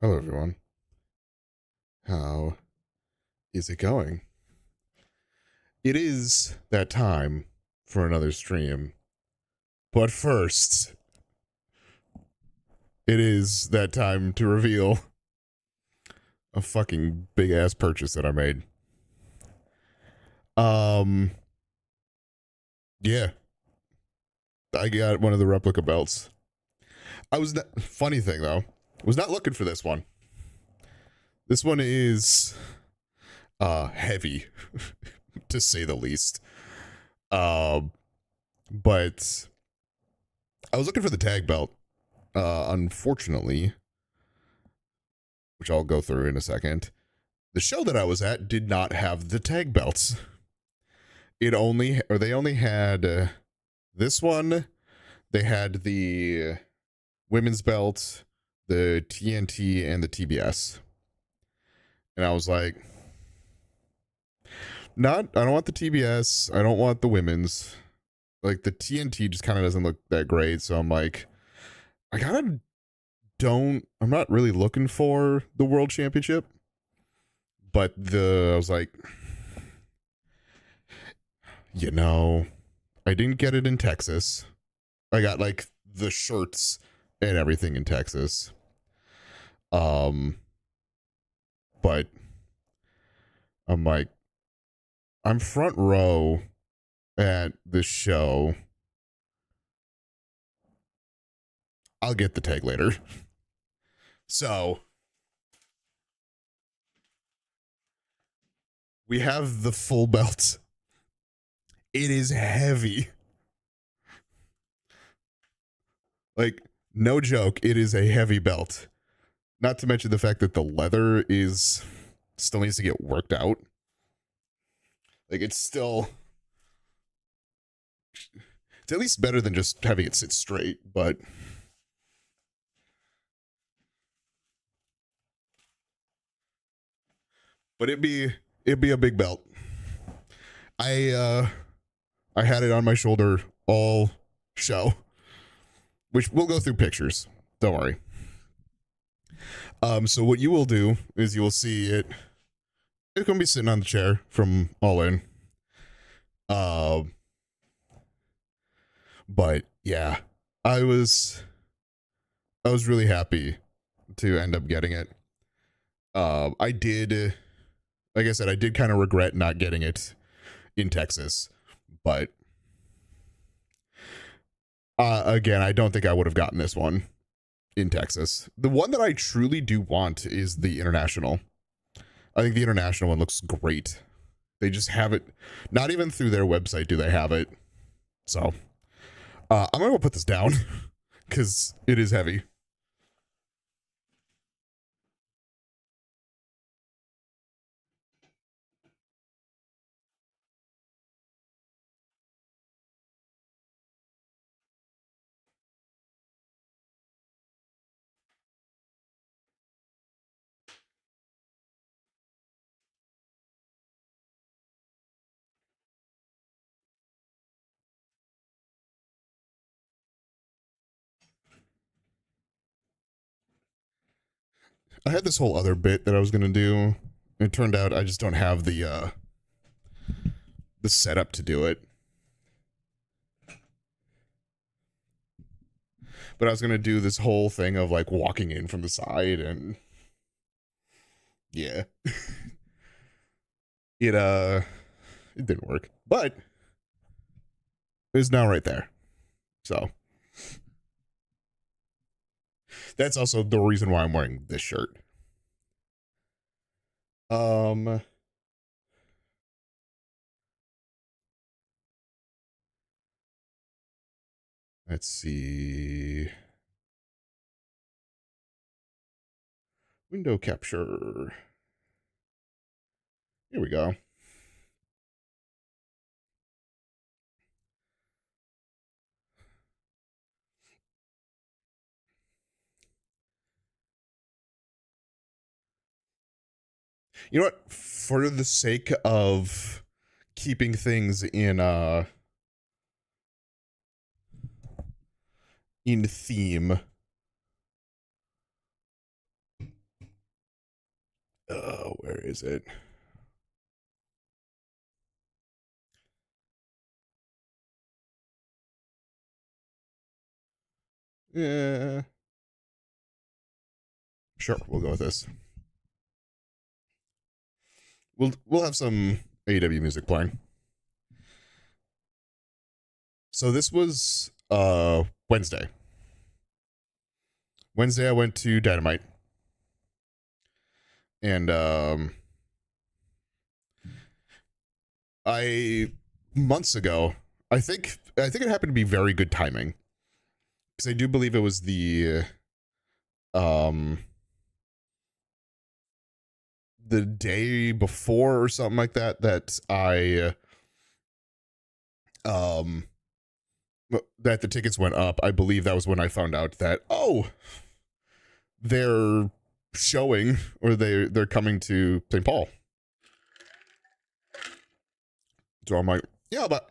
Hello, everyone. How is it going? It is that time for another stream. But first, it is that time to reveal a fucking big ass purchase that I made. Um, yeah, I got one of the replica belts. I was not, funny thing though, was not looking for this one. This one is heavy, to say the least. But I was looking for the tag belt. Unfortunately, which I'll go through in a second, the show that I was at did not have the tag belts. They only had this one. They had the women's belt, the TNT, and the TBS. And I was like, I don't want the TBS. I don't want the women's. Like the TNT just kind of doesn't look that great. So I'm like, I'm not really looking for the world championship. But I was like, I didn't get it in Texas. I got like the shirts and everything in Texas. But I'm like, I'm front row at this show. I'll get the tag later. So we have the full belt. It is heavy. Like, no joke, it is a heavy belt. Not to mention the fact that the leather still needs to get worked out. Like, it's at least better than just having it sit straight, but it'd be a big belt. I had it on my shoulder all show, which we'll go through pictures. Don't worry. So what you will do is you will see it. It's gonna be sitting on the chair from All In. But yeah, I was really happy to end up getting it. I did, like I said, I did kind of regret not getting it in Texas, but again, I don't think I would have gotten this one in Texas. The one that I truly do want is the international. I think the international one looks great. They just have it, not even through their website do they have it. So I'm gonna go put this down because it is heavy. I had this whole other bit that I was gonna do. It turned out I just don't have the setup to do it. But I was gonna do this whole thing of like walking in from the side, and yeah, it didn't work. But it's now right there. So that's also the reason why I'm wearing this shirt. Let's see. Window capture. Here we go. You know what? For the sake of keeping things in theme, Where is it? Yeah. Sure, we'll go with this. We'll have some AEW music playing. So this was Wednesday. Wednesday I went to Dynamite. And I months ago, I think it happened to be very good timing. Because I do believe it was um the day before or something like that that I that the tickets went up. I believe that was when I found out that they're showing or they're coming to St. Paul. So I'm like, yeah, but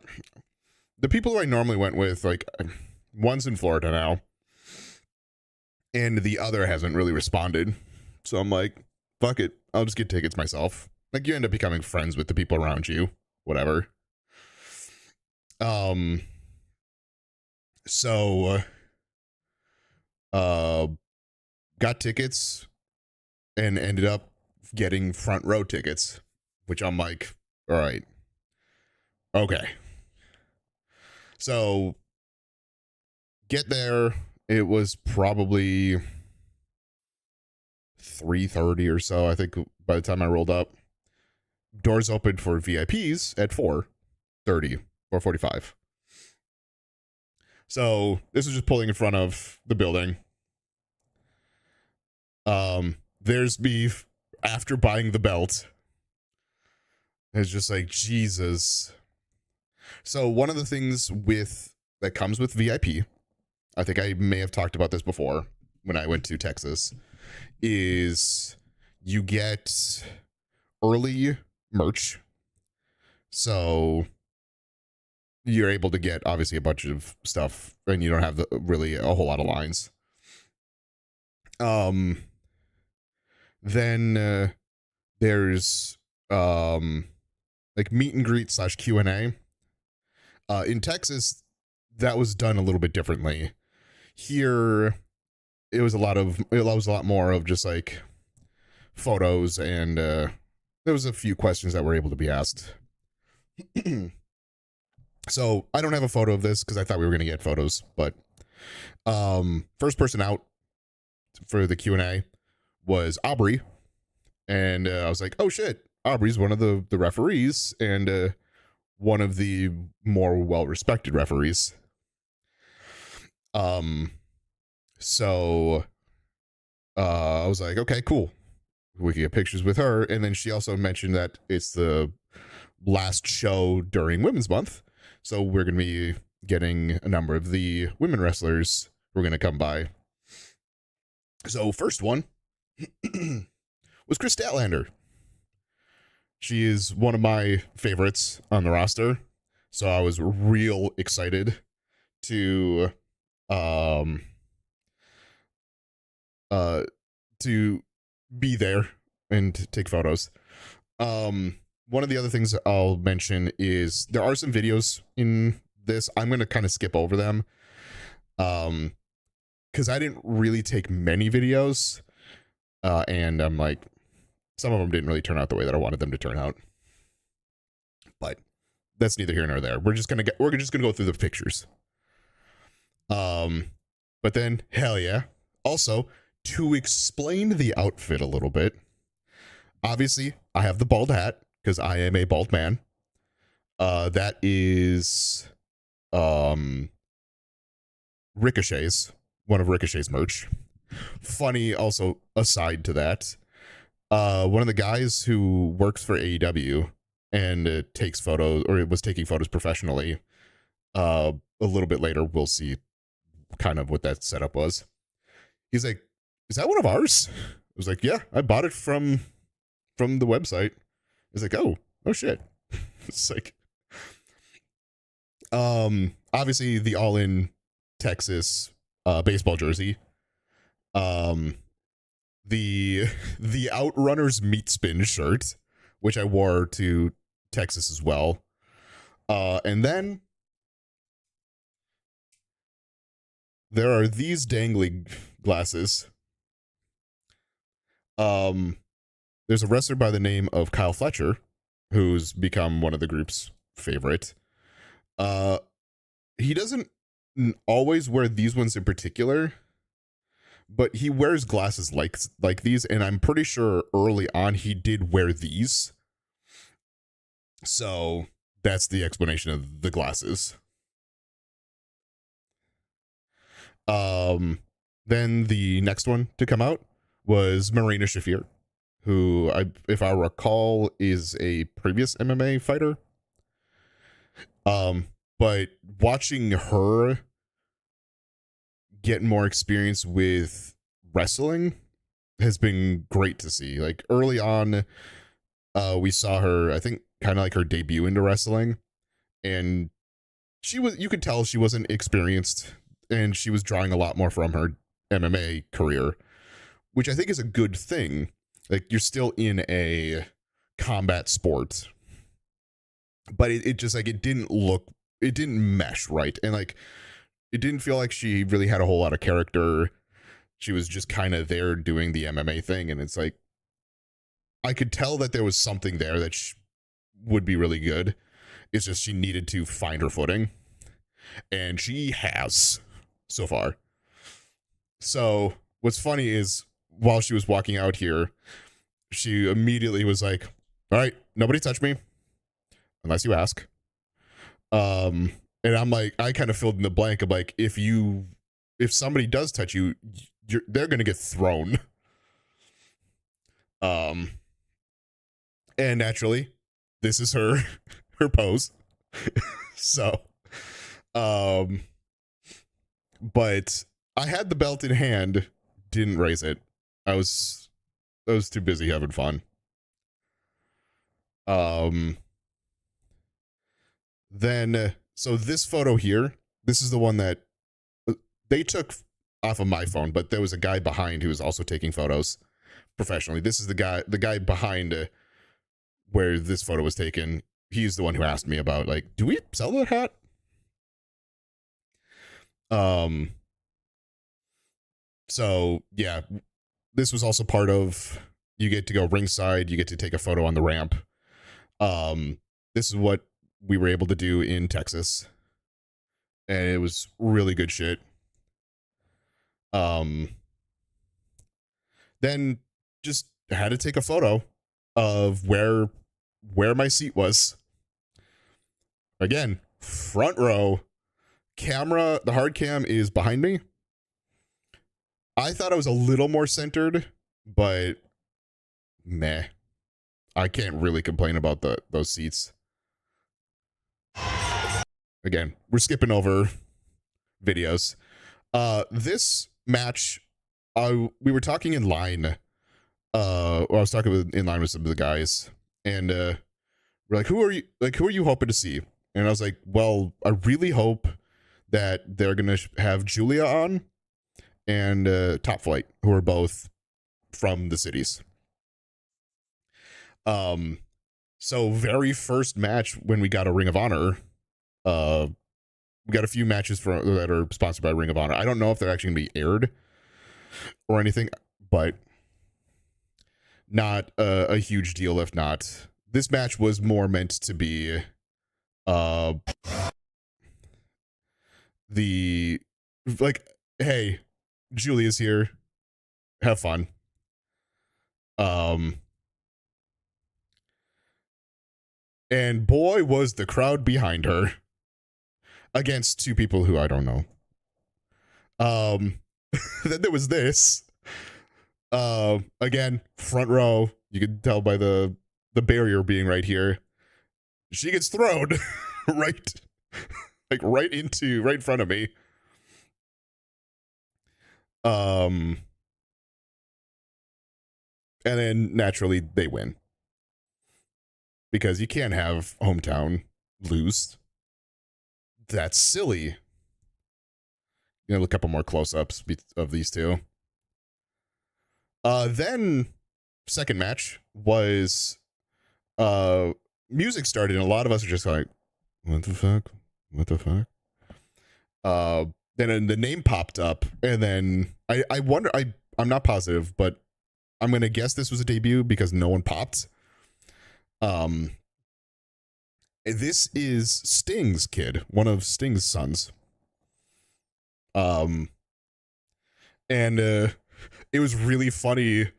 the people who I normally went with, like, one's in Florida now, and the other hasn't really responded. So I'm like, fuck it, I'll just get tickets myself. Like, you end up becoming friends with the people around you, whatever. So got tickets and ended up getting front row tickets, which I'm like, all right, okay. So get there, it was probably 3:30 or so, I think, by the time I rolled up. Doors opened for VIPs at 4:30 or 45. So this was just pulling in front of the building. There's beef after buying the belt. It's just like, Jesus. So one of the things that comes with VIP, I think I may have talked about this before when I went to Texas, is you get early merch. So you're able to get obviously a bunch of stuff and you don't have really a whole lot of lines. Then there's like meet and greet / Q&A. In Texas, that was done a little bit differently. Here, it was a lot more of just like photos, and there was a few questions that were able to be asked. So I don't have a photo of this because I thought we were going to get photos, but first person out for the Q&A was Aubrey, and I was like, oh shit, Aubrey's one of the referees and one of the more well-respected referees. So I was like, okay, cool, we can get pictures with her. And then she also mentioned that it's the last show during Women's Month, so we're going to be getting a number of the women wrestlers who are going to come by. So first one was Chris Statlander. She is one of my favorites on the roster, so I was real excited to to be there and to take photos. One of the other things I'll mention is there are some videos in this. I'm going to kind of skip over them because I didn't really take many videos, and I'm like, some of them didn't really turn out the way that I wanted them to turn out. But that's neither here nor there. We're just gonna go through the pictures. But then, hell yeah. Also, to explain the outfit a little bit, obviously, I have the bald hat because I am a bald man. That is Ricochet's, one of Ricochet's merch. Funny, also, aside to that, one of the guys who works for AEW and takes photos, or was taking photos professionally, a little bit later, we'll see kind of what that setup was. He's like, is that one of ours? I was like, yeah, I bought it from the website. He's like, oh shit. It's like, obviously the All In Texas baseball jersey. the Outrunners meat spin shirt, which I wore to Texas as well. And then there are these dangly glasses. There's a wrestler by the name of Kyle Fletcher, who's become one of the group's favorite. He doesn't always wear these ones in particular, but he wears glasses like these, and I'm pretty sure early on he did wear these. So that's the explanation of the glasses. Then the next one to come out was Marina Shafir, who, if I recall, is a previous MMA fighter. But watching her get more experience with wrestling has been great to see. Like early on, we saw her, I think, kind of like her debut into wrestling, and you could tell she wasn't experienced, and she was drawing a lot more from her MMA career, which I think is a good thing. Like, you're still in a combat sport, but it just, like, it didn't mesh right, and like it didn't feel like she really had a whole lot of character. She was just kind of there doing the MMA thing, and it's like I could tell that there was something there that would be really good. It's just she needed to find her footing, and she has so far. So what's funny is while she was walking out here, she immediately was like, all right, nobody touch me unless you ask. And I'm like, I kind of filled in the blank of like, if somebody does touch you, they're gonna get thrown. And naturally, this is her pose. So, but I had the belt in hand, didn't raise it. I was too busy having fun. Then, so this photo here, this is the one that they took off of my phone, but there was a guy behind who was also taking photos professionally. This is the guy behind where this photo was taken. He's the one who asked me about, like, do we sell that hat? So yeah, this was also part of, you get to go ringside, you get to take a photo on the ramp. This is what we were able to do in Texas, and it was really good shit. Then just had to take a photo of where my seat was. Again, front row, camera, the hard cam is behind me. I thought I was a little more centered, but meh. I can't really complain about those seats. Again, we're skipping over videos. This match, we were talking in line. I was talking in line with some of the guys, and we're like, who are you hoping to see? And I was like, well, I really hope that they're gonna have Julia on and Top Flight, who are both from the cities. So very first match when we got a Ring of Honor, we got a few matches that are sponsored by Ring of Honor. I don't know if they're actually gonna be aired or anything, but not a huge deal if not. This match was more meant to be the, like, hey, Julia's here, have fun. And boy, was the crowd behind her against two people who I don't know. Then there was this. Again, front row. You can tell by the barrier being right here. She gets thrown right in front of me. And then naturally they win, because you can't have hometown lose. That's silly. You know, a couple more close-ups of these two. Then second match was music started, and a lot of us are just like, what the fuck? What the fuck? Then the name popped up, and then I wonder, I'm not positive, but I'm gonna guess this was a debut because no one popped. This is Sting's kid, one of Sting's sons. And it was really funny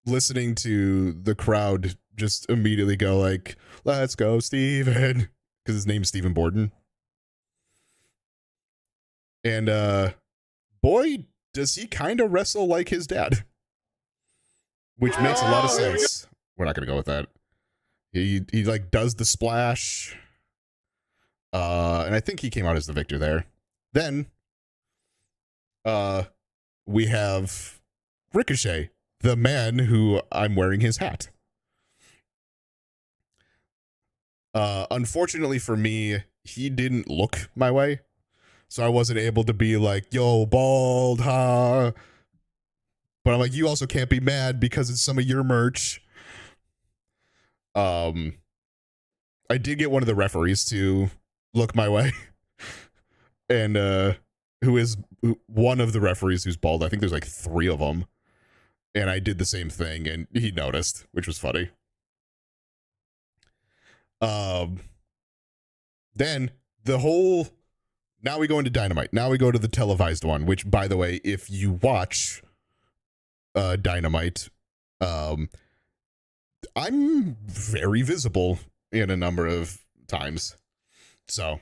listening to the crowd just immediately go like, "Let's go, Steven," because his name's Stephen Borden. And boy, does he kind of wrestle like his dad, which makes a lot of sense. We're not gonna go with that. He like does the splash, and I think he came out as the victor there. Then, we have Ricochet, the man who I'm wearing his hat. Unfortunately for me, he didn't look my way, so I wasn't able to be like, "Yo, bald, huh?" But I'm like, you also can't be mad because it's some of your merch. I did get one of the referees to look my way, and who is one of the referees who's bald. I think there's like 3 of them, and I did the same thing, and he noticed, which was funny. Then the whole, now we go into Dynamite. Now we go to the televised one, which, by the way, if you watch Dynamite, I'm very visible in a number of times. So,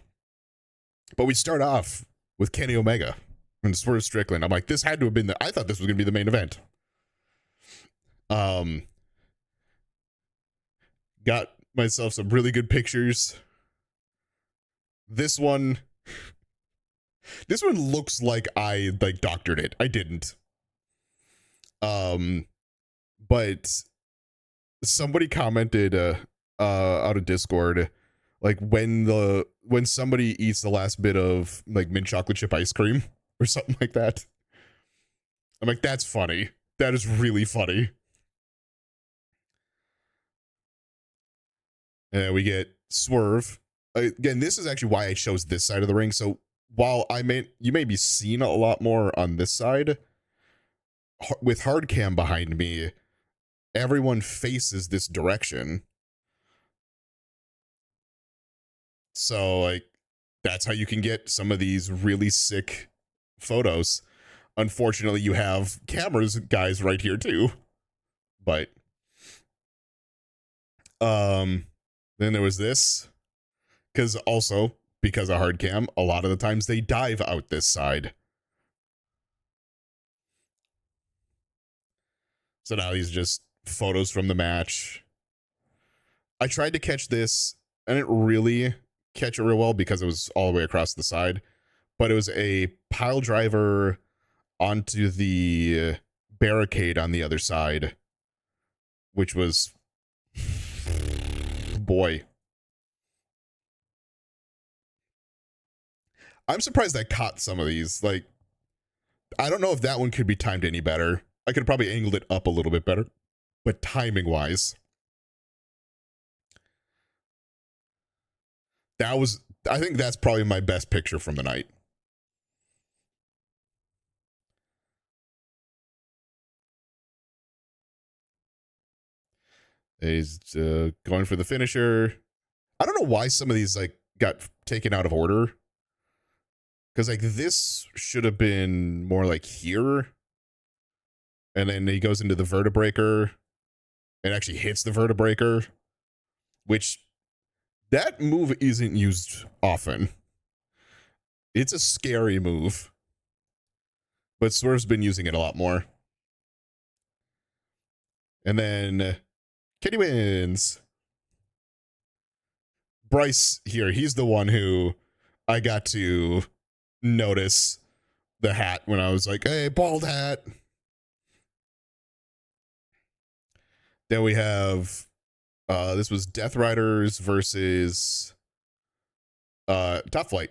but we start off with Kenny Omega and Swerve Strickland. I'm like, this had to have been I thought this was going to be the main event. Got myself some really good pictures. This one looks like I like doctored it. I didn't. But somebody commented out of Discord, like when somebody eats the last bit of like mint chocolate chip ice cream or something like that. I'm like, that's funny. That is really funny. And we get Swerve. Again, this is actually why I chose this side of the ring. So while you may be seeing a lot more on this side, with hard cam behind me, everyone faces this direction. So like, that's how you can get some of these really sick photos. Unfortunately, you have cameras guys right here too. But then there was this, because of hard cam, a lot of the times they dive out this side. So now these are just photos from the match. I tried to catch this. I didn't really catch it real well because it was all the way across the side. But it was a pile driver onto the barricade on the other side, which was, boy. I'm surprised I caught some of these. Like, I don't know if that one could be timed any better. I could have probably angled it up a little bit better. But timing-wise, I think that's probably my best picture from the night. He's going for the finisher. I don't know why some of these like got taken out of order. Because like this should have been more like here. And then he goes into the vertebreaker and actually hits the vertebreaker, which that move isn't used often. It's a scary move. But Swerve's been using it a lot more. And then Kenny wins. Bryce here, he's the one who I got to notice the hat when I was like, hey, bald hat. Then we have this was Death Riders versus Top Flight.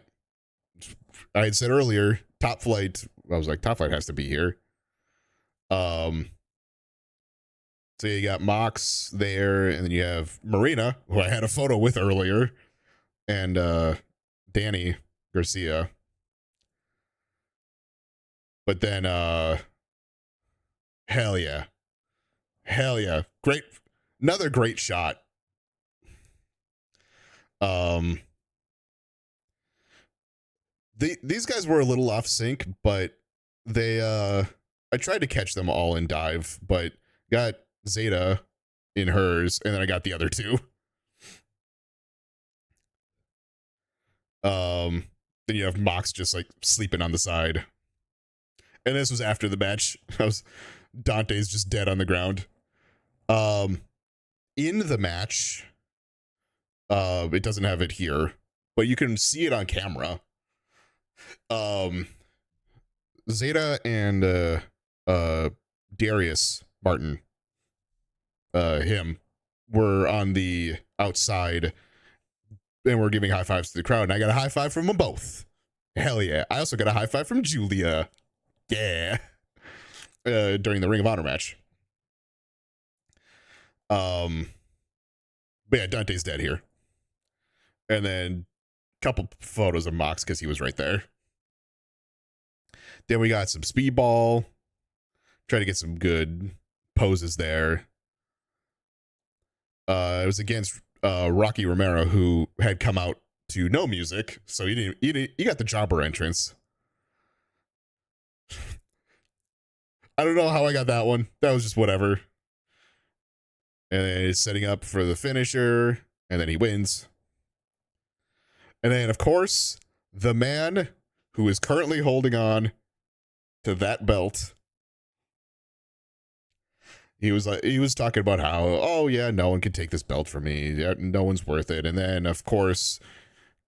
I had said earlier, Top Flight, I was like, Top Flight has to be here. Um, so you got Mox there, and then you have Marina, who I had a photo with earlier, and Danny Garcia. But then hell yeah. Hell yeah. Great, another great shot. Um these guys were a little off sync, but they I tried to catch them all in dive, but got Zeta in hers, and then I got the other two. Then you have Mox just like sleeping on the side. And this was after the match. Dante's just dead on the ground. In the match, it doesn't have it here, but you can see it on camera. Zeta and Darius Martin, him, were on the outside and we're giving high fives to the crowd, and I got a high five from them both. Hell yeah. I also got a high five from Julia. Yeah. During the Ring of Honor match. But yeah, Dante's dead here. And then a couple photos of Mox because he was right there. Then we got some speedball. Try to get some good poses there. It was against Rocky Romero, who had come out to no music, so he got the jobber entrance. I don't know how I got that one. That was just whatever. And then he's setting up for the finisher, and then he wins. And then, of course, the man who is currently holding on to that belt. He was talking about how, oh yeah, no one can take this belt from me. Yeah, no one's worth it. And then, of course,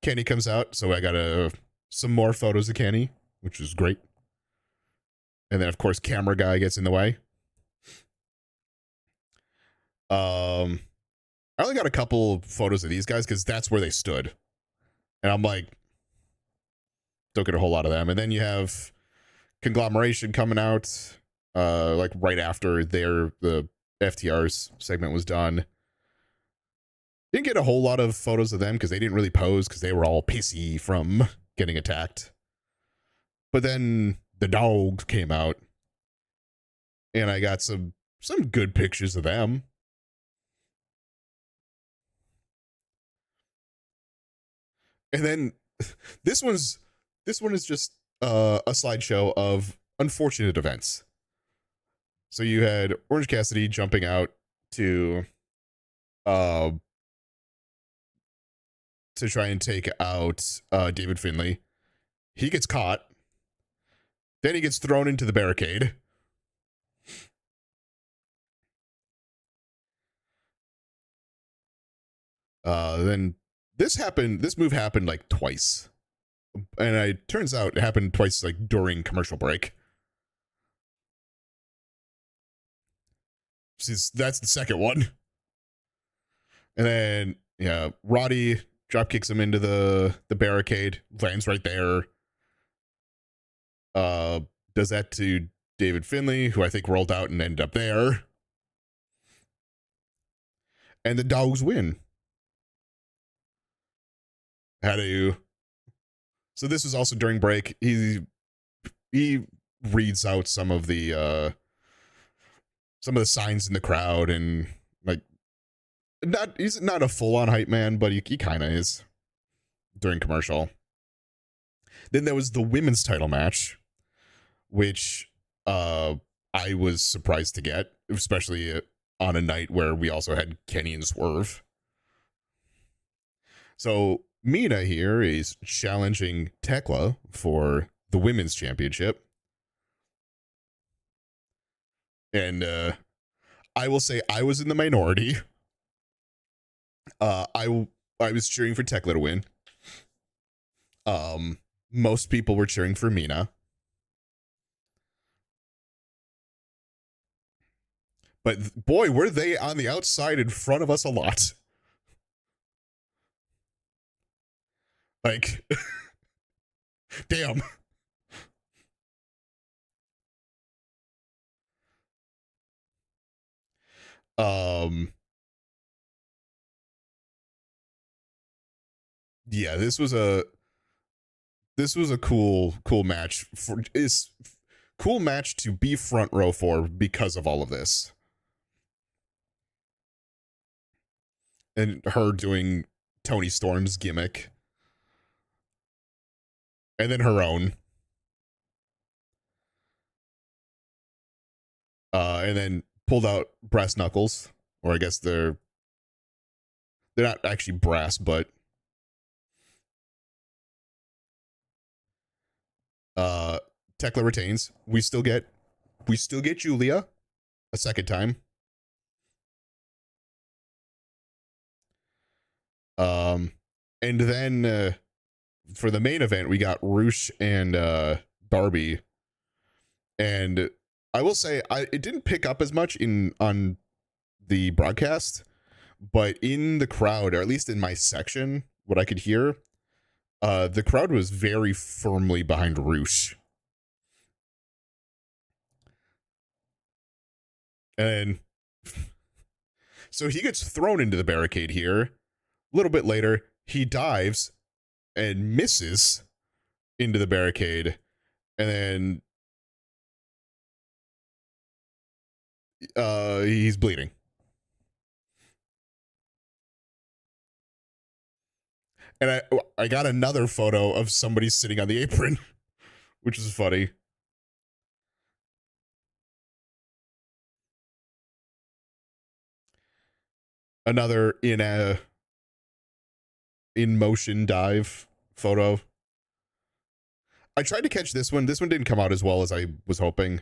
Kenny comes out, so I got some more photos of Kenny, which is great. And then, of course, camera guy gets in the way. I only got a couple photos of these guys because that's where they stood. And I'm like, don't get a whole lot of them. And then you have Conglomeration coming out, like right after the FTR's segment was done. Didn't get a whole lot of photos of them because they didn't really pose because they were all pissy from getting attacked. But then the dog came out, and I got some good pictures of them. And then this one is just a slideshow of unfortunate events. So you had Orange Cassidy jumping out to try and take out David Finlay. He gets caught. Then he gets thrown into the barricade. Then this move happened like twice. And it turns out it happened twice like during commercial break. That's the second one. And then, yeah, Roddy drop kicks him into the barricade, lands right there. Does that to David Finlay, who I think rolled out and ended up there. And the dogs win. So this was also during break. He reads out some of the signs in the crowd, and like he's not a full-on hype man, but he kind of is during commercial. Then there was the women's title match, which I was surprised to get, especially on a night where we also had Kenny and Swerve. So Mina here is challenging Tekla for the women's championship. And I will say I was in the minority. I was cheering for Tekla to win. Most people were cheering for Mina. But boy, were they on the outside in front of us a lot. Like, damn. Um, yeah, this was a cool match for is cool match to be front row for because of all of this. And her doing Tony Storm's gimmick. And then her own. And then pulled out brass knuckles. Or I guess they're not actually brass, but Tekla retains. We still get Julia a second time. And then for the main event, we got Roosh and Darby. And I will say it didn't pick up as much on the broadcast, but in the crowd, or at least in my section, what I could hear, the crowd was very firmly behind Roosh. And so he gets thrown into the barricade here. A little bit later, he dives and misses into the barricade. And then he's bleeding. And I got another photo of somebody sitting on the apron, which is funny. Another in motion dive photo. I tried to catch this one. This one didn't come out as well as I was hoping.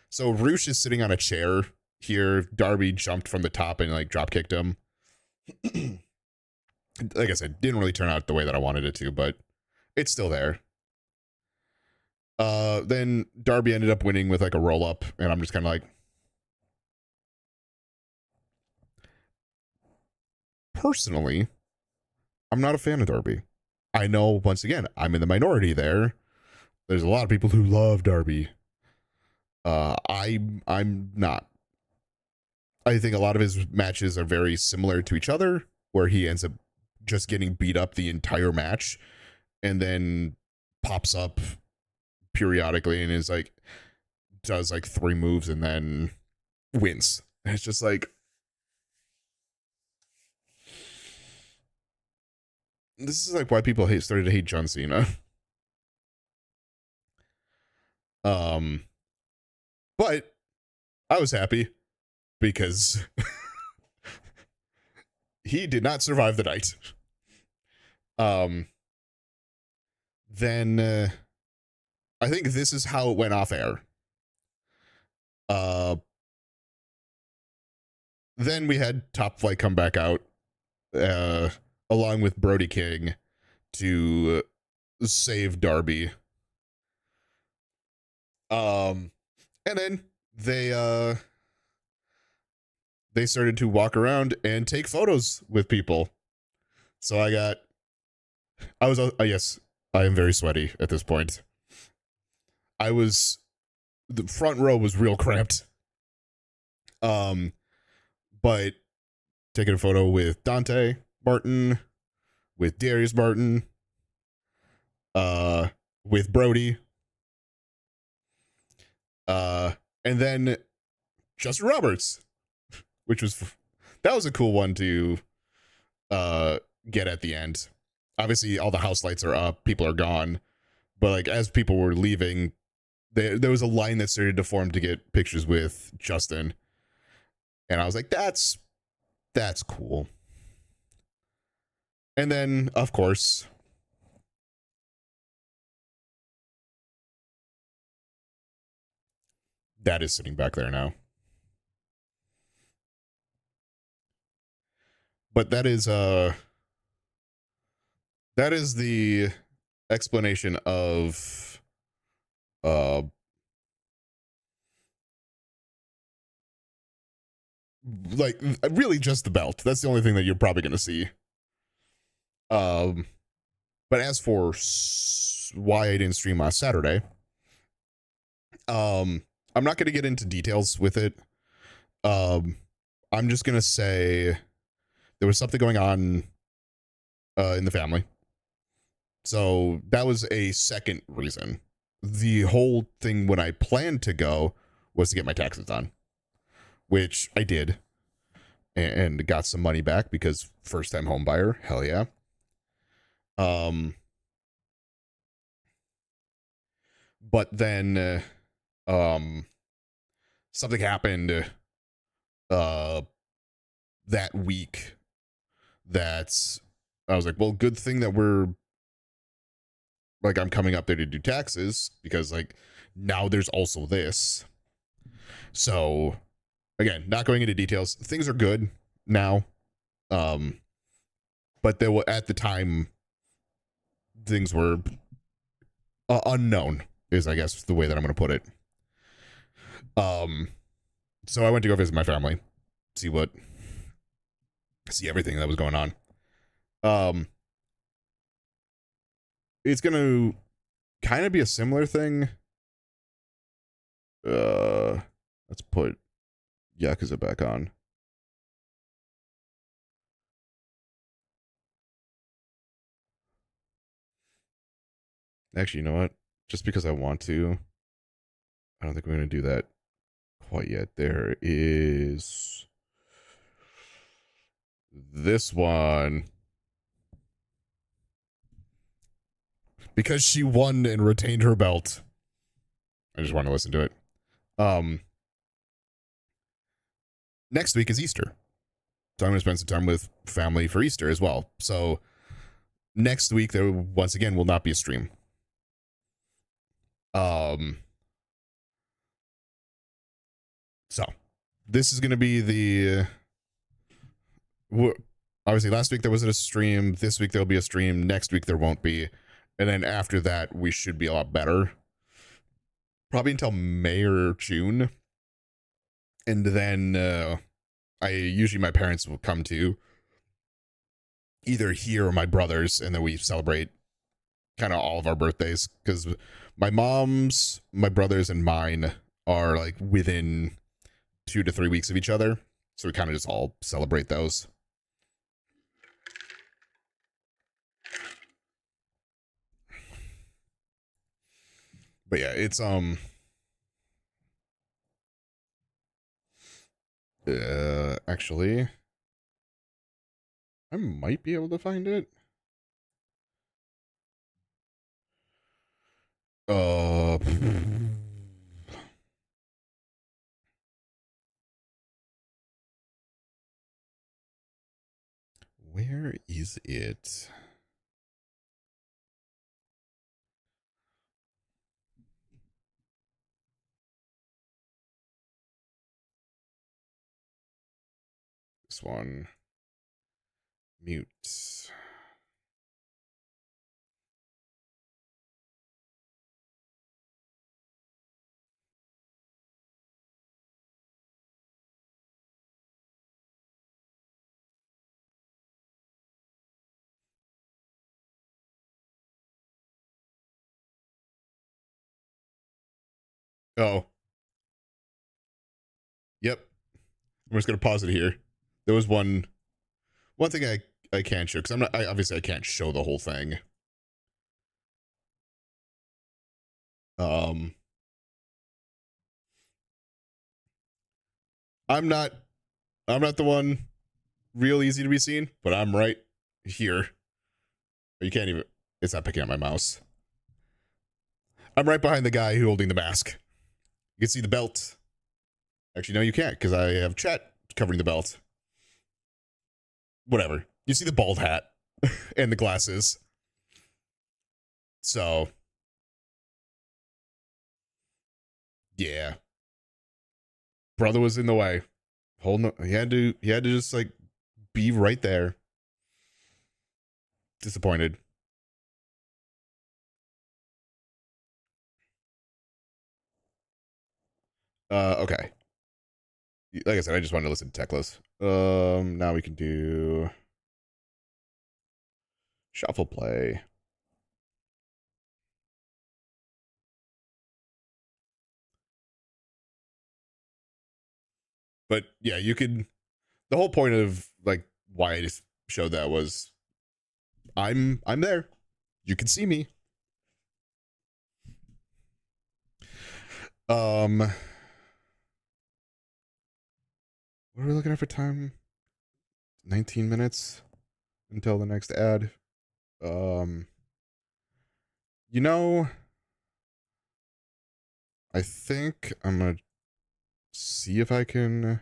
So Roosh is sitting on a chair here. Darby jumped from the top and like drop kicked him. Like I said, didn't really turn out the way that I wanted it to, but it's still there. Then Darby ended up winning with like a roll up, and I'm just kind of like, personally, I'm not a fan of Darby. I know, once again, I'm in the minority there. There's a lot of people who love Darby. I'm not. I think a lot of his matches are very similar to each other, where he ends up just getting beat up the entire match and then pops up periodically and is like, does like 3 moves and then wins. And it's just like, this is like why people started to hate John Cena. But I was happy because he did not survive the night. Then I think this is how it went off air. Then we had Top Flight come back out, along with Brody King, to save Darby. And then they started to walk around and take photos with people. So yes, I am very sweaty at this point. The front row was real cramped. But taking a photo with Dante Martin, with Darius Martin, with Brody, and then Justin Roberts, which that was a cool one to get at the end. Obviously, all the house lights are up, people are gone, but like as people were leaving, there was a line that started to form to get pictures with Justin, and I was like, that's cool. And then, of course, that is sitting back there now. But that is the explanation of like really just the belt. That's the only thing that you're probably going to see. But as for why I didn't stream last Saturday, I'm not going to get into details with it. I'm just gonna say there was something going on in the family. So that was a second reason. The whole thing when I planned to go was to get my taxes done, which I did and got some money back because first time home buyer, hell yeah. But then something happened uh that week that's I was like, well, good thing that we're like I'm coming up there to do taxes because like now there's also this. So again, not going into details, things are good now. Um but there were at the time things were unknown is I guess the way that I'm going to put it. So I went to go visit my family, see everything that was going on. Um it's going to kind of be a similar thing. Let's put Yakuza back on. Actually, you know what? Just because I want to, I don't think we're going to do that quite yet. There is this one. Because she won and retained her belt. I just want to listen to it. Next week is Easter. So I'm going to spend some time with family for Easter as well. So next week there once again will not be a stream. So this is going to be the obviously last week there wasn't a stream. This week there'll be a stream. Next week there won't be. And then after that we should be a lot better. Probably until May or June. And then I usually my parents will come to either here or my brother's, and then we celebrate kind of all of our birthdays because my mom's, my brother's, and mine are like within 2 to 3 weeks of each other, so we kind of just all celebrate those. But yeah, it's actually I might be able to find it. Where is it? This one. Mute. Oh. Yep. I'm just gonna pause it here. There was one thing I can't show because obviously I can't show the whole thing. Um, I'm not the one real easy to be seen, but I'm right here. You can't even. It's not picking up my mouse. I'm right behind the guy holding the mask. You can see the belt. Actually, no, you can't because I have chat covering the belt. Whatever. You see the bald hat and the glasses. So, yeah. Brother was in the way. He had to just like be right there. Disappointed. Okay. Like I said, I just wanted to listen to Techless. Now we can do shuffle play. But yeah, you could The whole point of like why I just showed that was I'm there. You can see me. What are we looking at for time? 19 minutes until the next ad. Um, you know, I think I'm gonna see if I can.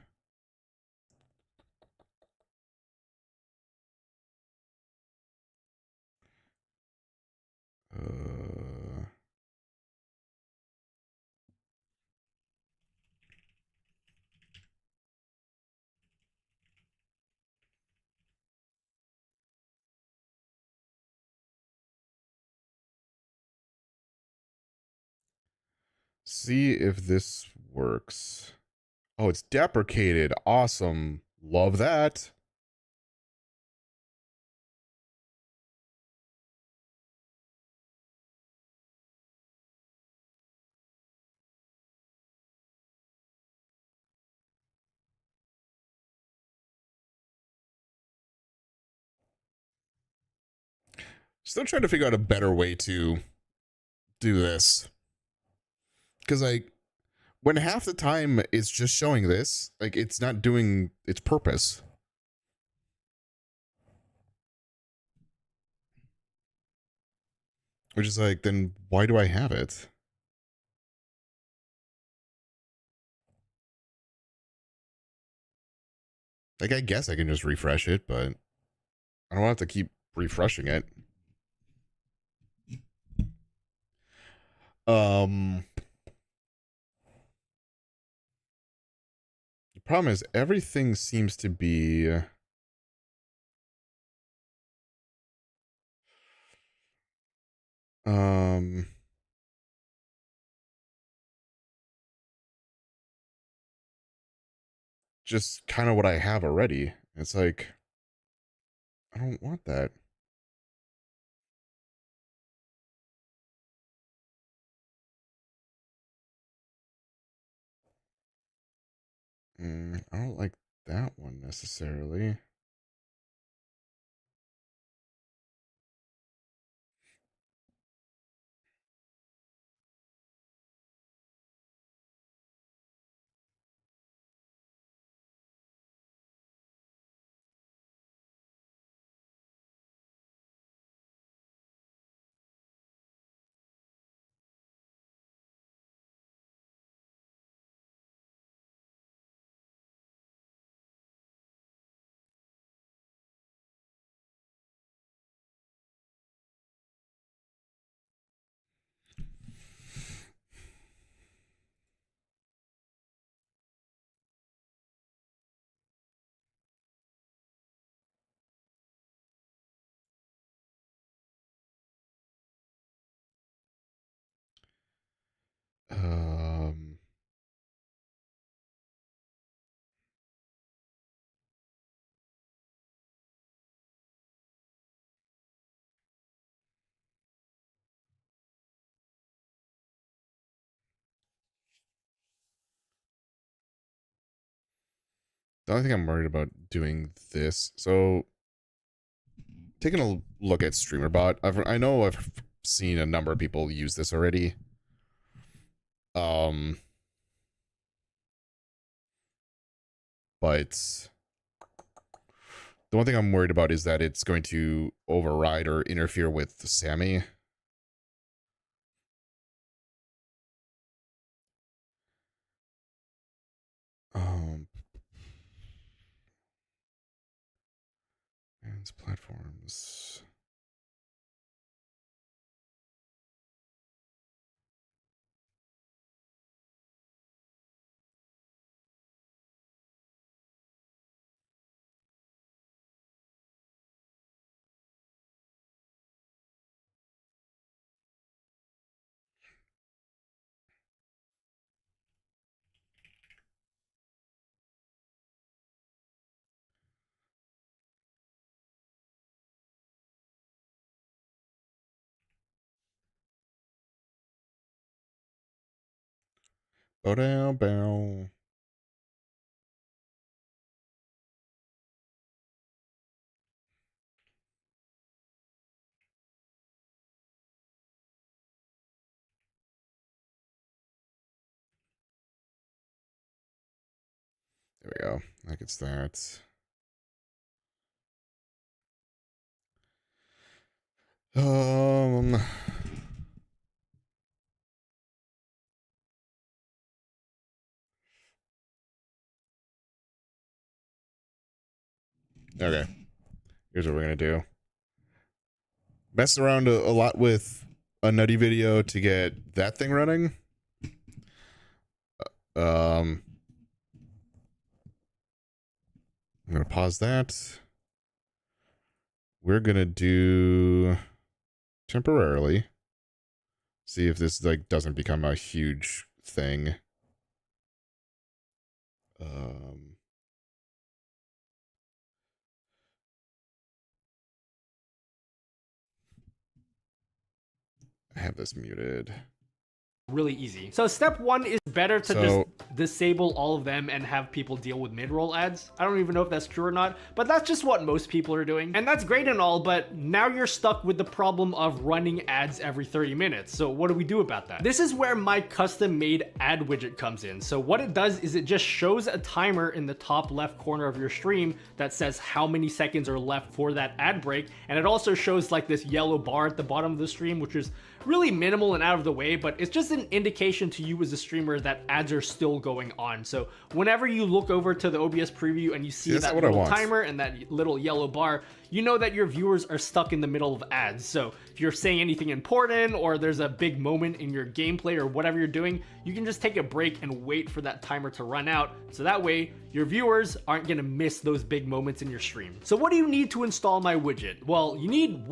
Uh, see if this works. Oh, it's deprecated. Awesome. Love that. Still trying to figure out a better way to do this. Because, like, when half the time it's just showing this, like, it's not doing its purpose. Which is like, then why do I have it? Like, I guess I can just refresh it, but I don't have to keep refreshing it. The problem is everything seems to be um just kind of what I have already. It's like I don't want that. I don't like that one necessarily. Um the only thing I'm worried about doing this. So taking a look at StreamerBot, I know I've seen a number of people use this already. Um but the one thing I'm worried about is that it's going to override or interfere with Sammy. Um, and platforms. Bow down, bow. There we go. That gets that. Okay. Here's what we're gonna do. Mess around a lot with a nutty video to get that thing running. I'm gonna pause that. We're gonna do temporarily. See if this like doesn't become a huge thing. I have this muted. Really easy. So step one is better to just disable all of them and have people deal with mid-roll ads. I don't even know if that's true or not, but that's just what most people are doing. And that's great and all, but now you're stuck with the problem of running ads every 30 minutes. So what do we do about that? This is where my custom made ad widget comes in. So what it does is it just shows a timer in the top left corner of your stream that says how many seconds are left for that ad break. And it also shows like this yellow bar at the bottom of the stream, which is really minimal and out of the way, but it's just an indication to you as a streamer that ads are still going on. So whenever you look over to the OBS preview and you see that little timer and that little yellow bar, you know that your viewers are stuck in the middle of ads. So if you're saying anything important or there's a big moment in your gameplay or whatever you're doing, you can just take a break and wait for that timer to run out. So that way your viewers aren't gonna miss those big moments in your stream. So what do you need to install my widget? Well, you need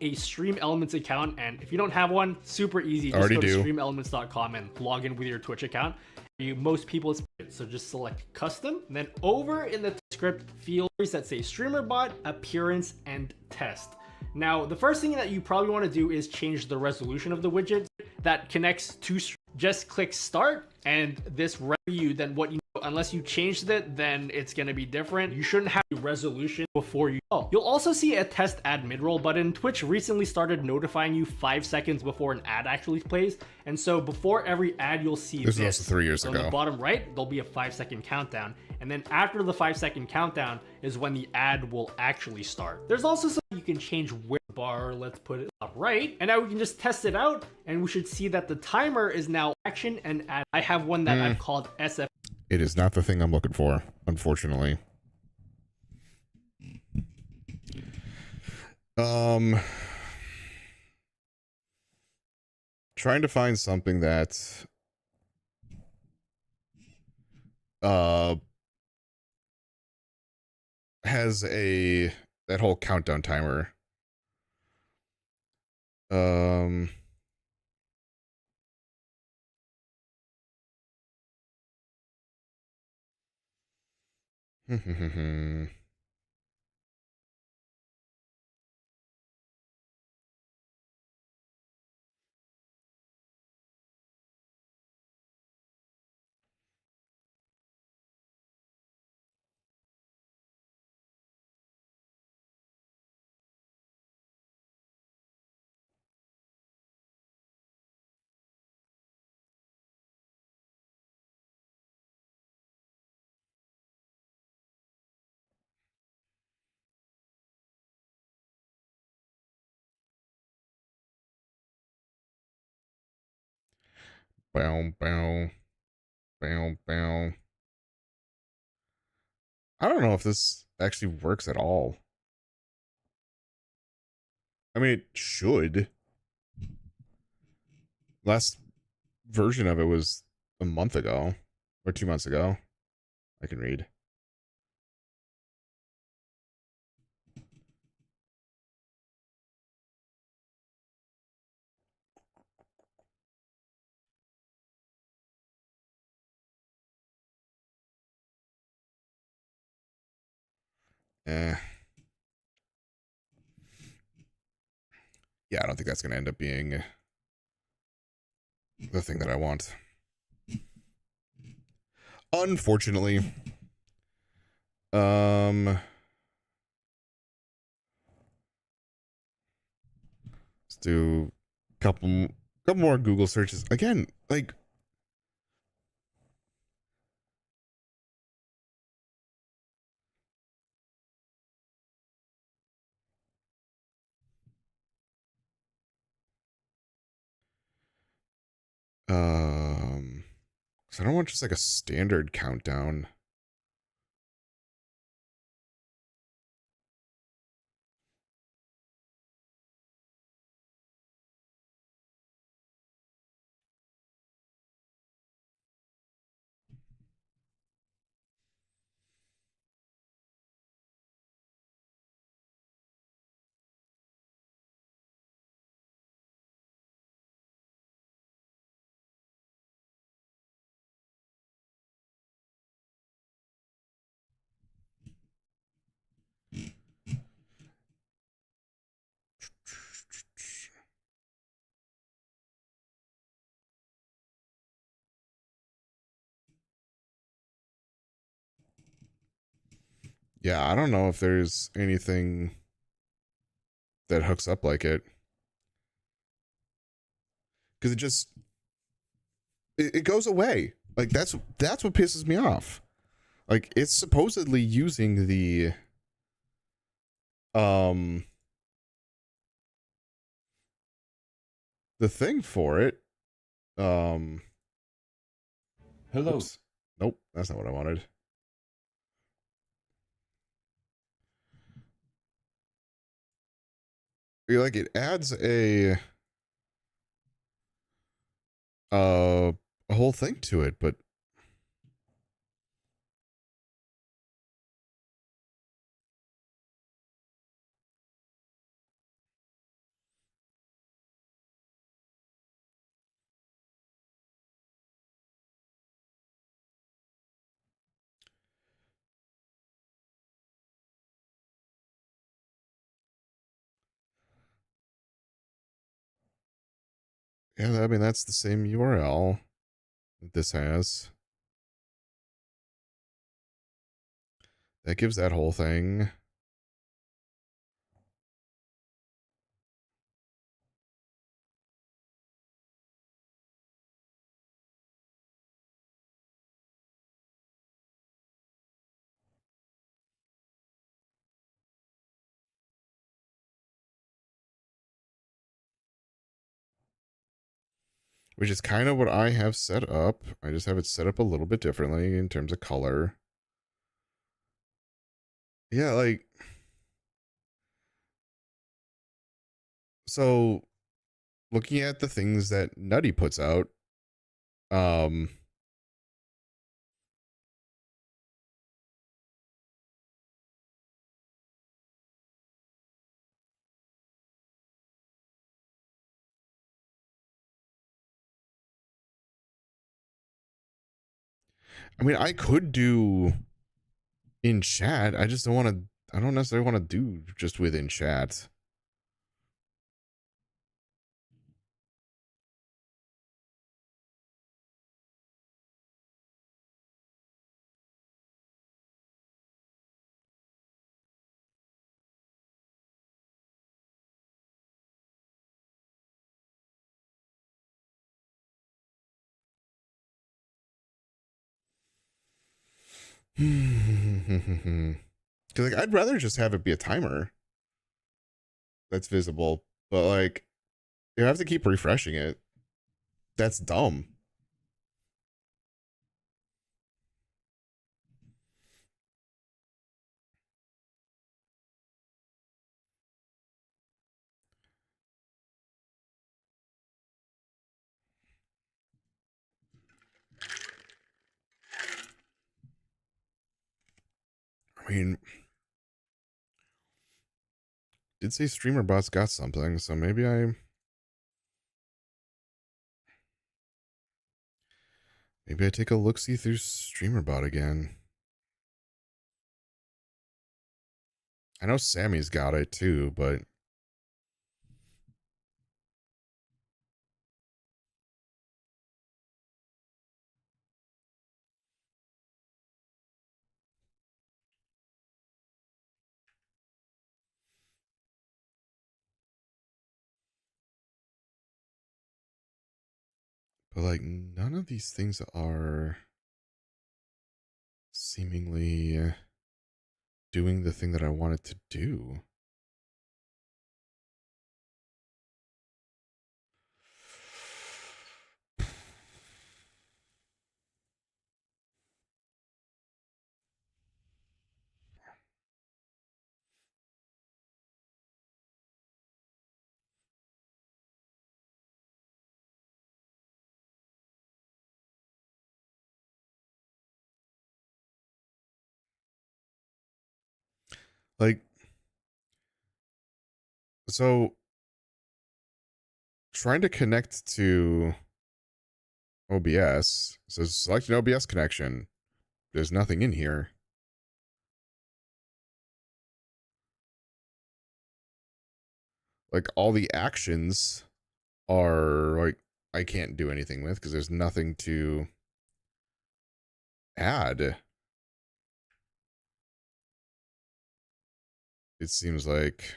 a Stream Elements account, and if you don't have one, super easy. Just go to streamelements.com and log in with your Twitch account. Most people, so just select custom, and then over in the script fields that say streamer bot, appearance, and test. Now, the first thing that you probably want to do is change the resolution of the widget that connects to. Just click start, and this you then what you unless you changed it, then it's going to be different. You shouldn't have a resolution before you. You'll also see a test ad mid-roll button. Twitch recently started notifying you 5 seconds before an ad actually plays, and so before every ad you'll see this. Was also 3 years ago. On the bottom right, there'll be a 5-second countdown, and then after the 5-second countdown is when the ad will actually start. There's also something you can change where bar, let's put it up right, and now we can just test it out, and we should see that the timer is now action and ad. I have one that I've called SF. It is not the thing I'm looking for, unfortunately. Trying to find something that has that whole countdown timer. Bow, bow, bow, bow. I don't know if this actually works at all. I mean, it should. Last version of it was a month ago or 2 months ago. I can read. Yeah, I don't think that's going to end up being the thing that I want. Unfortunately. Let's do a couple more Google searches. Again, like 'Cause I don't want just like a standard countdown. Yeah, I don't know if there's anything that hooks up like it. Because it goes away. Like that's what pisses me off. Like it's supposedly using um the thing for it. Hello. Oops. Nope, that's not what I wanted. Like it adds a whole thing to it, but yeah, I mean that's the same URL that this has. That gives that whole thing. Which is kind of what I have set up. I just have it set up a little bit differently in terms of color. Yeah, like so looking at the things that Nutty puts out, um I mean I could do in chat. I just don't want to I don't necessarily want to do just within chat. Cuz like I'd rather just have it be a timer that's visible, but like you have to keep refreshing it. That's dumb. I mean, did say streamer bots got something, so maybe I take a look see through streamer bot again. I know Sammy's got it too, but like none of these things are seemingly doing the thing that I want it to do. Like, so trying to connect to OBS. It says select an OBS connection. There's nothing in here. Like all the actions are like I can't do anything with because there's nothing to add. It seems like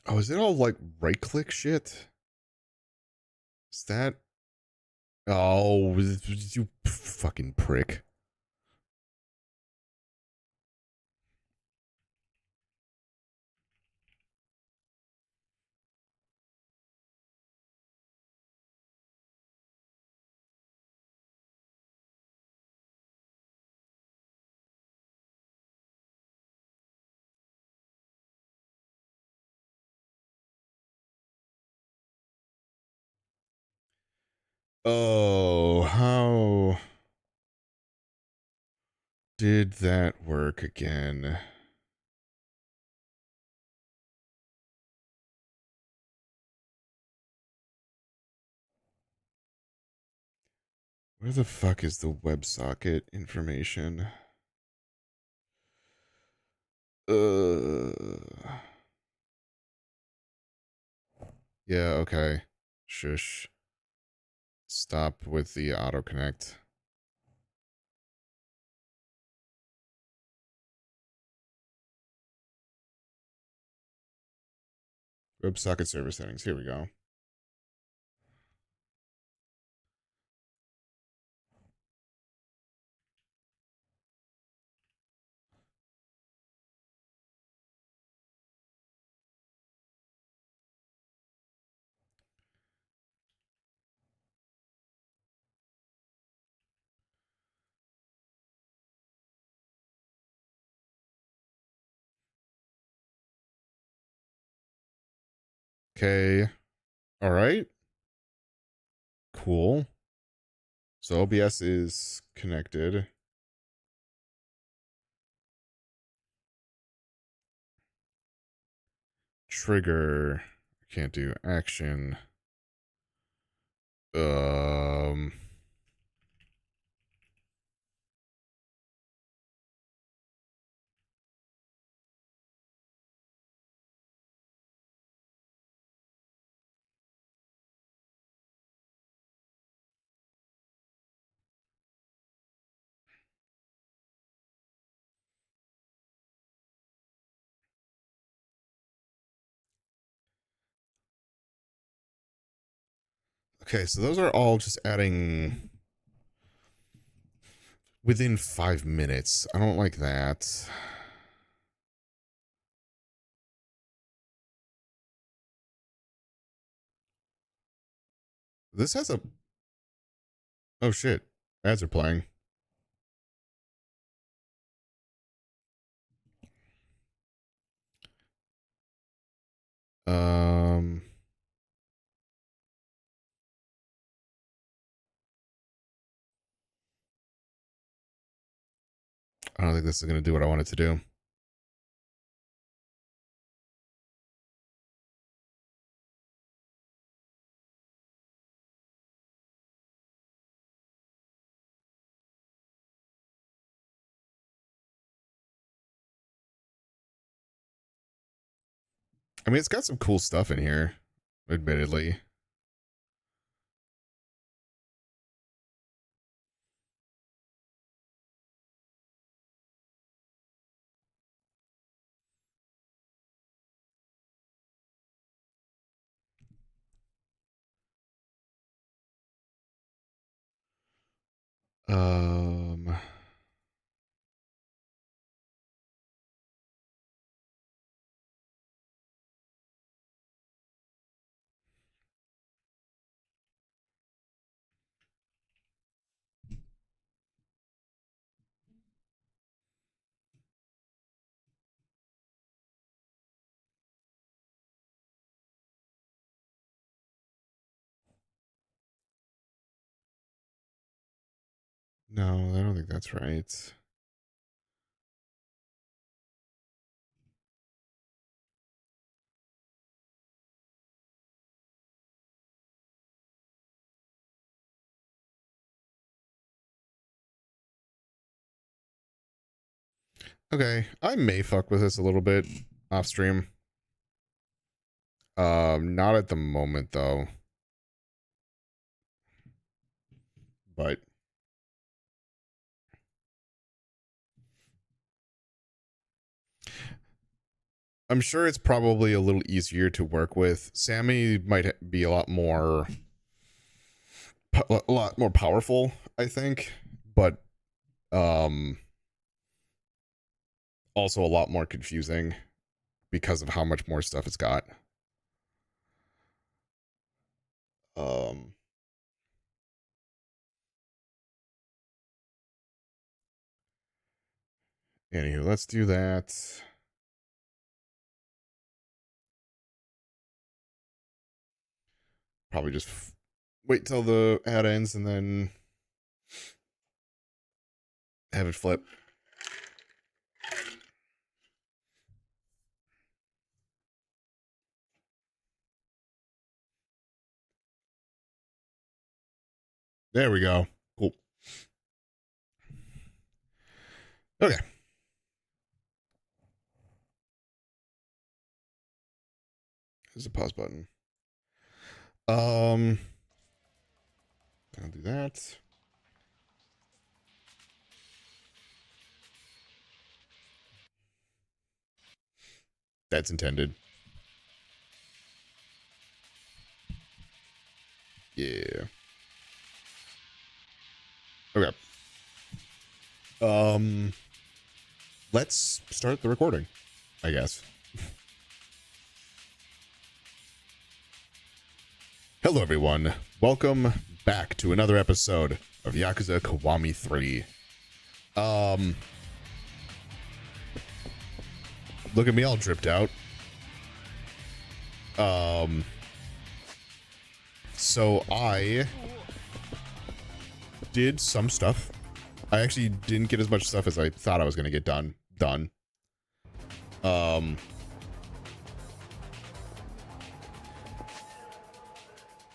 oh, is it all like right click shit? Is that oh you fucking prick. Oh, how did that work again? Where the fuck is the WebSocket information? Yeah, okay. Shush. Stop with the autoconnect. WebSocket server settings. Here we go. Okay. All right. Cool. So OBS is connected. Trigger. Can't do action. Um. Okay, so those are all just adding within 5 minutes. I don't like that. This has a. Oh shit. Ads are playing. Um. I don't think this is going to do what I want it to do. I mean, it's got some cool stuff in here, admittedly. Um. No, I don't think that's right. Okay, I may fuck with this a little bit off stream. Not at the moment though. But I'm sure it's probably a little easier to work with. Sammy might be a lot more powerful, I think, but also a lot more confusing because of how much more stuff it's got. Anywho, let's do that. Probably just wait till the ad ends and then have it flip. There we go. Cool. Okay. There's a pause button. I'll do that. That's intended. Yeah. Okay. Let's start the recording, I guess. Hello, everyone. Welcome back to another episode of Yakuza Kiwami 3. Look at me all dripped out. So I did some stuff. I actually didn't get as much stuff as I thought I was going to get done.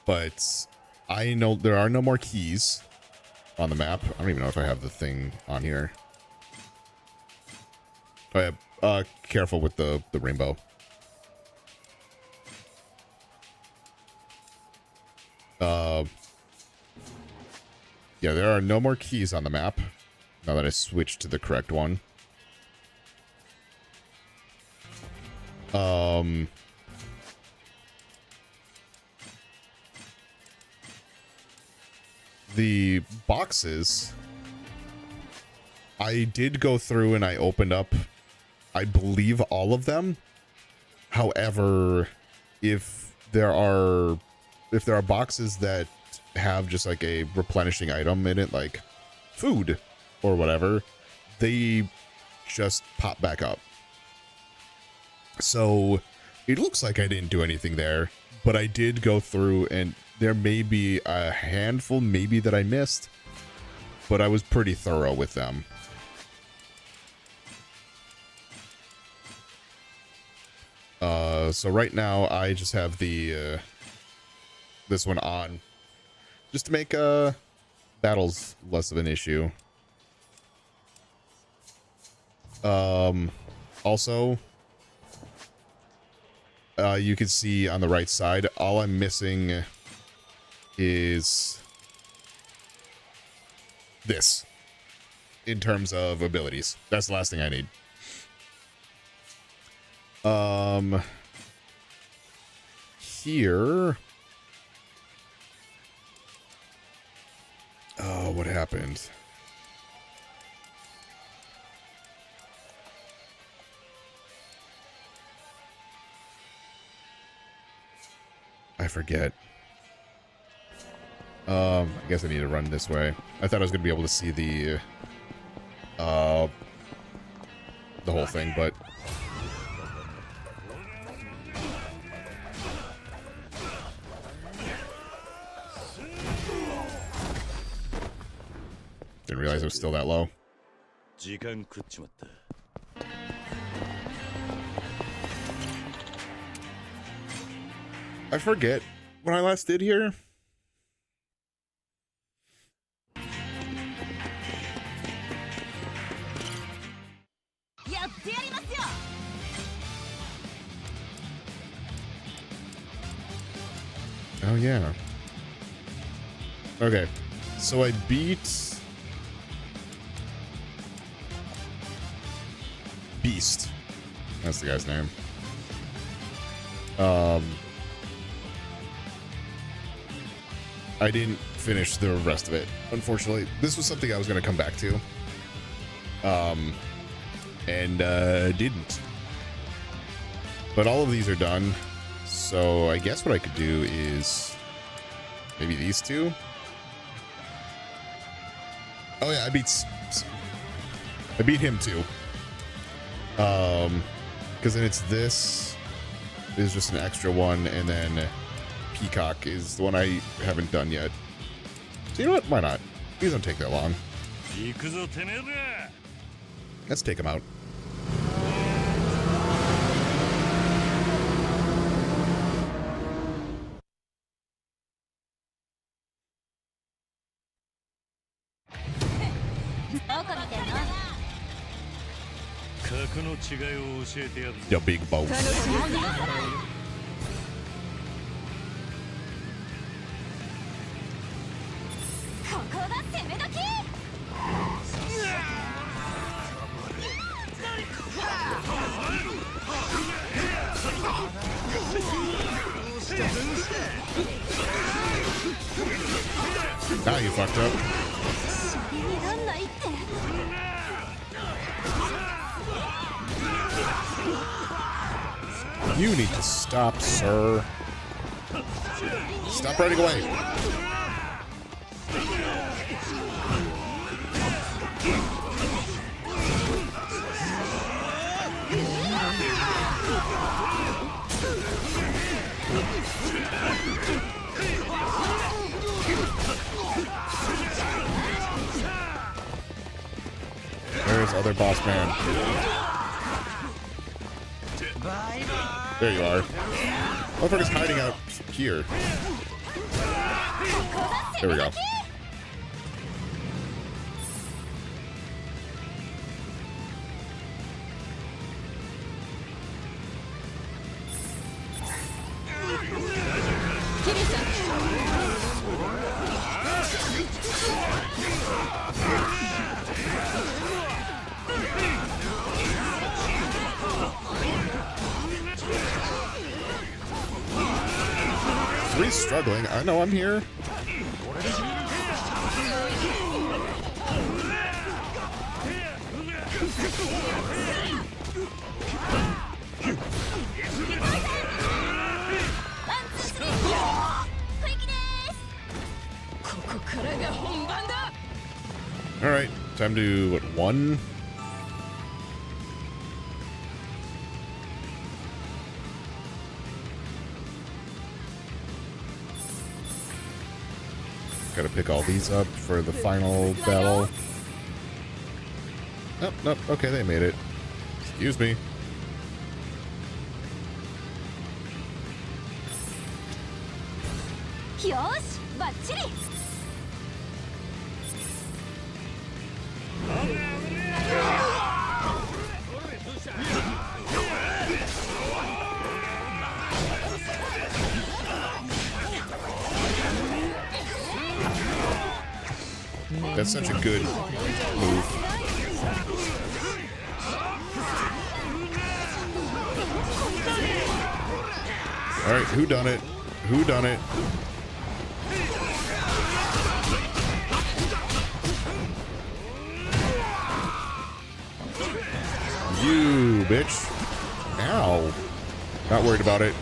But I know there are no more keys on the map. I don't even know if I have the thing on here. Oh yeah, careful with the rainbow. Yeah, there are no more keys on the map now that I switched to the correct one. The boxes, I did go through and I opened up, I believe, all of them. However, if there are boxes that have just like a replenishing item in it, like food or whatever, they just pop back up. So it looks like I didn't do anything there, but I did go through and there may be a handful maybe that I missed, but I was pretty thorough with them. So right now I just have the this one on just to make battles less of an issue. Also, you can see on the right side, all I'm missing is this in terms of abilities. That's the last thing I need. Here. Oh, what happened? I forget. I guess I need to run this way. I thought I was gonna be able to see the whole thing, but didn't realize it was still that low. I forget what I last did here. Oh yeah. Okay, so I beat Beast. That's the guy's name. I didn't finish the rest of it, unfortunately. This was something I was going to come back to. And didn't. But all of these are done. So I guess what I could do is maybe these two. Oh yeah, I beat him too. Because then it's this is just an extra one, and then Peacock is the one I haven't done yet. So you know what? Why not? These don't take that long. Let's take them out. The big boss. Now you fucked up. You need to stop, sir. Stop running away. Where's other boss man? There you are. Motherfucker's hiding out here. There we go. Three's struggling. I know I'm here. All right, time to what, one? Gotta pick all these up for the final battle. Nope, nope. Okay, they made it. Excuse me. That's such a good move. All right, who done it? Who done it? You bitch. Ow. Not worried about it.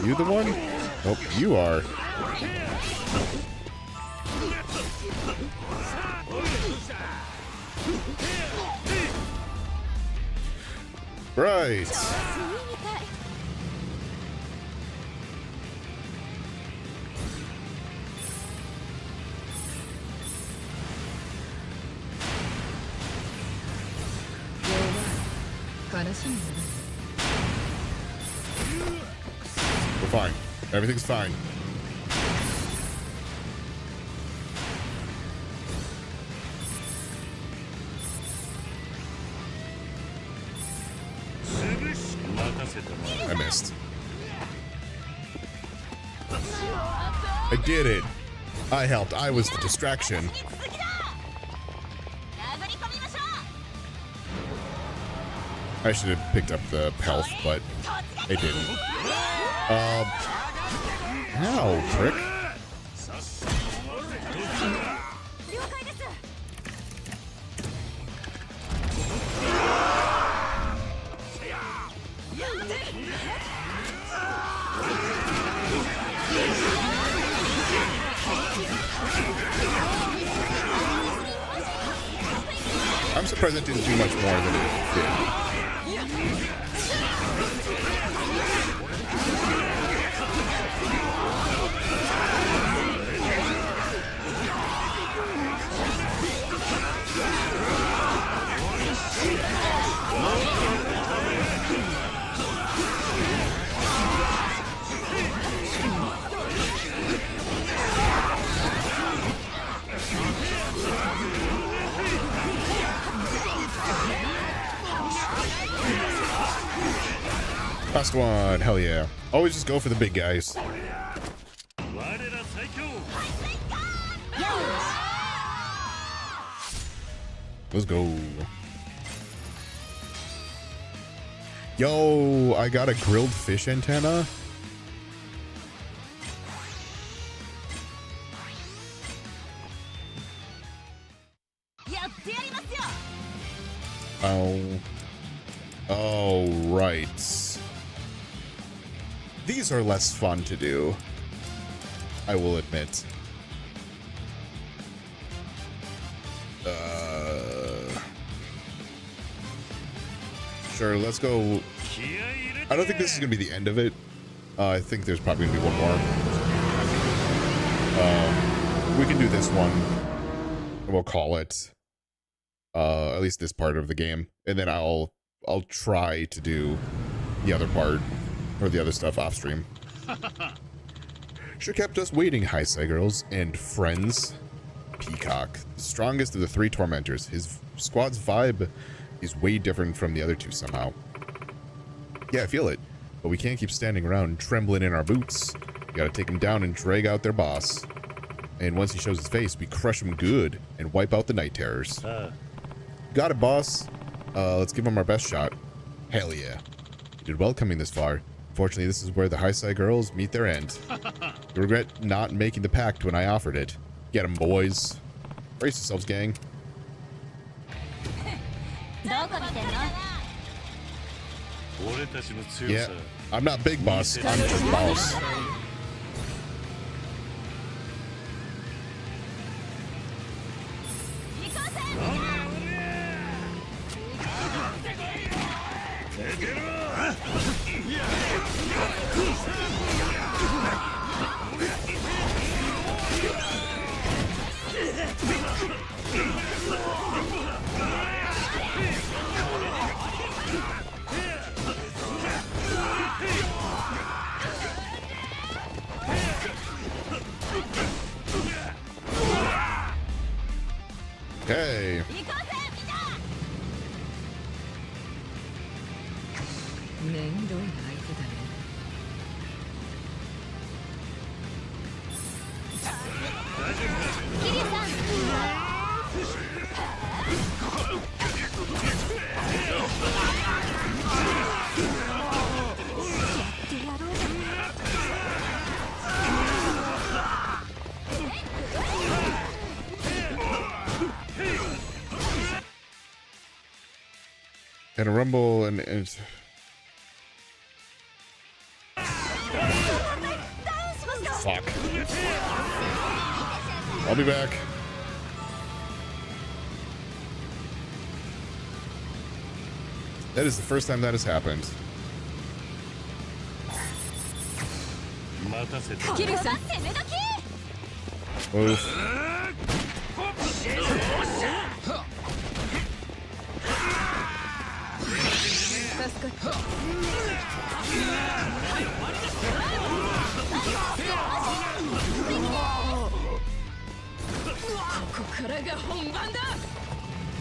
You the one? Nope, you are. Right. We're fine. Everything's fine. I missed. I did it. I helped. I was the distraction. I should have picked up the health, but I didn't. Ow, prick. I'm surprised it didn't do much more than it did. Last one, hell yeah. Always just go for the big guys. Let's go. Yo, I got a grilled fish antenna. Oh, right. These are less fun to do, I will admit. Sure, let's go. I don't think this is gonna be the end of it. I think there's probably gonna be one more. We can do this one. We'll call it. At least this part of the game, and then I'll try to do the other part or the other stuff off stream. Sure kept us waiting, Heisei girls and friends. Peacock, the strongest of the three tormentors. His squad's vibe is way different from the other two somehow. Yeah, I feel it, but we can't keep standing around trembling in our boots. We gotta take him down and drag out their boss. And once he shows his face, we crush him good and wipe out the night terrors. Got it, boss. Let's give him our best shot. Hell yeah. You did well coming this far. Unfortunately, this is where the Heisei girls meet their end. You regret not making the pact when I offered it. Get 'em, boys. Brace yourselves, gang. Yeah, I'm not big boss. I'm just boss. Okay. And a rumble and fuck. I'll be back. That is the first time that has happened. Oof.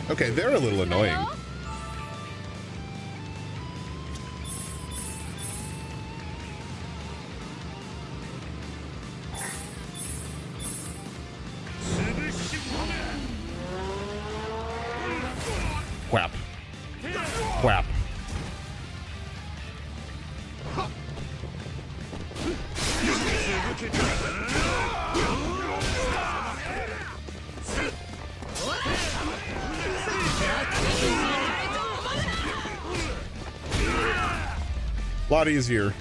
Okay, they're a little annoying. Whap. Whap. A lot easier.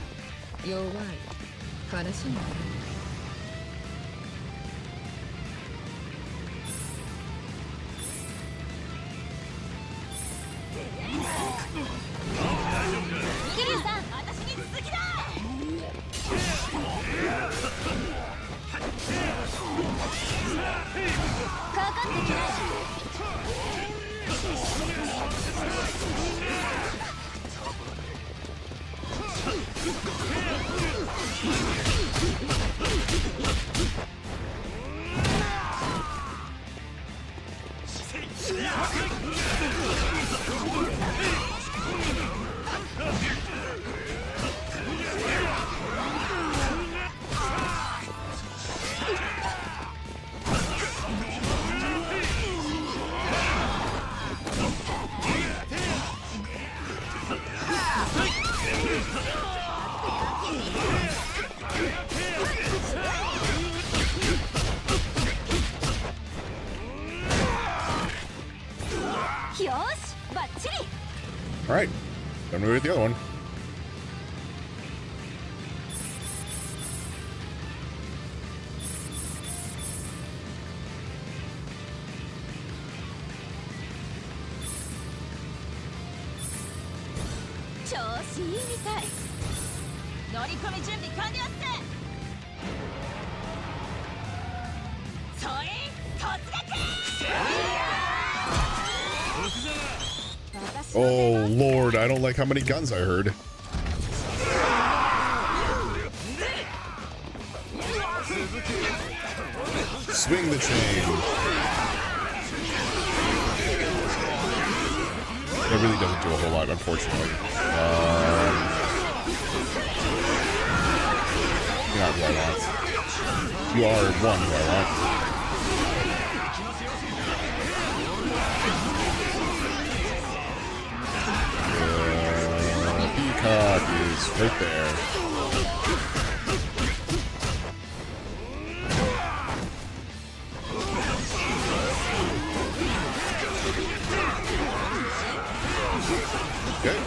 All right, time to move to the other one. Oh Lord, I don't like how many guns I heard. Swing the chain. It really doesn't do a whole lot, unfortunately. You're not who I want. You are one who I want. Peacock is right there. Okay.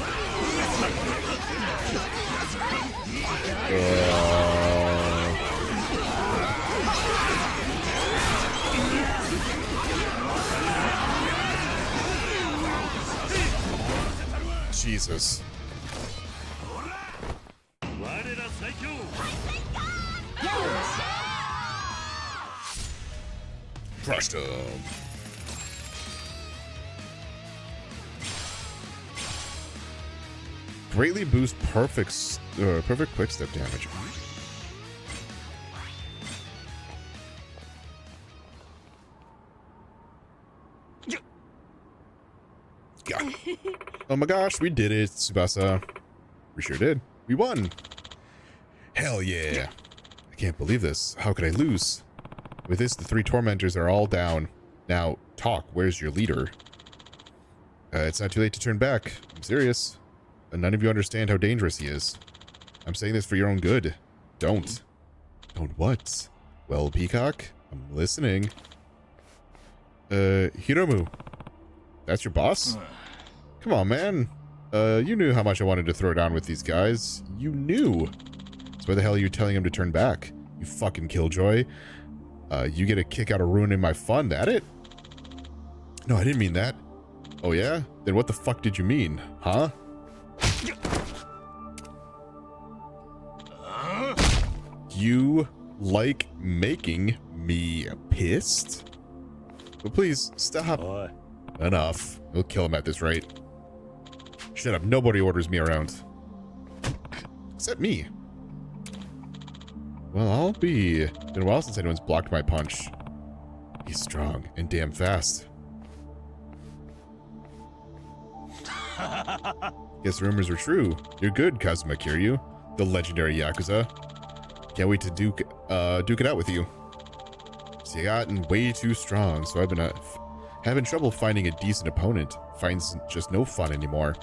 Jesus. Crushed him. Greatly boost perfect quick step damage. God. Oh my gosh, we did it, Tsubasa. We sure did. We won. Hell yeah. I can't believe this. How could I lose? With this, the three tormentors are all down. Now, talk. Where's your leader? It's not too late to turn back. I'm serious. And none of you understand how dangerous he is. I'm saying this for your own good. Don't. Don't what? Well, Peacock, I'm listening. Hiromu. That's your boss? Come on, man. You knew how much I wanted to throw down with these guys. You knew. So why the hell are you telling him to turn back? You fucking killjoy. You get a kick out of ruining my fun, that it? No, I didn't mean that. Oh yeah? Then what the fuck did you mean, huh? You like making me pissed? But please, stop. Boy. Enough. We'll kill him at this rate. Shut up, nobody orders me around. Except me. Well, I'll be... Been a while since anyone's blocked my punch. He's strong and damn fast. Guess rumors were true. You're good, Kazuma Kiryu, the legendary Yakuza. Can't wait to duke it out with you. See, I gotten way too strong, so I've been having trouble finding a decent opponent. Finds just no fun anymore.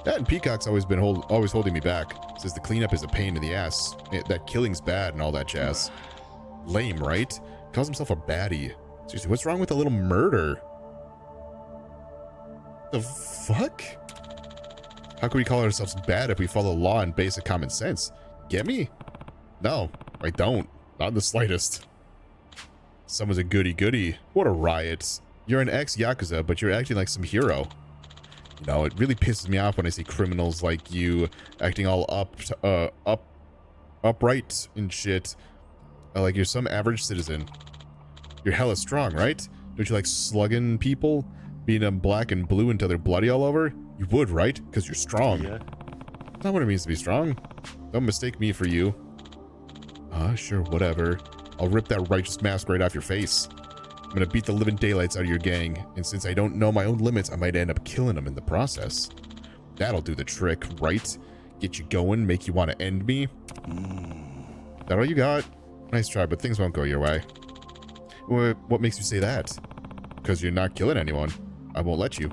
That and Peacock's always been always holding me back. Says the cleanup is a pain in the ass. That killing's bad and all that jazz. Lame, right? Calls himself a baddie. Seriously, what's wrong with a little murder? The fuck? How can we call ourselves bad if we follow law and basic common sense? Get me? No, I don't. Not in the slightest. Someone's a goody-goody. What a riot. You're an ex-Yakuza, but you're acting like some hero. You know, it really pisses me off when I see criminals like you acting all upright and shit. Like you're some average citizen. You're hella strong, right? Don't you like slugging people? Beating them black and blue until they're bloody all over? You would, right? Because you're strong. Yeah. That's not what it means to be strong. Don't mistake me for you. Sure, whatever. I'll rip that righteous mask right off your face. I'm gonna beat the living daylights out of your gang, and since I don't know my own limits, I might end up killing them in the process. That'll do the trick, right? Get you going, make you want to end me? That all you got? Nice try, but things won't go your way. What makes you say that? Because you're not killing anyone. I won't let you.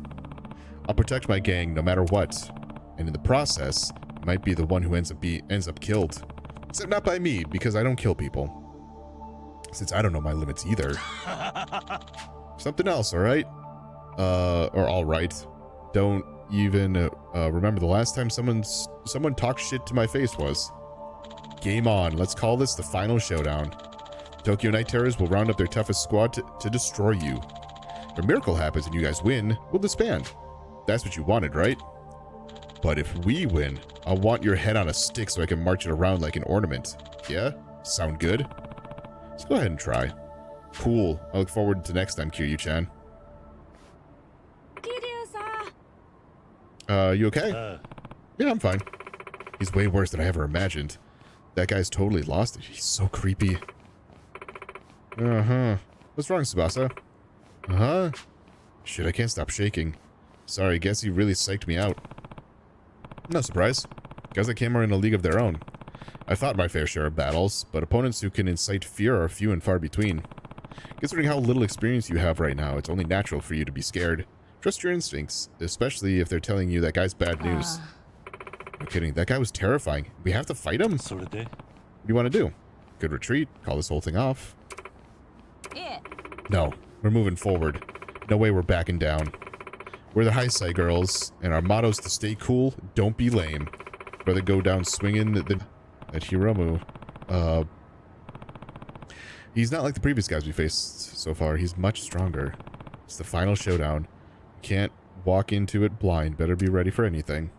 I'll protect my gang no matter what. And in the process, you might be the one who ends up killed. Except not by me, because I don't kill people. Since I don't know my limits either. Something else, alright? Or alright. Don't even remember the last time someone talked shit to my face was. Game on. Let's call this the final showdown. Tokyo Night Terrors will round up their toughest squad to destroy you. If a miracle happens and you guys win, we'll disband. That's what you wanted, right? But if we win, I want your head on a stick so I can march it around like an ornament. Yeah? Sound good? Let's go ahead and try. Cool. I look forward to next time, Kiryu-chan. You okay? Yeah, I'm fine. He's way worse than I ever imagined. That guy's totally lost it. He's so creepy. Uh-huh. What's wrong, Tsubasa? Uh-huh. Shit, I can't stop shaking. Sorry, guess he really psyched me out. No surprise. Guys that came are in a league of their own. I fought my fair share of battles, but opponents who can incite fear are few and far between. Considering how little experience you have right now, it's only natural for you to be scared. Trust your instincts, especially if they're telling you that guy's bad news. No kidding, that guy was terrifying. We have to fight him? What do you want to do? Good retreat, call this whole thing off. No, we're moving forward. No way we're backing down. We're the Heisei girls, and our motto's to stay cool, don't be lame. Rather go down swinging at Hiromu. He's not like the previous guys we faced so far. He's much stronger. It's the final showdown. Can't walk into it blind. Better be ready for anything.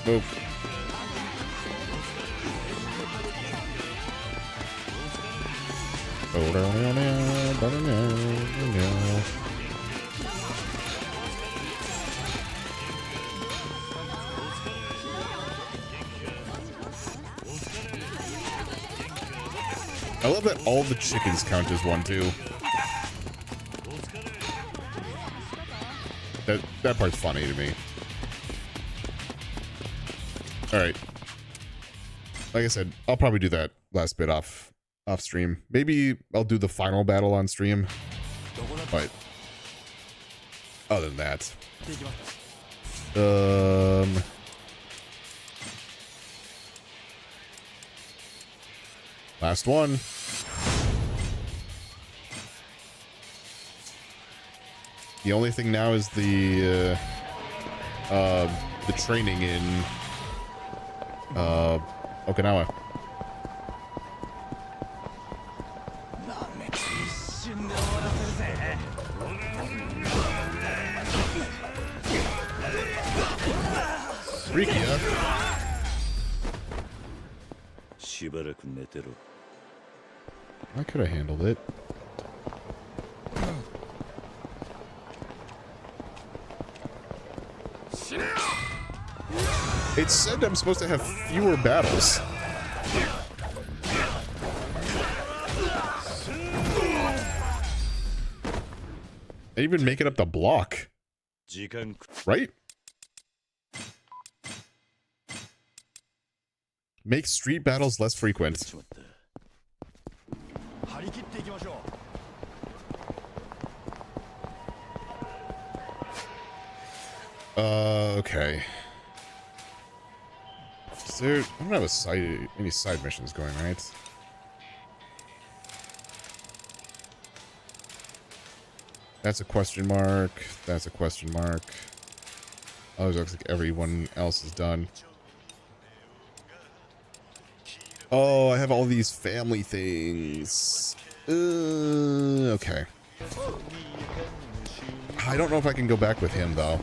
Move. I love that all the chickens count as one too. That part's funny to me. Alright. Like I said, I'll probably do that last bit off stream. Maybe I'll do the final battle on stream. But other than that, last one. The only thing now is the training in Okinawa. Rikia. I could have handled it. It said I'm supposed to have fewer battles. I even make it up the block. Right? Make street battles less frequent. Okay. Is there, I don't have any side missions going, right? That's a question mark. That's a question mark. Oh, it looks like everyone else is done. Oh, I have all these family things. Okay. I don't know if I can go back with him, though.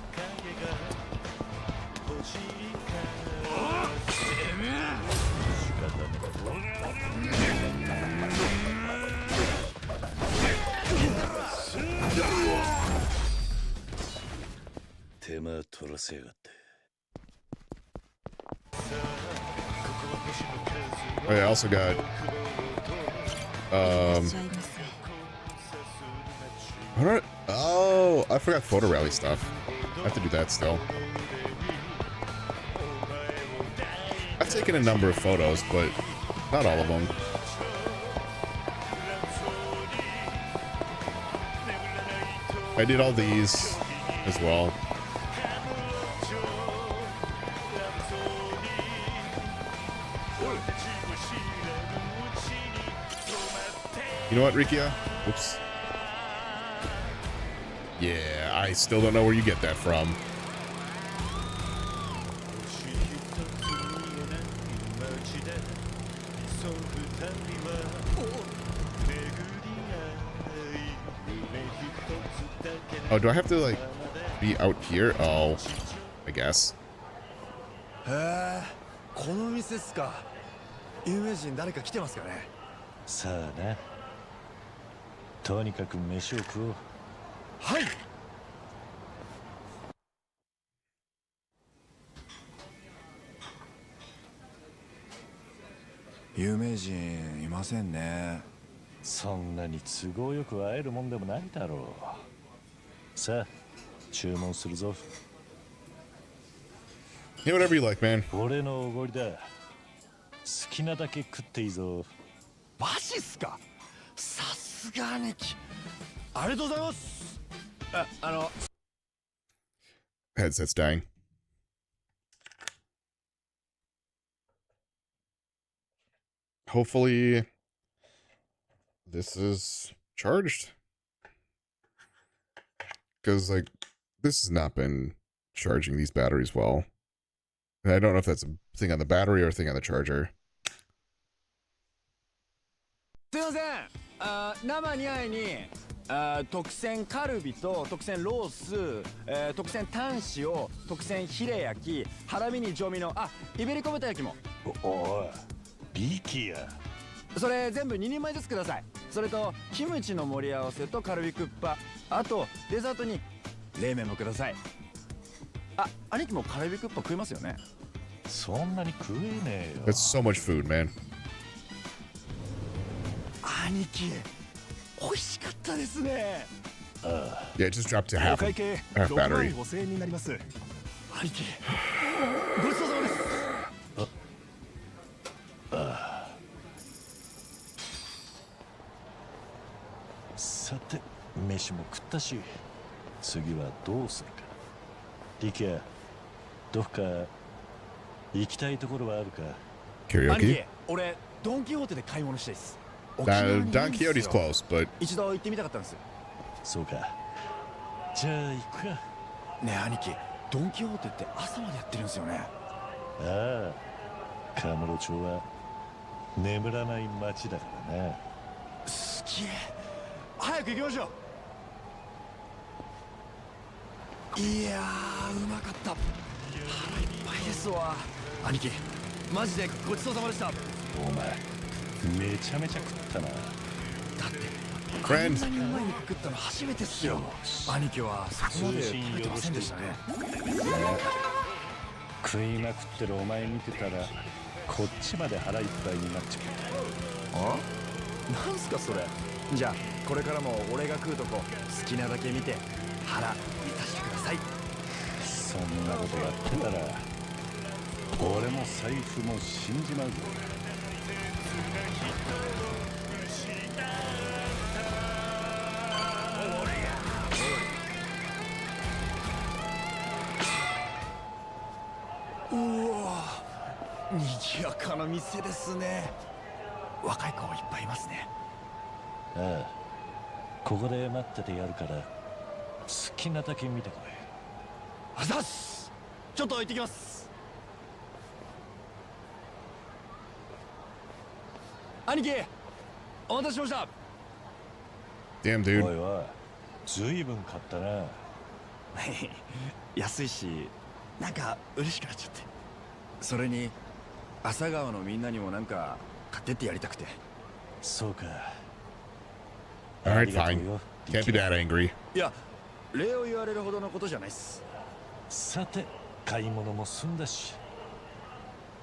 Oh, yeah, I also got I forgot photo rally stuff. I have to do that still. I've taken a number of photos, but not all of them. I did all these as well. You know what, Rikia? Oops. Yeah, I still don't know where you get that from. Oh, do I have to, like, be out here? Oh, I guess. Yeah, whatever you like, man. Headset's dying. Hopefully this is charged. Because, like, this has not been charging these batteries well. And I don't know if that's a thing on the battery or a thing on the charger. すいません。生2杯に特選カルビと特選ロース、特選タン塩、特選ヒレ焼き、ハラミに上味のイベリコ豚焼きも。おい、ビキや。それ全部2人前ずつください。それとキムチの盛り合わせとカルビクッパ、あとデザートに冷麺もください。兄貴もカルビクッパ食いますよね。そんなに食えねえよ。 That's so much food, man. 兄貴、美味しかったですね。Yeah, it just dropped to half battery. 5000円になります。兄貴、ごちそうさまです。さて、飯も食ったし、次はどうするか。リキヤ、どっか行きたいところはあるか。Karaoke? 俺ドンキホーテで買い物したいです。 Don Quixote's close, but 一度行ってみたかったんです。そうか。じゃあ行くか。ねえ兄貴、ドンキホーテって朝までやってるんですよね。ああ、カムロ町は眠らない町だからな。すげえ、早く行きましょう。いやー、うまかった。腹いっぱいですわ。兄貴、マジでごちそうさまでした。お前めちゃめちゃ食ったな。だってあ Friend んなにうまい肉食ったの初めてっすよ。兄貴はそこまで食べてませんでしたね。食いまくってるお前見てたらこっちまで腹いっぱいになっちまあ、なんすかそれ。じゃあこれからも俺が食うとこ好きなだけ見て腹満たしてください。う。そんなことやってたら俺も財布も死んじまうぞ。うわ、賑やかな店ですね。若い子いっぱいいますね。ああ、ここで待っててやるから好きなだけ見てこい。あざっす。ちょっと行ってきます。兄貴、お待たせしました。damn, お dude. いおい、ずいぶん買ったな。安いし、なんか嬉しくなっちゃって。それに朝顔のみんなにもなんか買ってってやりたくて。そうか。 All あ right, りがとう fine. よ。 Can't be that angry. いや、礼を言われるほどのことじゃないっす。さて、買い物も済んだし、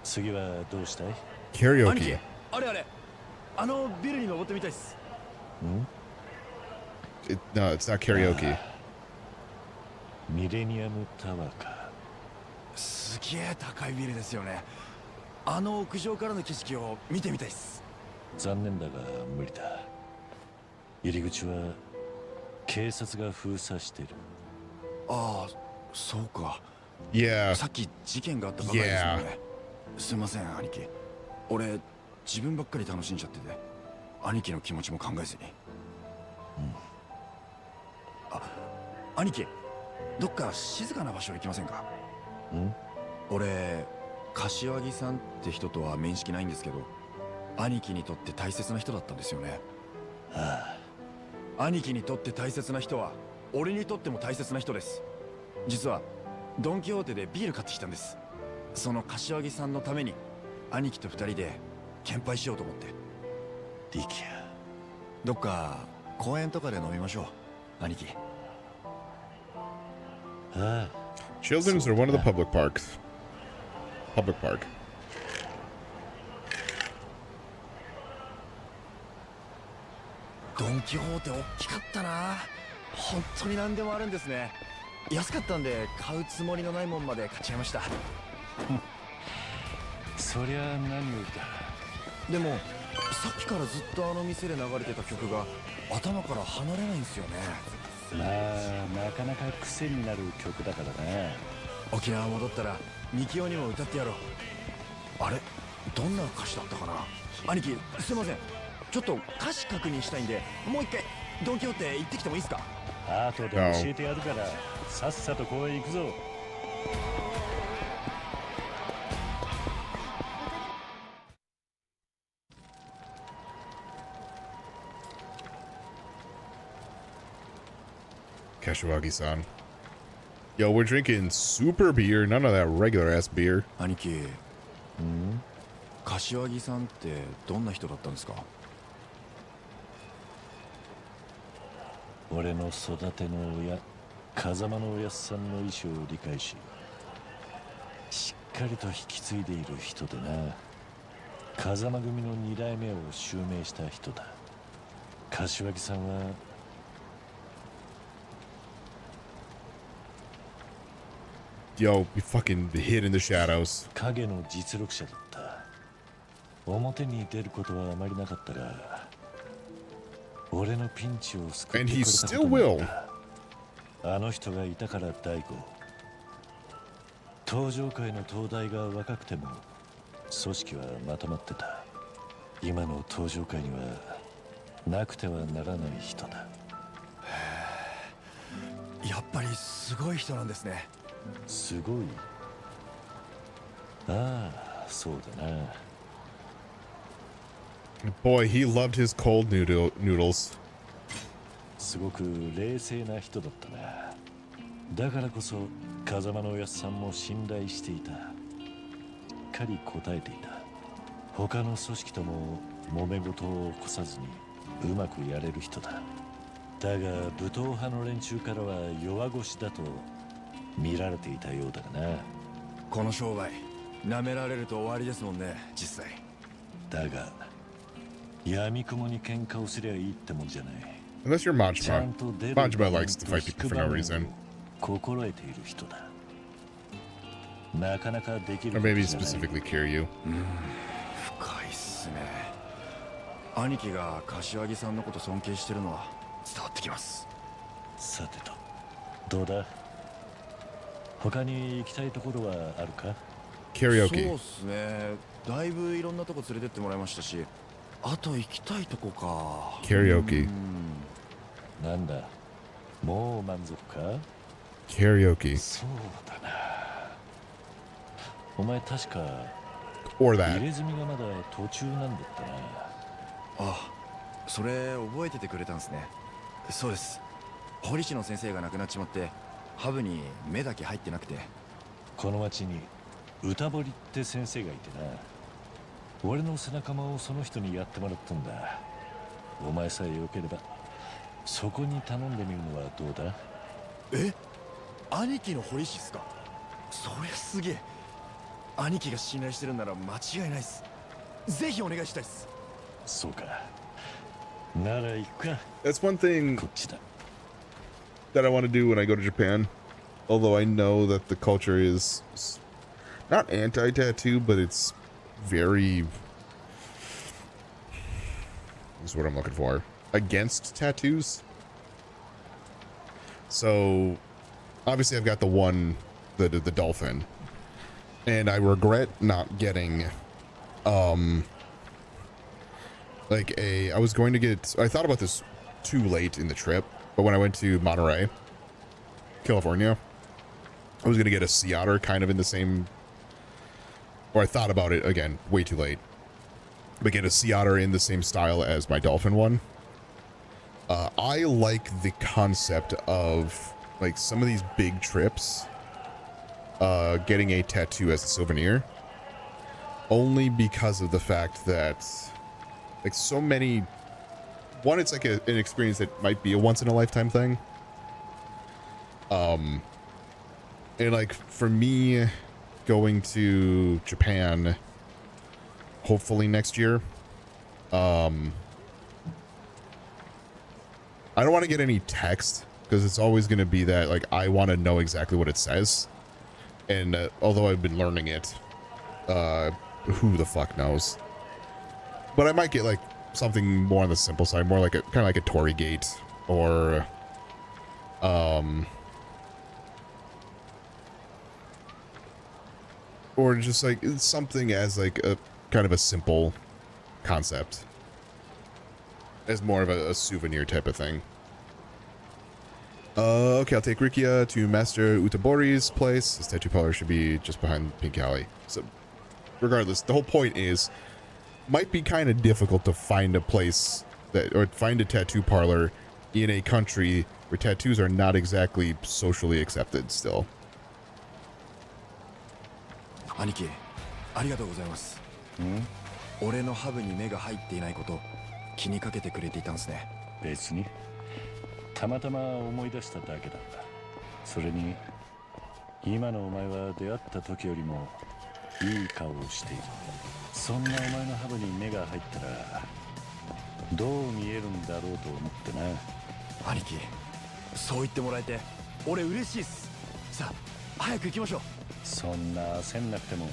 次はどうしたい？兄貴、 Karaoke. あれあれ、あのビルに登ってみたいっす。No, it's not karaoke. ミレニアムタワーか。すげえ高いビルですよね。あの屋上からの景色を見てみたいっす。残念だが無理だ。入り口は警察が封鎖してる。ああ、そうか。 Yeah. さっき事件があったばかりですよね。すいません兄貴、俺自分ばっかり楽しんじゃってて兄貴の気持ちも考えずに。あ、兄貴、どっか静かな場所行きませんか？俺柏木さんって人とは面識ないんですけど、兄貴にとって大切な人だったんですよね。兄貴にとって大切な人は俺にとっても大切な人です。実はドンキホーテでビール買ってきたんです。その柏木さんのために兄貴と二人で献杯しようと思って。リキヤ、どっか公園とかで飲みましょう兄貴。ああ、 Children's are one of the public parks. Public park. ドンキホーテ大きかったな。本当に何でもあるんですね。安かったんで買うつもりのないもんまで買っちゃいました。そりゃ何よりだ。でもさっきからずっとあの店で流れてた曲が頭から離れないんですよね。まあなかなか癖になる曲だからな。沖縄戻ったらミキオにも歌ってやろう。あれ、どんな歌詞だったかな。兄貴、すいません、ちょっと歌詞確認したいんでもう一回ドンキホーテ行ってきてもいいですか？後で教えてやるからさっさと公園行くぞ。Kashiwagi-san. Yo, we're drinking super beer, none of that regular ass beer. 兄貴、柏木さんってどんな人だったんですか？俺の育ての親、風間のおやっさんの意思を理解し、しっかりと引き継いでいる人でな。風間組の2代目を襲名した人だ。柏木さんはYo, we fucking hid in the shadows. 影の実力者だった。表に出ることはあまりなかったが、俺のピンチを救って And く he れた still ことに will. なった。あの人がいたから大悟。登場界の東大が若くても組織はまとまってた。今の登場界にはなくてはならない人だ。やっぱりすごい人なんですね。すごい。ああ、そうだな。Boy, he loved his cold noodles. すごく冷静な人だったな。だからこそ風間のおやっさんも信頼していた。しっかり答えていた。他の組織とも揉め事を起こさずにうまくやれる人だ。だが武闘派の連中からは弱腰だと見られていたようだがな。この商売舐められると終わりですもんね、実際。だが闇雲に喧嘩をすりゃいいってもんじゃない。 Unless you're ちゃ Majima. んと出る Majima likes to fight people for no reason. 心得ている人だ。なかなかできる Or こと maybe じゃない。 specifically Kiryu. 深いっすね。兄貴が柏木さんのこと尊敬してるのは伝わってきます。さてと、どうだ？他に行きたいところはあるか？そう Karaoke. っすね。だいぶいろんなとこ連れてってもらいましたし、あと行きたいとこか。Karaoke. なんだ、もう満足か？ Karaoke. そうだな。お前確か Or 入 that. れ墨がまだ途中なんだったな。あ、それ覚えててくれたんですね。そうです。堀市の先生が亡くなっちまってハブに目だけ入ってなくて。この町に歌堀って先生がいてな。俺の背中もその人にやってもらったんだ。お前さえよければそこに頼んでみるのはどうだ？え、兄貴の堀市っすか？そりゃすげえ。兄貴が信頼してるなら間違いないっす。ぜひお願いしたいっす。そうか。なら行くか。 That's one thing こっちだ。 that I want to do when I go to Japan. Although I know that the culture is not anti-tattoo, but it's very... That's what I'm looking for. Against tattoos. So, obviously I've got the one, the dolphin. And I regret not getting, like I was going to get, I thought about this too late in the trip, but when I went to Monterey, California, I was going to get a sea otter kind of in the same, or I thought about it again, way too late, but get a sea otter in the same style as my dolphin one. I like the concept of like some of these big trips, getting a tattoo as a souvenir, only because of the fact that like so many, one, it's like an experience that might be a once in a lifetime thing. And like for me going to Japan, hopefully next year, I don't want to get any text because it's always going to be that like I want to know exactly what it says. And although I've been learning it, who the fuck knows? But I might get like something more on the simple side, more like a kind of like a Torii gate, or just like something as like a kind of a simple concept, as more of a souvenir type of thing. Okay, I'll take Rikia to Master Utabori's place. His tattoo parlor should be just behind Pink Alley. So, regardless, the whole point is, might be kind of difficult to find a place that, or find a tattoo parlor in a country where tattoos are not exactly socially accepted still. 兄貴、ありがとうございます。俺のハブに目が入っていないこと気にかけてくれていたんですね。別にたまたま思い出しただけだ。それに今のお前は出会った時よりもいい顔をしている。そんなお前のハブに目が入ったらどう見えるんだろうと思ってな。兄貴、そう言ってもらえて俺嬉しいっす。さあ早く行きましょう。そんな焦んなくても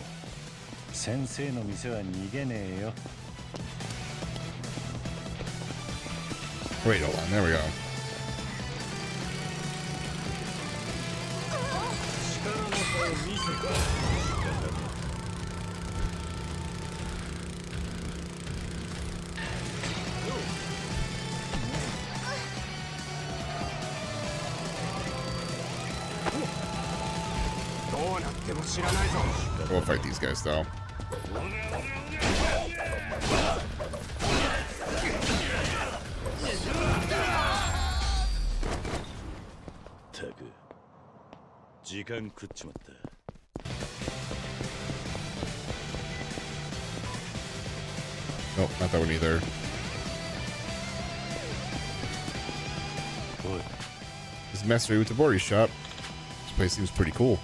先生の店は逃げねえよ。Wait, hold on. There we go. We'll fight these guys though. Nope, not that one either. This is Master Utabori's shop. This place seems pretty cool.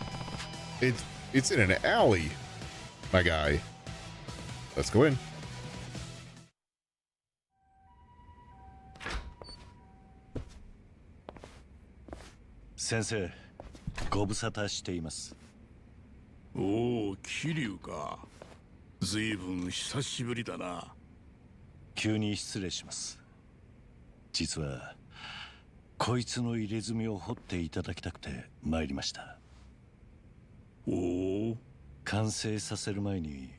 It's in an alley, my guy. Let's go in. Sensei, ご無沙汰しています。おお、桐生か。ずいぶん久しぶりだな。急に失礼します。実はこいつの入れ墨を掘っていただきたくて参りました。おお。完成させる前に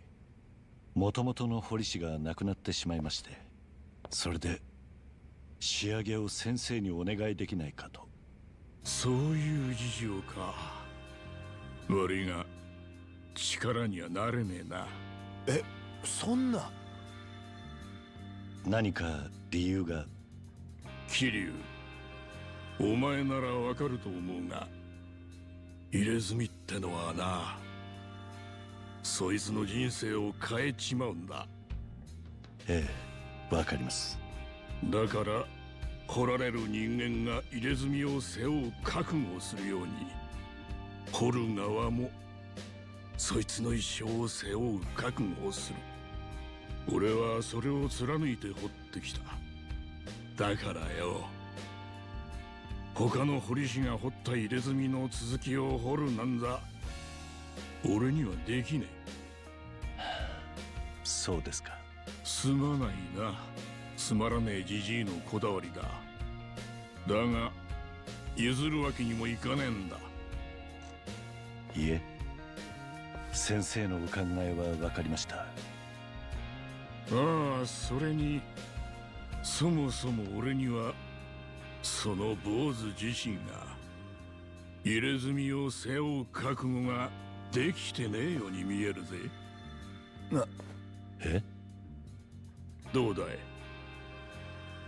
元々の彫り師が亡くなってしまいまして、それで仕上げを先生にお願いできないかと。そういう事情か。悪いが力にはなれねえな。え、そんな。何か理由が？桐生、お前ならわかると思うが、入れ墨ってのはな、そいつの人生を変えちまうんだ。ええ、わかります。だから掘られる人間が入れ墨を背負う覚悟をするように、掘る側もそいつの一生を背負う覚悟をする。俺はそれを貫いて掘ってきた。だからよ、他の彫り師が掘った入れ墨の続きを掘るなんざ俺にはできねえ。そうですか。すまないな。つまらねえじじいのこだわりだ。だが譲るわけにもいかねえんだ。いえ、先生のお考えは分かりました。ああ、それにそもそも俺にはその坊主自身が入れ墨を背負う覚悟ができてねえように見えるぜ。え？どうだい？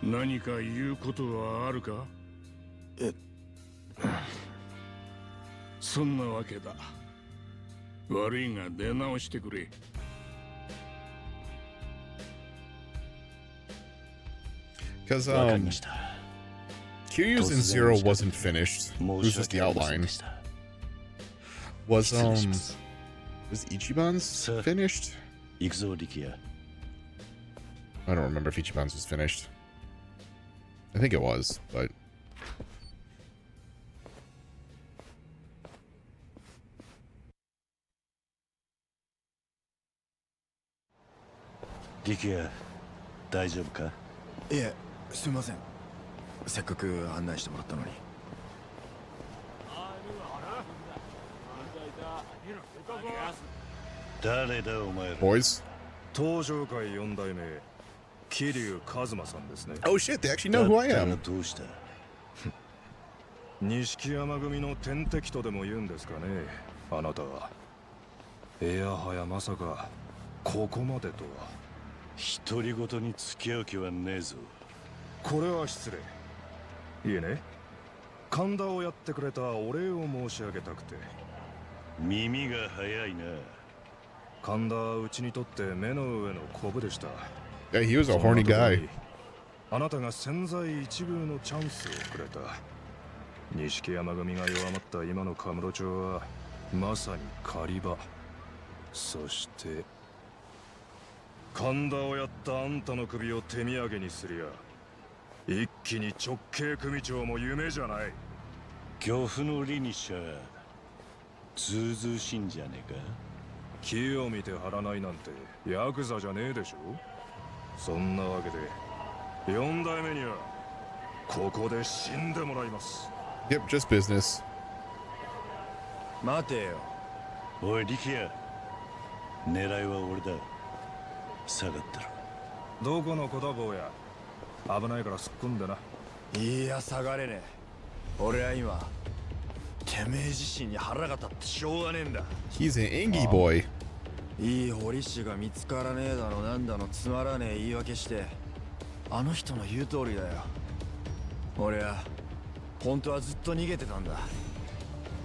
何か言うことはあるか？そんなわけだ。悪いが出直してくれ。Because Kiryu's in Zero wasn't finished. It was just the outline. Was Ichiban's finished? I don't remember if Ichiban's was finished. I think it was, but Rikia, 大丈夫か？いえ、すみません。せっかく案内してもらったのに。誰だお前ら。 boys. 東上会4代目、桐生一馬さんですね。Oh shit, they actually know who I だったら am. どうした？錦山組の天敵とでも言うんですかね、あなたは。いやはやまさかここまでとは。独り言に付き合う気はねえぞ。これは失礼。いえね、神田をやってくれたお礼を申し上げたくて。耳が早いな。神田はうちにとって目の上のコブでした。Yeah, he was a horny guy. あなたが千載一遇のチャンスをくれた。錦山組が弱まった今のカムロ町はまさに狩り場。そして神田をやったあんたの首を手土産にすりゃ、一気に直系組長も夢じゃない。漁夫の利にしちゃずうずうしいんじゃねえか。木を見て張らないなんてヤクザじゃねえでしょ。そんなわけで4代目にはここで死んでもらいます。 Yep, just business. 待てよ。おい力也、狙いは俺だ。下がってろ。どこの子だ坊や。危ないから突っ込んでな。いや下がれねえ。俺は今てめえ自身に腹が立ってしょうがねえんだ。 He's an Angie boy. いい彫り師が見つからねえだのなんだのつまらねえ言い訳して、あの人の言う通りだよ。俺は本当はずっと逃げてたんだ。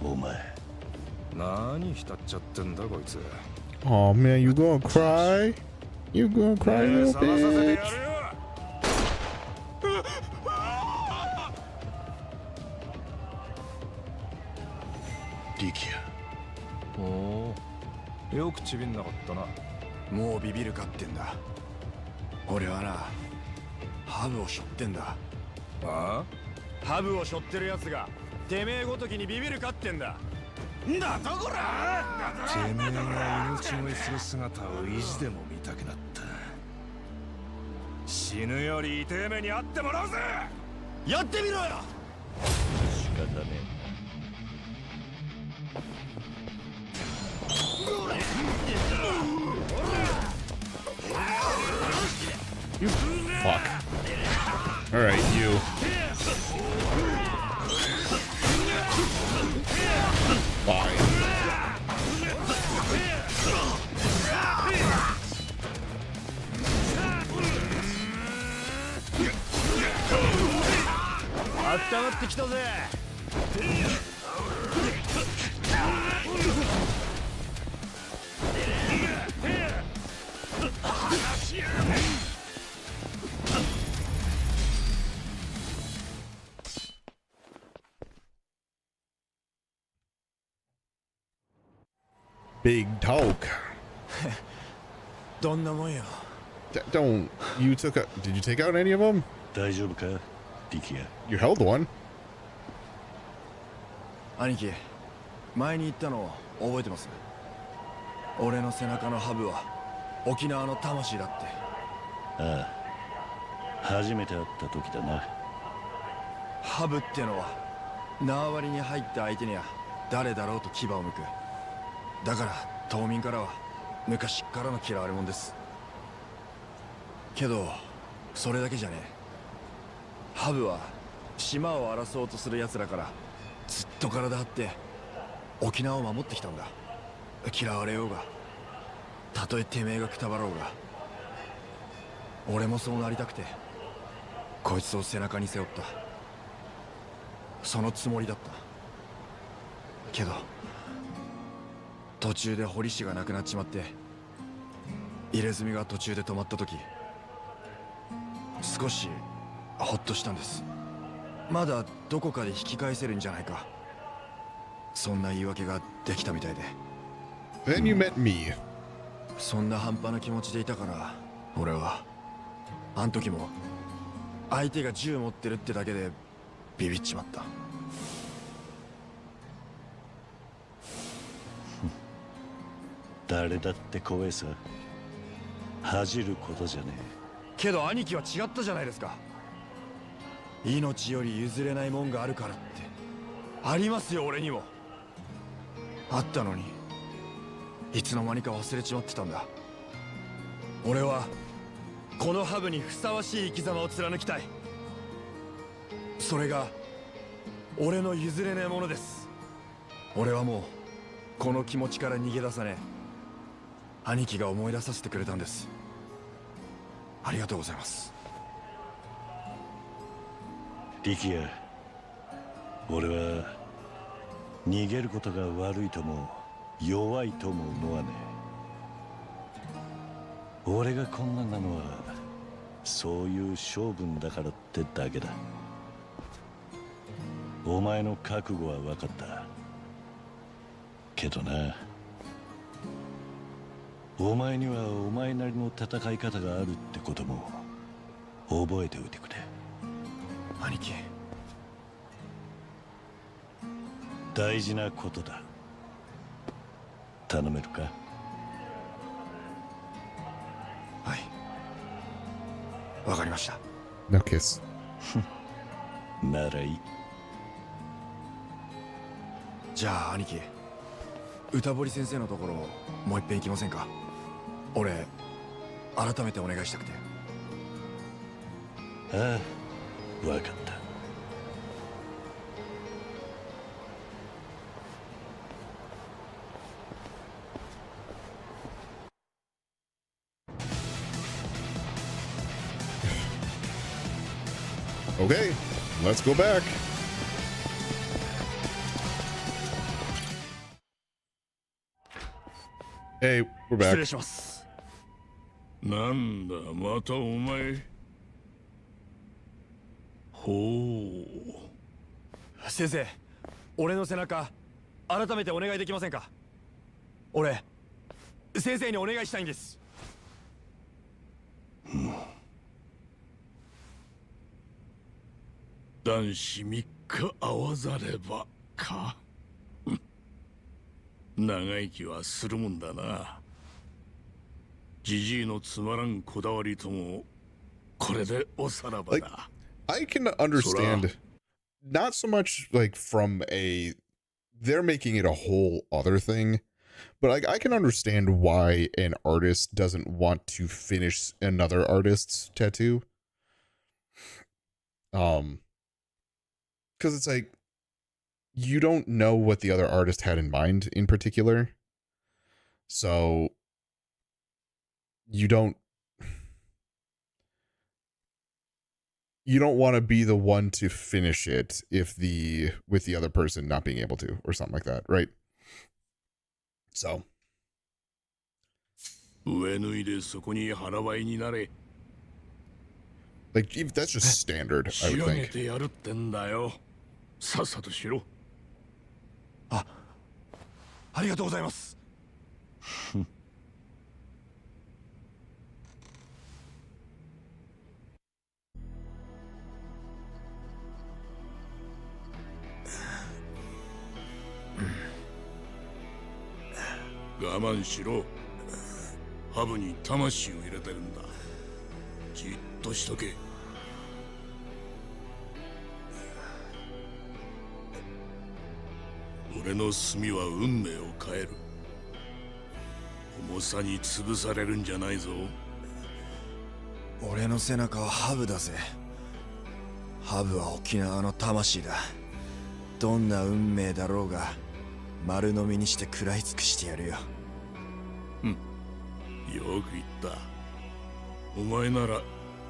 お前何浸っちゃってんだこいつ。 Oh man, you gonna cry? You gonna cry, 目 little 覚まさせて bitch? やるよ。力也、おお、よくちびんなかったな。もうビビるかってんだ。俺はな、ハブを背負ってんだ。あハブを背負ってるやつがてめえごときにビビるかってんだ。んだとこら。てめえが命乞いする姿を意地でも見たくなった。死ぬより痛え目にあってもらうぜ。やってみろよ。仕方ねえ。 You fuck. Alright, you. Fine. あったまってきたぜ。Big talk. どんなもんよ。 Don't. You took a. Did you take out any of them? 大丈夫か、力也。 You held one. 兄貴、前に言ったの覚えてます？俺の背中のハブは沖縄の魂だって。ああ、初めて会った時だな。ハブってのは縄張りに入った相手には誰だろうと牙を向く。だから島民からは昔っからの嫌われ者です。けどそれだけじゃねえ。ハブは島を争おうとする奴らからずっと体張って沖縄を守ってきたんだ。嫌われようが、たとえてめえがくたばろうが。俺もそうなりたくてこいつを背中に背負った。そのつもりだった。けど途中で堀氏が亡くなっちまって、入れ墨が途中で止まった時、少しホッとしたんです。まだどこかで引き返せるんじゃないか、そんな言い訳ができたみたいで。 Then you met me. そんな半端な気持ちでいたから、俺はあん時も相手が銃持ってるってだけでビビっちまった。誰だって怖いさ。恥じることじゃねけど兄貴は違ったじゃないですか。命より譲れないもんがあるからって。ありますよ、俺にも。あったのにいつの間にか忘れちまってたんだ。俺はこのハブにふさわしい生き様を貫きたい。それが俺の譲れねえものです。俺はもうこの気持ちから逃げ出さねえ。兄貴が思い出させてくれたんです。ありがとうございます。え。力也、俺は逃げることが悪いとも弱いとも思わねえ。俺がこんなんなのはそういう性分だからってだけだ。お前の覚悟は分かった。けどな、お前にはお前なりの戦い方があるってことも覚えておいてくれ。兄貴、大事なことだ。頼めるか？はい、わかりました。 No kiss. ならいい。じゃあ兄貴、歌堀先生のところもう一遍行きませんか？俺改めてお願いしたくて。ああ、わかった。Okay, let's go back. Hey, we're 失 back. 礼します。なんだまたお前。ほう。先生、俺の背中改めてお願いできませんか？俺先生にお願いしたいんです。男子3日会わざればか。長生きはするもんだな。ジジイのつまらんこだわりともこれでおさらばだ。I can understand, not so much like from they're making it a whole other thing, but I can understand why an artist doesn't want to finish another artist's tattoo. Because it's like, you don't know what the other artist had in mind in particular. So you don't want to be the one to finish it with the other person not being able to, or something like that, right? So 上脱いでそこに腹ばいになれ。 like that's just standard, I 仕 would 上げ think. てやるってんだよ。さっさとしろ。ありがとうございます。我慢しろ。ハブに魂を入れてるんだ。じっとしとけ。俺の墨は運命を変える。重さに潰されるんじゃないぞ。俺の背中はハブだぜ。ハブは沖縄の魂だ。どんな運命だろうが丸飲みにして食らい尽くしてやるよ。よく言った。お前なら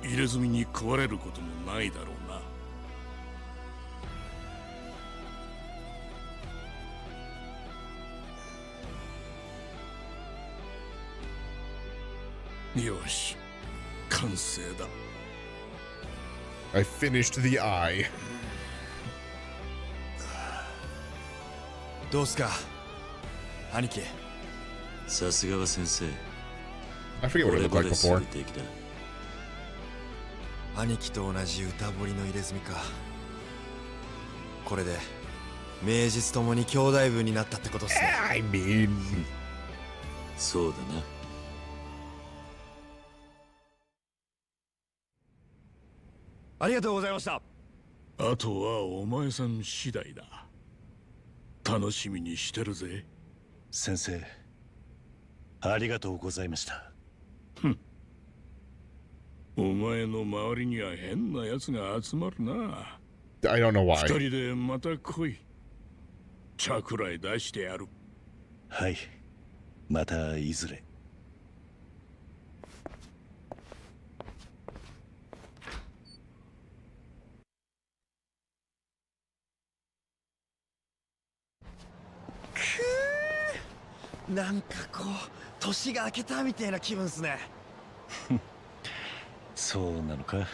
入れ墨に食われることもないだろうな。よし、完成だ。I finished the eye. どうすか兄貴。さすがは先生。 I forget what it looked like before. 兄貴と同じ歌彫りの入れ墨か。これで名実ともに兄弟分になったってことっすね。I mean, そうだな。ありがとうございました。あとはお前さん次第だ。楽しみにしてるぜ。先生、ありがとうございました。お前の周りには変な奴が集まるな。 I don't know 二 why. 人でまた来い。茶くらい出してやる。はい、またいずれ。なんかこう年が明けたみたいな気分っすね。そうなのか。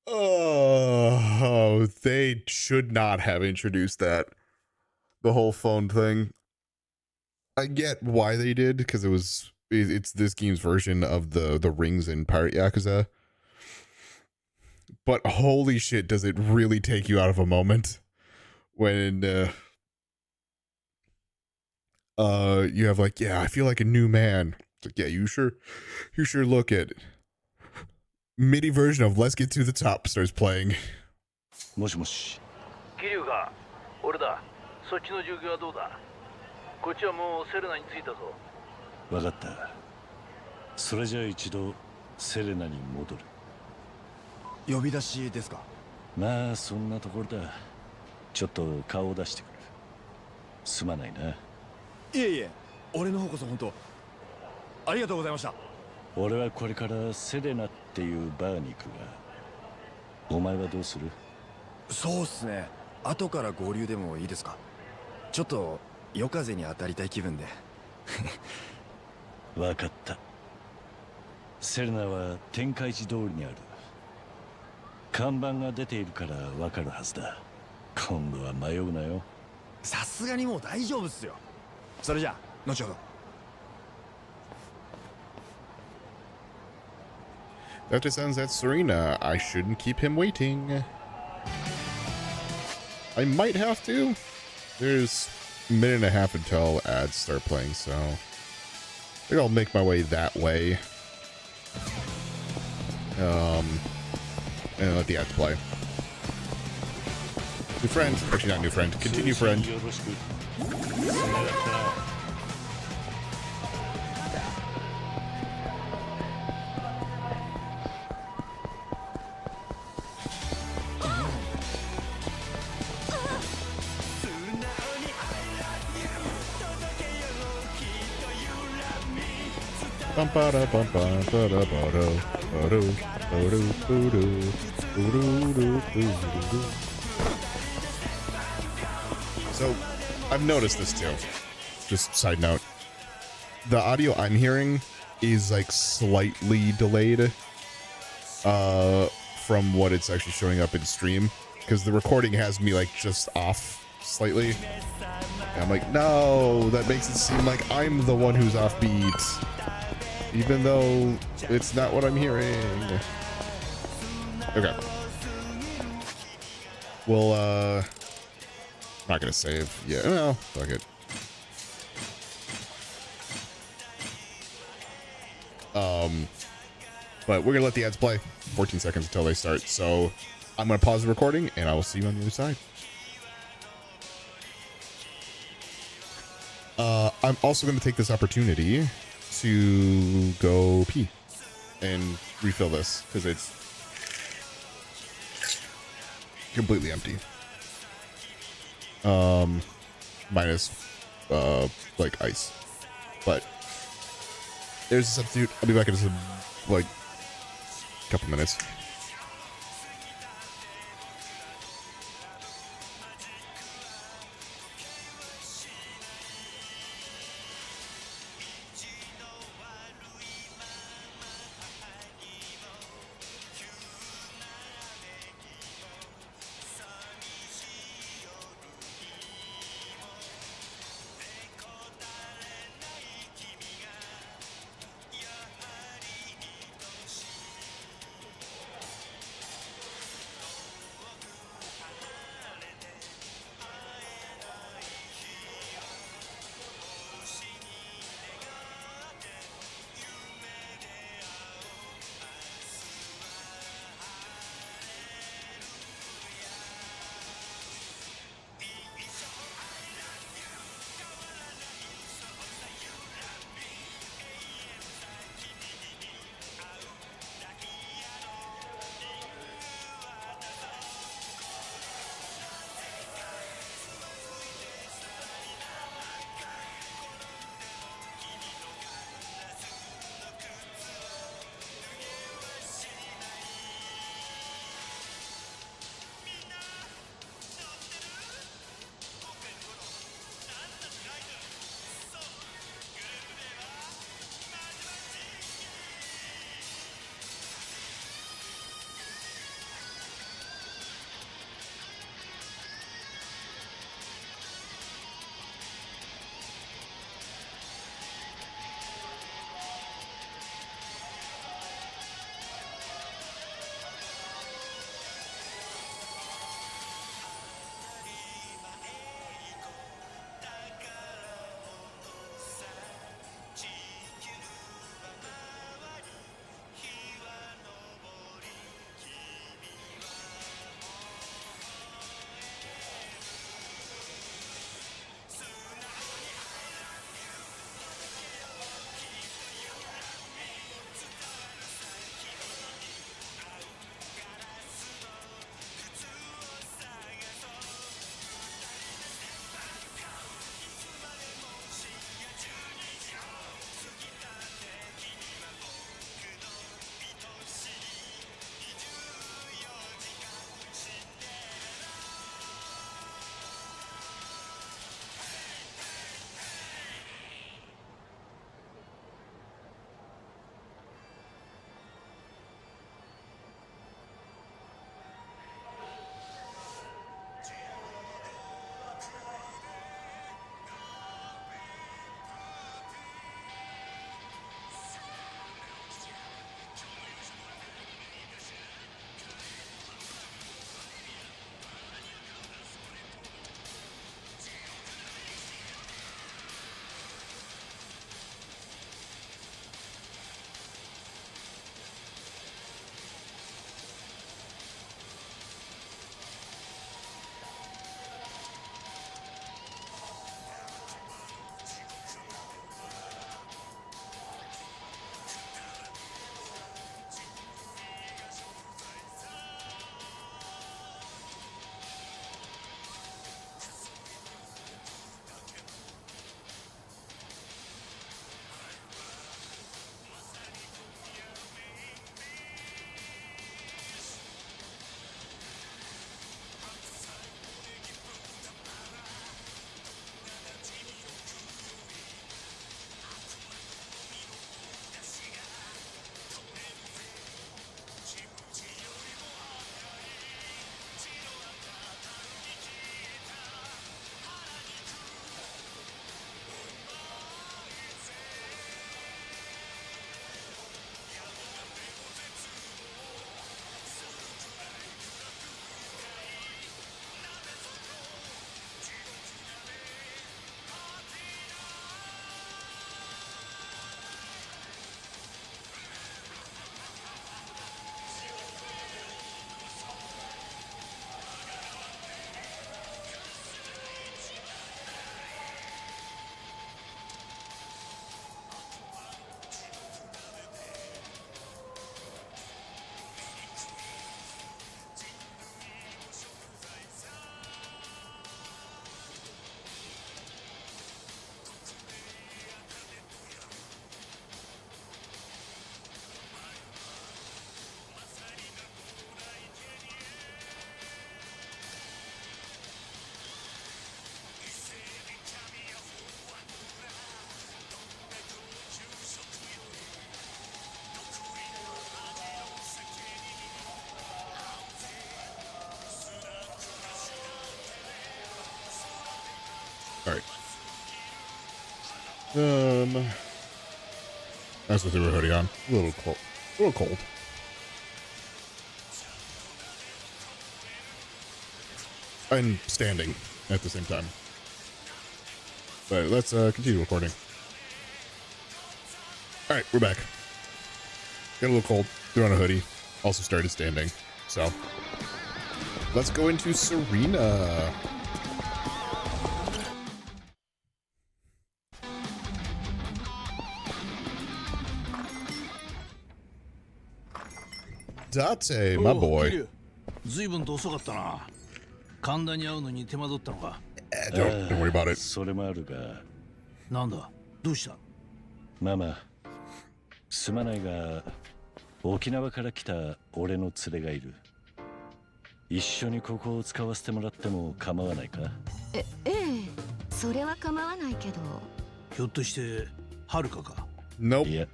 Oh, they should not have introduced that. The whole phone thing. I get why they did, because it's this game's version of the rings in Pirate Yakuza. But holy shit, does it really take you out of a moment when you have like, yeah, I feel like a new man. It's like, yeah, you sure look at MIDI version of Let's Get to the Top starts playing. もしもし。桐生か、俺だ。そっちの状況はどうだ。こっちはもうセレナに着いたぞ。わかった。それじゃあ一度セレナに戻る。呼び出しですか。まあそんなところだ。ちょっと顔を出してくる。すまないな。いえいえ、俺の方こそ本当ありがとうございました。俺はこれからセレナっていうバーに行くが、お前はどうする？そうっすね。後から合流でもいいですか。ちょっと夜風に当たりたい気分で。わかった。セレナは天下一通りにある。看板が出ているからわかるはずだ。今度は迷うなよ。さすがにもう大丈夫っすよ。それじゃあ後ほど。That just ends at Serena. I shouldn't keep him waiting. I might have to. There's a minute and a half until ads start playing, so I think I'll make my way that way. And let the ads play. New friend. Actually, not new friend. Continue friend. So, I've noticed this too. Just side note. The audio I'm hearing is like slightly delayed from what it's actually showing up in stream, because the recording has me like just off slightly. And I'm like, no, that makes it seem like I'm the one who's offbeat, even though it's not what I'm hearing. Okay. Well, I'm not gonna save. Yeah, no, fuck it. But we're gonna let the ads play 14 seconds until they start. So I'm gonna pause the recording and I will see you on the other side. I'm also gonna take this opportunity to go pee and refill this because it's completely empty. Minus like ice. But there's a substitute. I'll be back in just like a couple minutes. That's what they were hoodie on. A little cold. A little cold. And standing at the same time. But let's continue recording. Alright, we're back. Got a little cold. Threw on a hoodie. Also started standing. So, let's go into Serena. Date, my boy. 随分と遅かったな。神田に会うのに手間取ったのか。Don't worry about it. それもあるが、なんだ、どうした？ママ、すまないが、沖縄から来た俺の連れがいる。一緒にここを使わせてもらっても構わないか？ええ、それは構わないけど。ひょっとしてはるかか？ Nope. いや、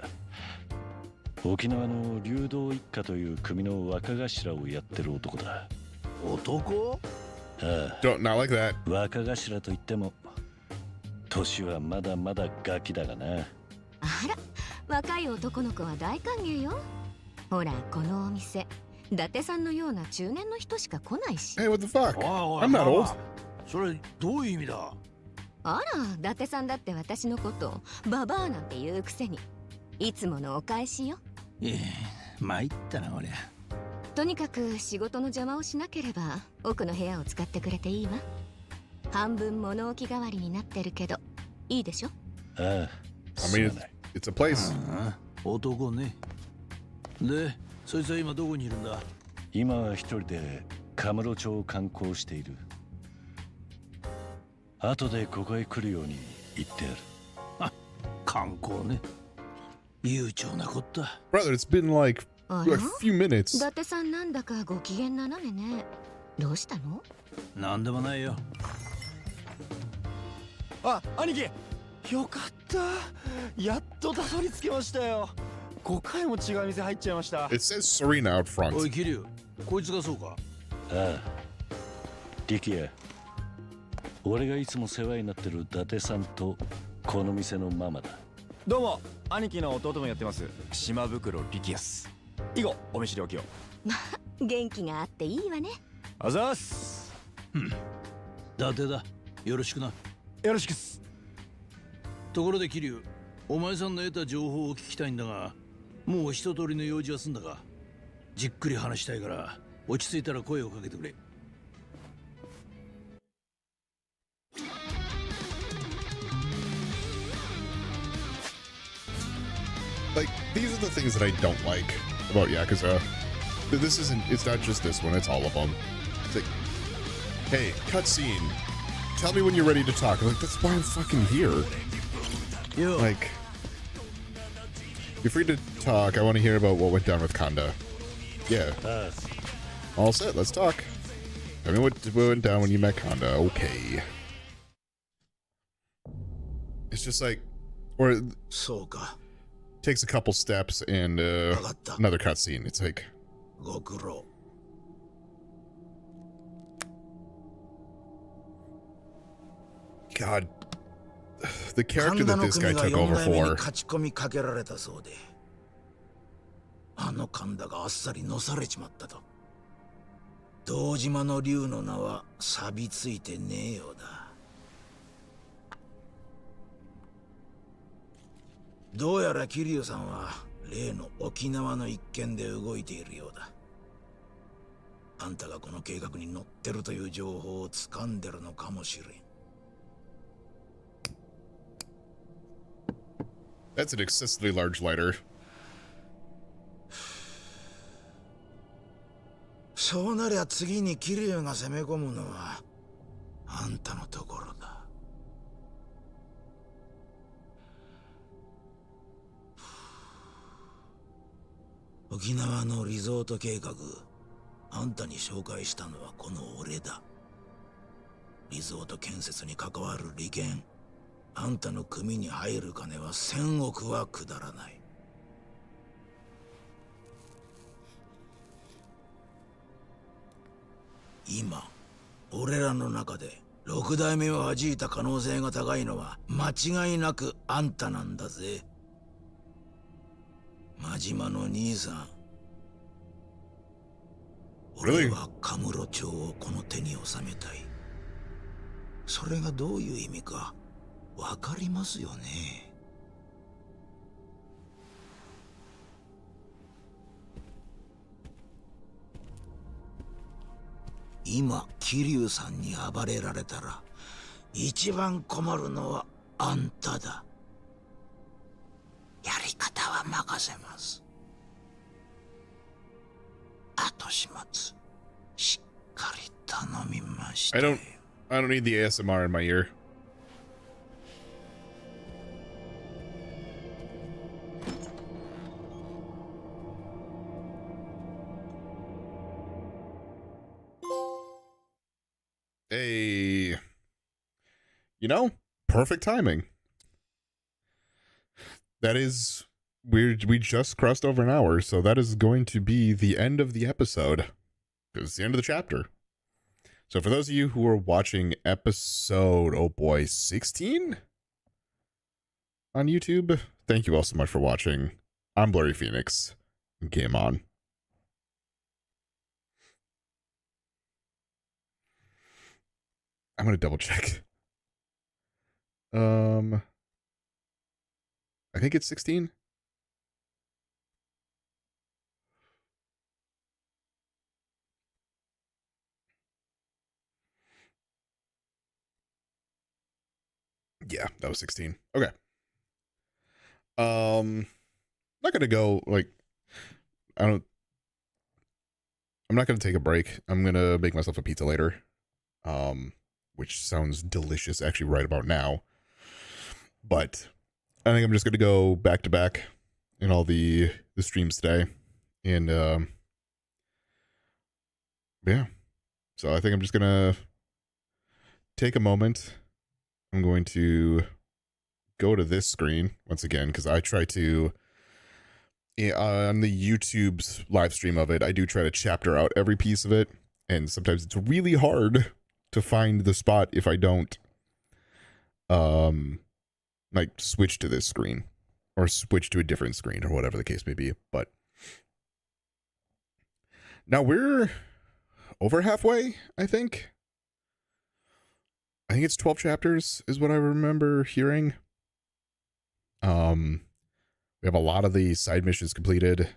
沖縄の流動一家という組の若頭をやってる男だ。男？ああ、Don't, not like that. 若頭といっても年はまだまだガキだがな。あら、若い男の子は大歓迎よ。ほら、このお店、伊達さんのような中年の人しか来ないし。Hey, what the fuck? おい I'm not old. それどういう意味だ？あら、伊達さんだって私のことババアなんて言うくせに、いつものお返しよ。参ったな俺。とにかく仕事の邪魔をしなければ奥の部屋を使ってくれていいわ。半分物置代わりになってるけどいいでしょ？ああ、 I す mean, まない。 it's a place. 男ね。で、そいつは今どこにいるんだ？今は一人でカムロ町を観光している。後でここへ来るように言ってある。観光ね。悠長なこった。 Brother, it's been like あ a ら、 few 伊 minutes. 達さんなんだかご機嫌斜めね。どうしたの？なんでもないよ。あ、兄貴、よかった。やっとたどり着けましたよ。5回も違う店入っちゃいました。 It says Serena out お front. い桐生、こいつがそうか？ああ、力也。俺がいつも世話になってる伊達さんとこの店のママだ。どうも、兄貴の弟もやってます。島袋力也っす。以後、お見知りおきを。元気があっていいわね。あざーす。伊達だ。よろしくな。よろしくっす。ところで桐生、お前さんの得た情報を聞きたいんだが、もう一通りの用事は済んだか？じっくり話したいから落ち着いたら声をかけてくれ。Like, these are the things that I don't like about Yakuza. This isn't, it's not just this one, it's all of them. It's like, hey, cutscene. Tell me when you're ready to talk. I'm like, that's why I'm fucking here. Yo. Like, you're free to talk. I want to hear about what went down with Kanda. Yeah. All set, let's talk. Tell me what went down when you met Kanda. Okay. It's just like, or そうか。 takes a couple steps and another cutscene. It's like, ご苦労。 God, the character that this guy took over for. 勝ち込みかけられたそうで、あの神田があっさりのされちまったと。堂島の竜の名は錆びついてねえようだ。どうやら桐生さんは例の沖縄の一件で動いているようだ。あんたがこの計画に乗ってるという情報を掴んでるのかもしれん。 That's an excessively large lighter. そうなりゃ次に桐生が攻め込むのはあんたのところだ。沖縄のリゾート計画、あんたに紹介したのはこの俺だ。リゾート建設に関わる利権、あんたの組に入る金は1000億はくだらない。今、俺らの中で6代目を弾いた可能性が高いのは間違いなくあんたなんだぜ。真島の兄さん。俺はカムロ町をこの手に収めたい。それがどういう意味かわかりますよね。今桐生さんに暴れられたら一番困るのはあんただ。やり方は任せます。後始末しっかり頼みましたよ。I don't need the ASMR in my ear. Hey, you know, perfect timing. That is, we just crossed over an hour, so that is going to be the end of the episode. Because it's the end of the chapter. So for those of you who are watching episode, oh boy, 16 on YouTube, thank you all so much for watching. I'm Blurry Phoenix. Game on. I'm gonna double check. I think it's 16. Yeah, that was 16. Okay. Not gonna go like I'm not gonna take a break. I'm gonna make myself a pizza later. Which sounds delicious actually right about now. But I think I'm just gonna go back to back in all the streams today. And yeah. So I think I'm just gonna take a moment. I'm going to go to this screen once again because I try to on the YouTube's live stream of it, I do try to chapter out every piece of it, and sometimes it's really hard to find the spot if I don't like switch to this screen or switch to a different screen or whatever the case may be. But now we're over halfway, I think. I think it's 12 chapters is what I remember hearing. We have a lot of the side missions completed.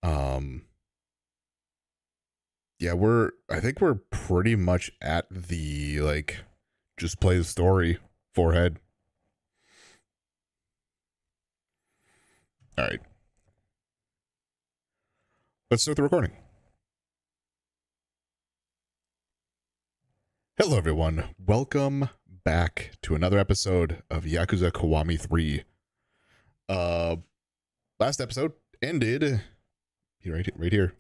Yeah, I think we're pretty much at the, like, just play the story forehead. All right. Let's start the recording. Hello, everyone. Welcome back to another episode of Yakuza Kiwami 3. Last episode ended right here.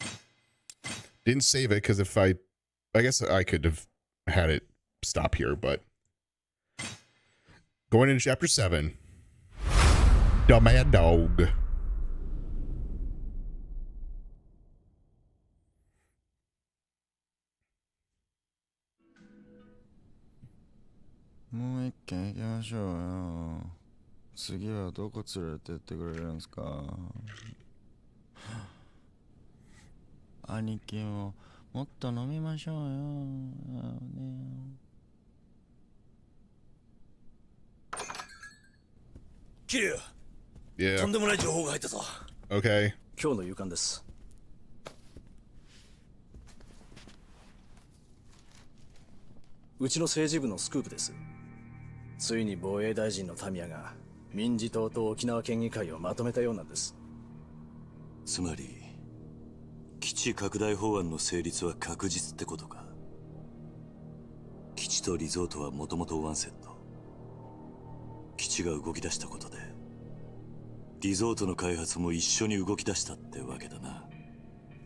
Didn't save it because if I guess I could have had it stop here, but going into chapter 7, the Mad Dog. More 一軒行きましょうよ。次はどこ連れてってくれるんすか。兄貴ももっと飲みましょうよ。桐生、Yeah. とんでもない情報が入ったぞ。Okay. 今日の夕刊です。うちの政治部のスクープです。ついに防衛大臣のタミヤが民自党と沖縄県議会をまとめたようなんです。つまり基地拡大法案の成立は確実ってことか。基地とリゾートはもともとワンセット。基地が動き出したことでリゾートの開発も一緒に動き出したってわけだな。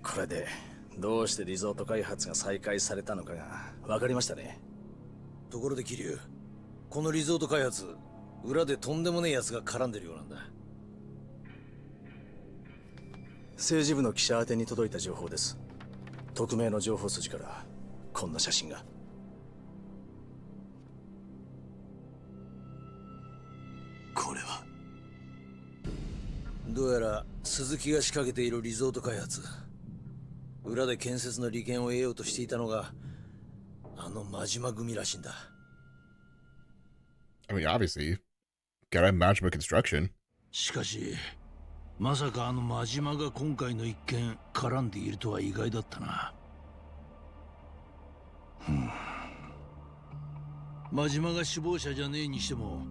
これでどうしてリゾート開発が再開されたのかが分かりましたね。ところで桐生、このリゾート開発、裏でとんでもねえ奴が絡んでるようなんだ。政治部の記者宛てに届いた情報です。匿名の情報筋からこんな写真が。どうやら鈴木が仕掛けているリゾート開発、裏で建設の利権を得ようとしていたのがあの真島組らしいんだ。 I mean, obviously, gotta have Majima construction. しかしまさかあの真島が今回の一件絡んでいるとは意外だったな。真島が首謀者じゃねえにしても、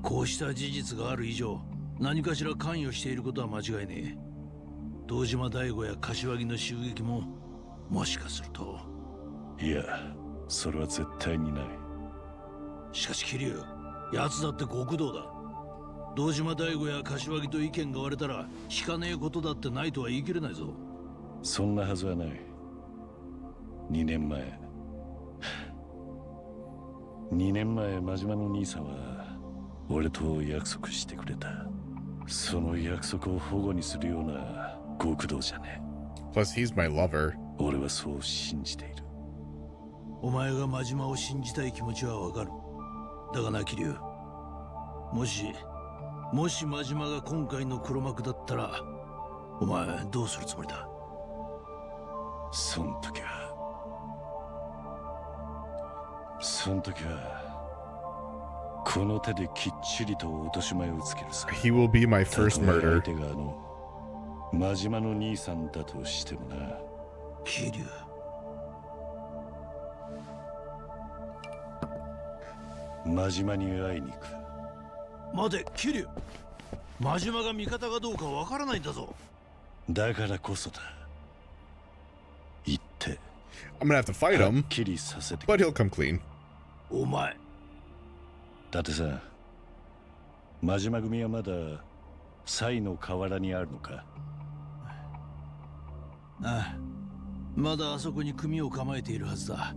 こうした事実がある以上何かしら関与していることは間違いねえ。堂島大吾や柏木の襲撃ももしかすると。いや、それは絶対にない。しかし桐生、奴だって極道だ。堂島大吾や柏木と意見が割れたら引かねえことだってないとは言い切れないぞ。そんなはずはない。2年前2年前真島の兄さんは俺と約束してくれた。その約束を保護にするような極道じゃねえ。 Plus, he's my lover. 俺はそう信じている。お前が真島を信じたい気持ちはわかる。だがな桐生、もし真島が今回の黒幕だったらお前どうするつもりだ。そん時はこの手できっちりと落とし前をつけるさ。 He will be my first たとえ murder. 相手があの真島の兄さんだとしてもな。桐生、真島に会いに行く。待て桐生、真島が味方かどうかわからないんだぞ。だからこそだ。行って I'm gonna have to fight はっ him, きりさせて。 but he'll come clean. お前だってさ、真島組はまだサイの河原にあるのか？ああ、まだあそこに組を構えているはずだ。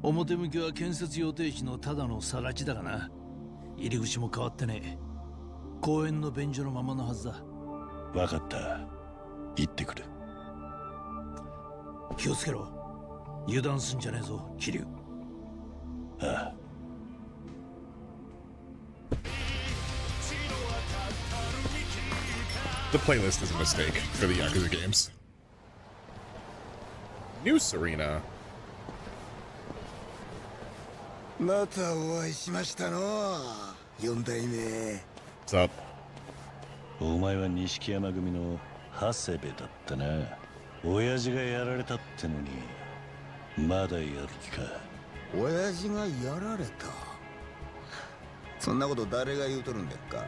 表向きは建設予定地のただの更地だがな。入り口も変わってねえ。公園の便所のままのはずだ。わかった。行ってくる。気をつけろ。油断すんじゃねえぞ桐生。ああ。The playlist is a mistake for the Yakuza games. New Serena. またお会いしましたの4代目。 What's up? お前は錦山組の長谷部だったな。親父がやられたってのにまだやる気か。親父がやられた。そんなこと誰が言うとるんでっか。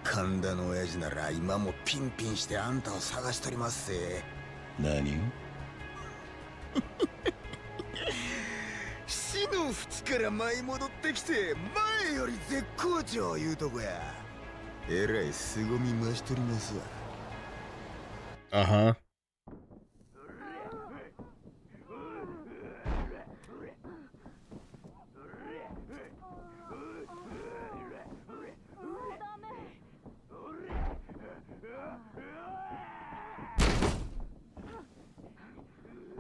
神田の親父なら今もピンピンしてあんたを探しとりますぜ。何？死の淵から舞い戻ってきて前より絶好調言うとこや。えらい凄み増しとりますわ。Uh-huh.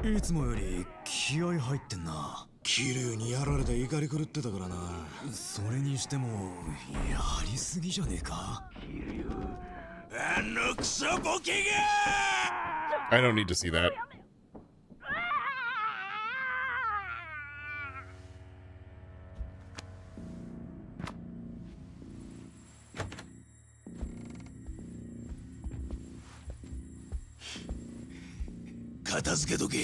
I つもより気合入ってんな。桐生にやられて怒り狂ってたからな。それにしてもやりすぎじゃねえか。あのクソボケが I don't need to see that. 片付けとけ。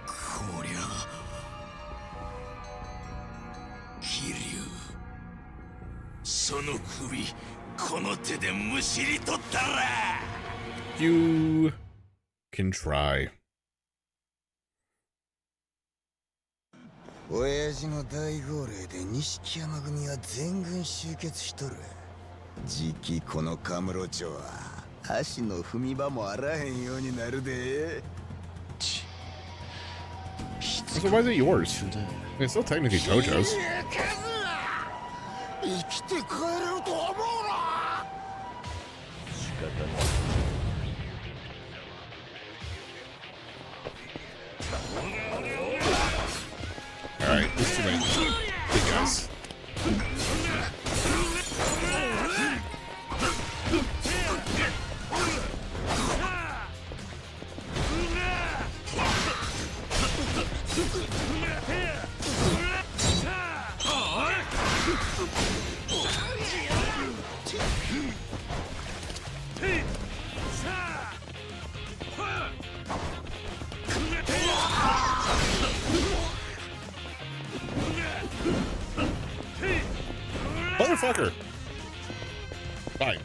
こりゃ桐生、その首この手でむしり取ったら You can try. 親父の大号令で錦山組は全軍集結しとる。じきこのカムロ町は足の踏み場もあらへんようになるで。 So why is it yours? It's still technically Gojo's. 生きて帰れると思うな。仕方ない。Motherfucker! Fine.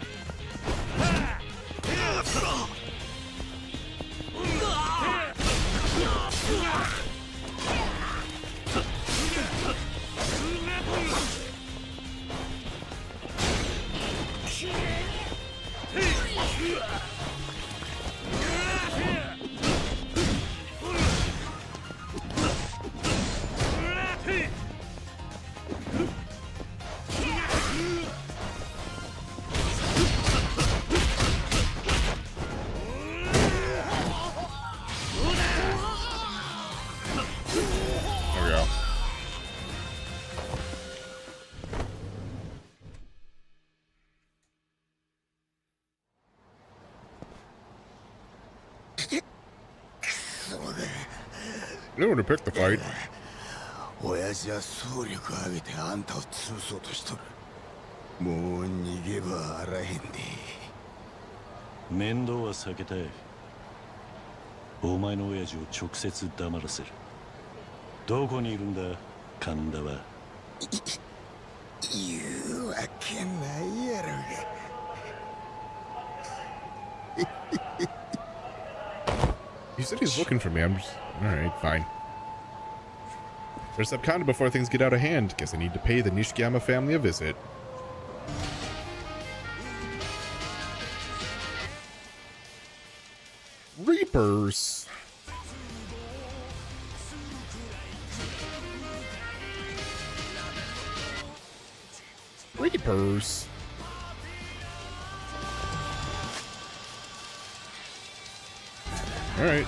You know to pick the fight. 親父は総力上げてあんたを潰そうとしとる。もう逃げ場あらへんで。面倒は避けたい。お前の親父を直接黙らせる。どこにいるんだ、神田は。言うわけないやろが。He said he's looking for me. I'm just... Alright, fine. First up counted before things get out of hand. Guess I need to pay the Nishikiyama family a visit. Reapers. Reapers. All right.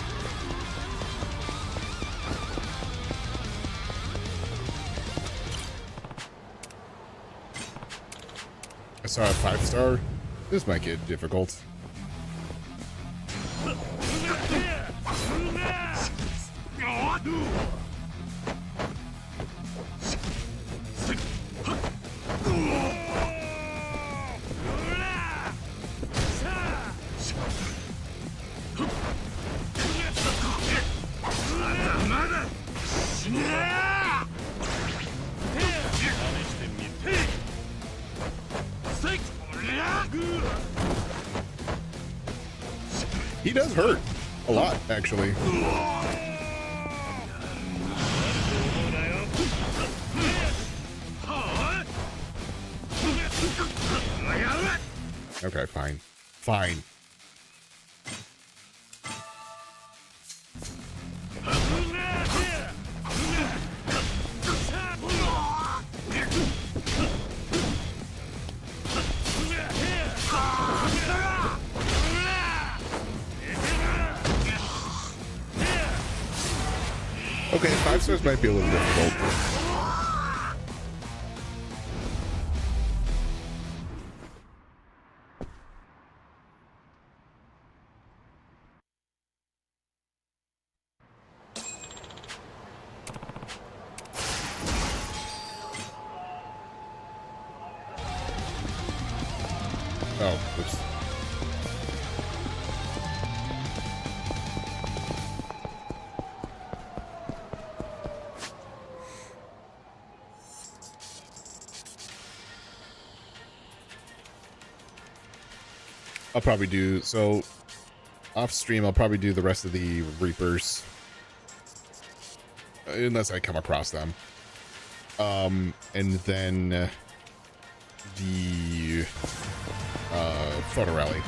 I saw a 5-star. This might get difficult. He does hurt a lot, actually. Okay, fine. Fine. Okay, 5 stars might be a little difficult. Oh, oops. I'll probably do, so off stream, I'll probably do the rest of the Reapers. Unless I come across them. And then the photo rally.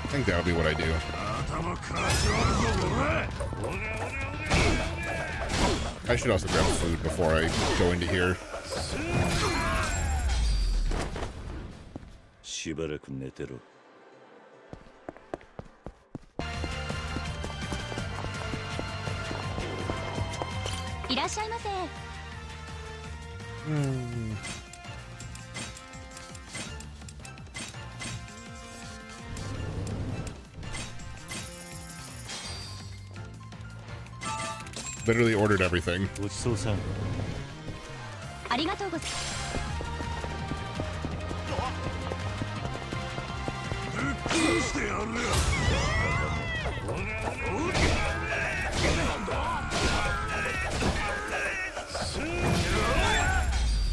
I think that'll be what I do. I should also grab food before I go into here. しばらく寝てろ。いらっしゃいませ。Literally ordered everything. ごちそうさん。ありがとうございます。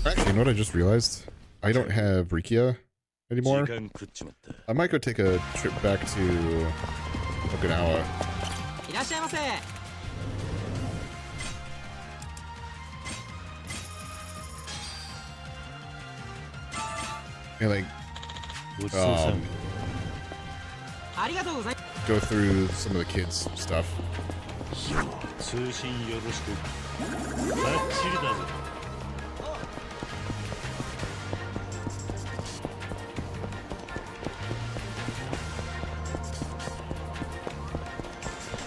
Actually, you know what I just realized? I don't have Rikia anymore. 時間食っちまった。 I might go take a trip back to Okinawa. いらっしゃいませ。 And like ごちそうさん。 ありがとうございます。 go through some of the kids' stuff. 通信よろしく。バッチリだぞ。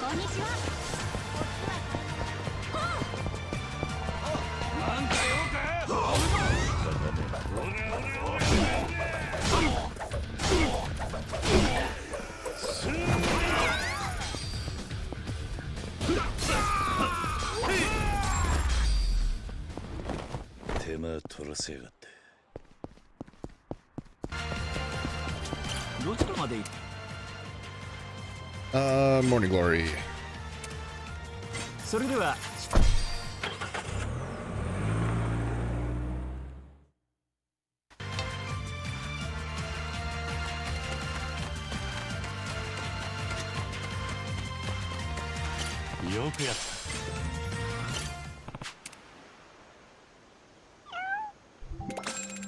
こんにちは。 手間取らせやがって。 どちらまで行っ Morning Glory. それでは よくやっ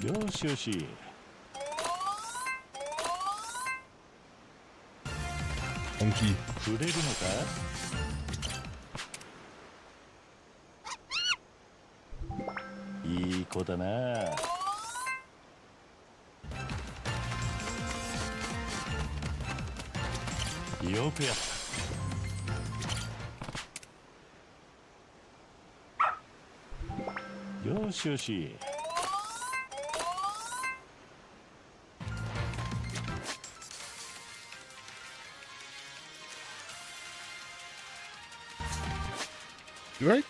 た。よしよし。本気。触れるのか。いい子だな。よくやった。 よしよし。 Do I?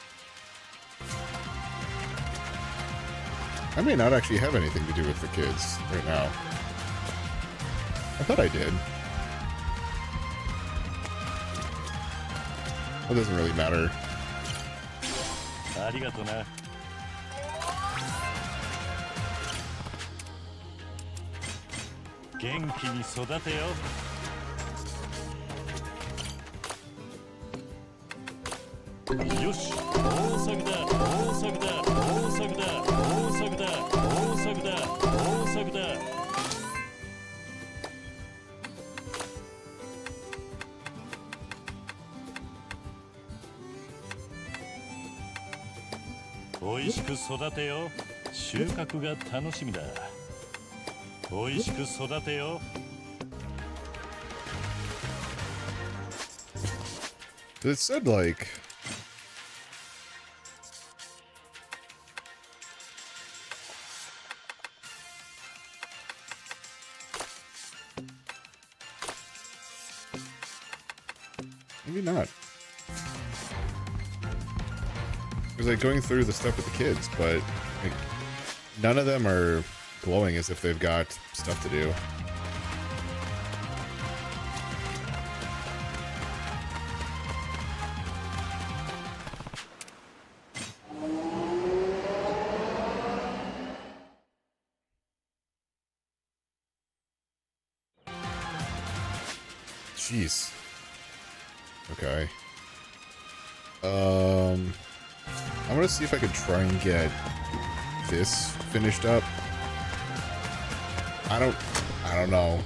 I may not actually have anything to do with the kids right now. I thought I did. It doesn't really matter. ありがとな。 元気に育てよ。よし、大作だ、大作だ、大作だ、大作だ、大作だ、大作だ。おいしく育てよ。収穫が楽しみだ。 おいしく育てよ。 It said like maybe not. It was like going through the stuff with the kids, but like none of them are glowing as if they've got stuff to do. Jeez. Okay. I'm gonna see if I can try and get this finished up. I don't know.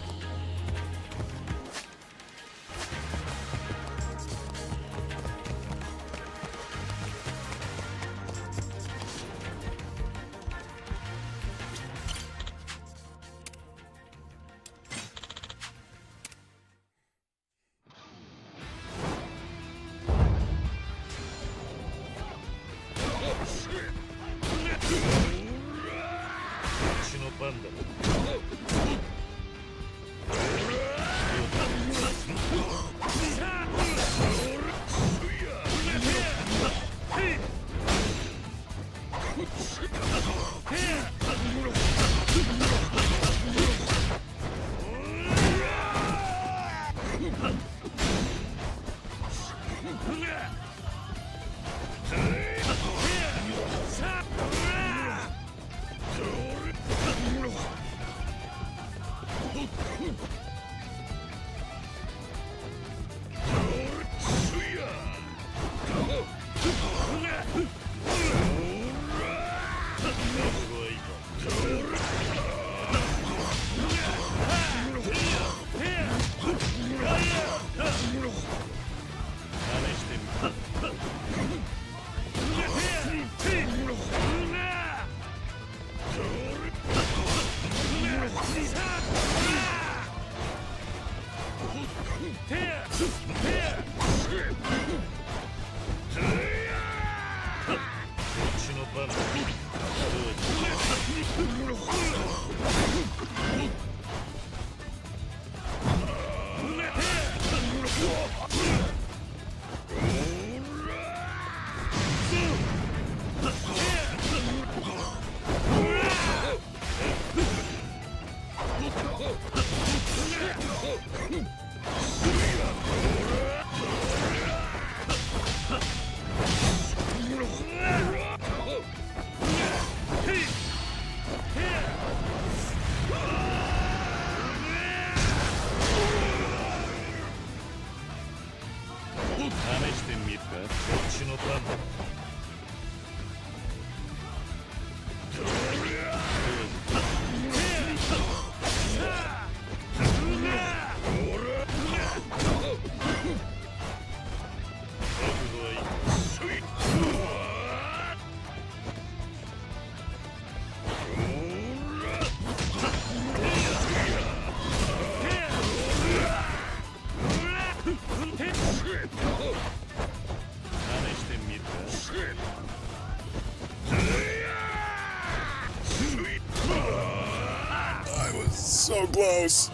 So close.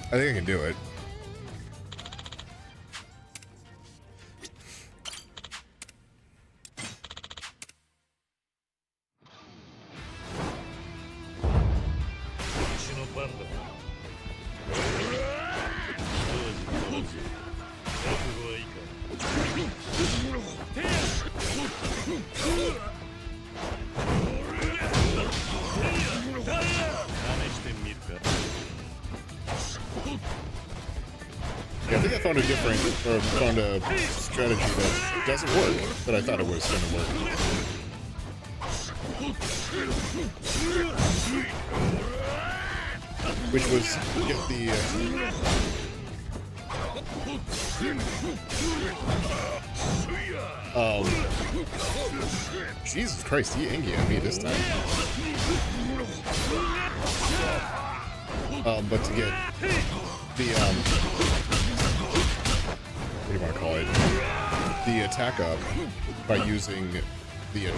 I think I can do it. Yeah, I think I found a different, or found a strategy that doesn't work, but I thought it was going to work. Which was get the... Jesus Christ, he angry at me this time. But to get the, what do you want to call it? The attack up by using the, I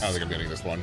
don't think I'm getting this one.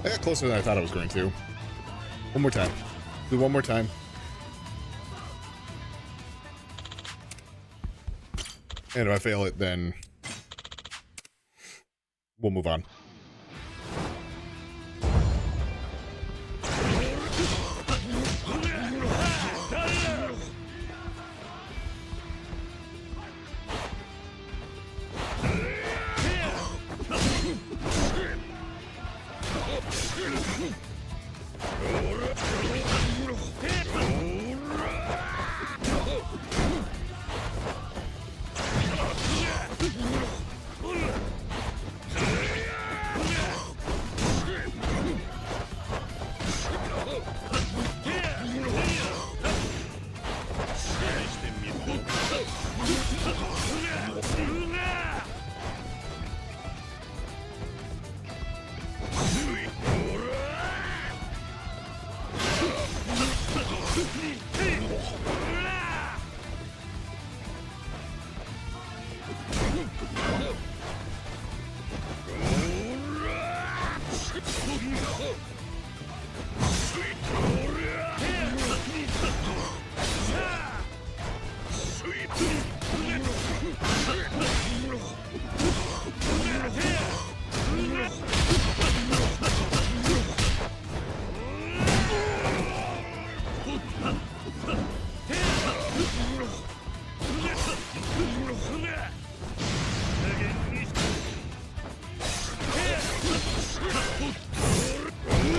I got closer than I thought I was going to. One more time. Do one more time. And if I fail it, then we'll move on.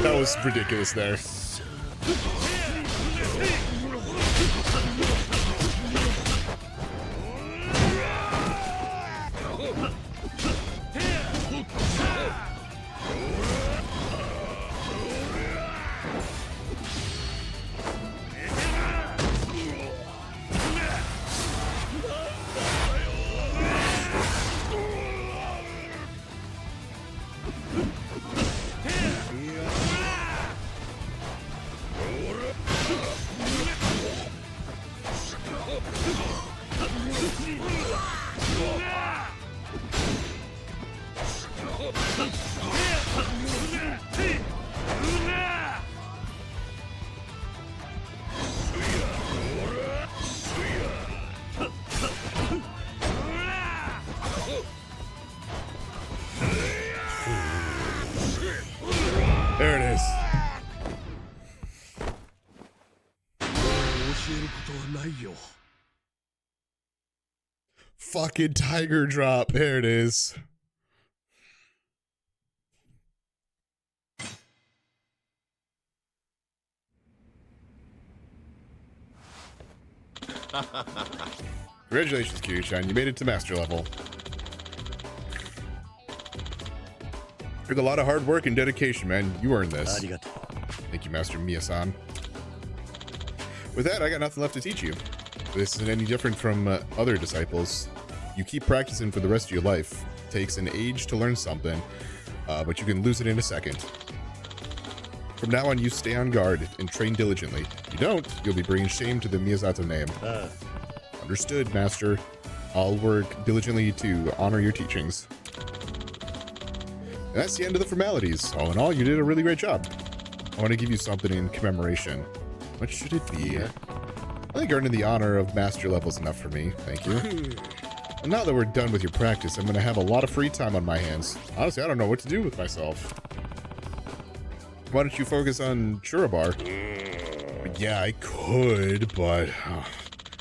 That was ridiculous there. There it is. Fucking tiger drop. There it is. Congratulations, Kiryu-chan. You made it to master level. Took a lot of hard work and dedication, man. You earned this. Thank you, Master Miya-san. With that, I got nothing left to teach you. This isn't any different from other disciples. You keep practicing for the rest of your life. It takes an age to learn something, but you can lose it in a second. From now on, you stay on guard and train diligently. If you don't, you'll be bringing shame to the Miyazato name. Understood, Master. I'll work diligently to honor your teachings. And that's the end of the formalities. All in all, you did a really great job. I want to give you something in commemoration. What should it be? I think earning the honor of master level is enough for me. Thank you. And now that we're done with your practice, I'm going to have a lot of free time on my hands. Honestly, I don't know what to do with myself. Why don't you focus on Churabar? Yeah, I could, but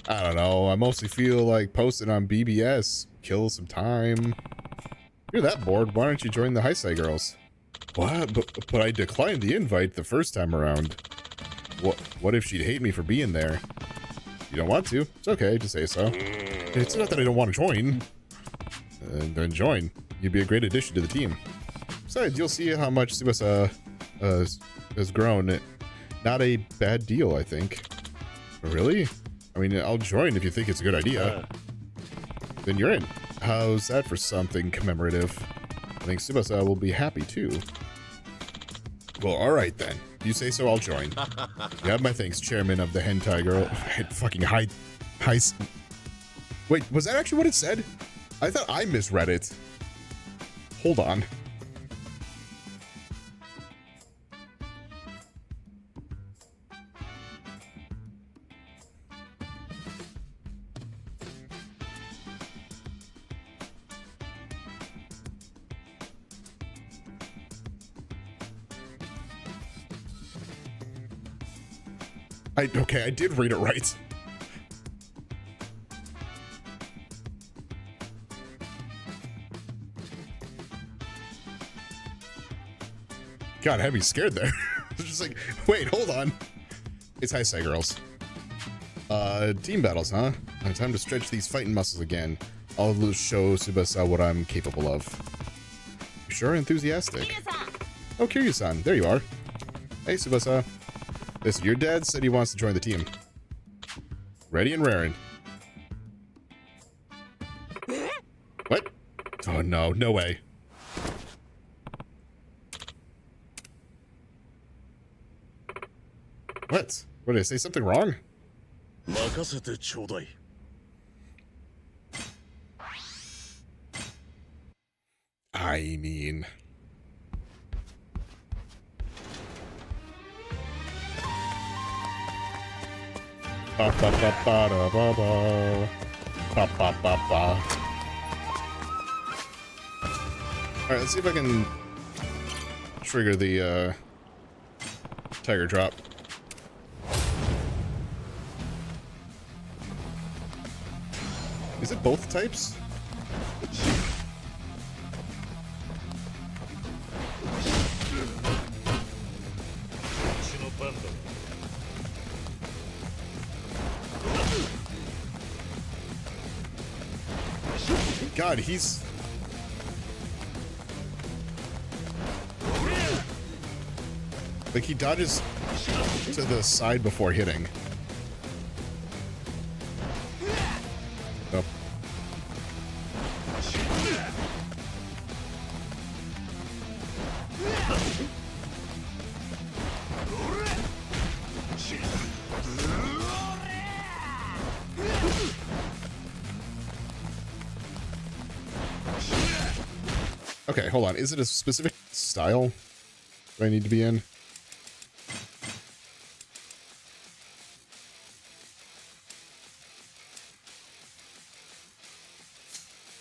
I don't know. I mostly feel like posting on BBS. Kill some time. If you're that bored, why don't you join the Heisei girls? What? But I declined the invite the first time around. What if she'd hate me for being there? You don't want to? It's okay, just say so. It's not that I don't want to join. Then join. You'd be a great addition to the team. Besides, you'll see how much Tsubasa has grown. Not a bad deal, I think. Really? I mean, I'll join if you think it's a good idea. Then you're in. How's that for something commemorative? I think Tsubasa will be happy too. Well, alright then. If you say so, I'll join. You have my thanks, chairman of the hentai girl. Fucking Wait, was that actually what it said? I thought I misread it. Hold on. Okay, I did read it right. God, I had me scared there. I was just like, wait, hold on. It's Heisei Girls. Team battles, huh? Time to stretch these fighting muscles again. I'll show Tsubasa what I'm capable of. You're sure enthusiastic. Oh, Kiryu-san, there you are. Hey, Tsubasa. Listen, your dad said he wants to join the team. Ready and raring. What? Oh no, no way. What? What, did I say something wrong? I mean... Ba ba ba ba da ba ba. Ba ba ba ba. Alright, let's see if I can trigger the tiger drop. Is it both types? God, he's... like, he dodges to the side before hitting. Oh. Okay, hold on. Is it a specific style do I need to be in?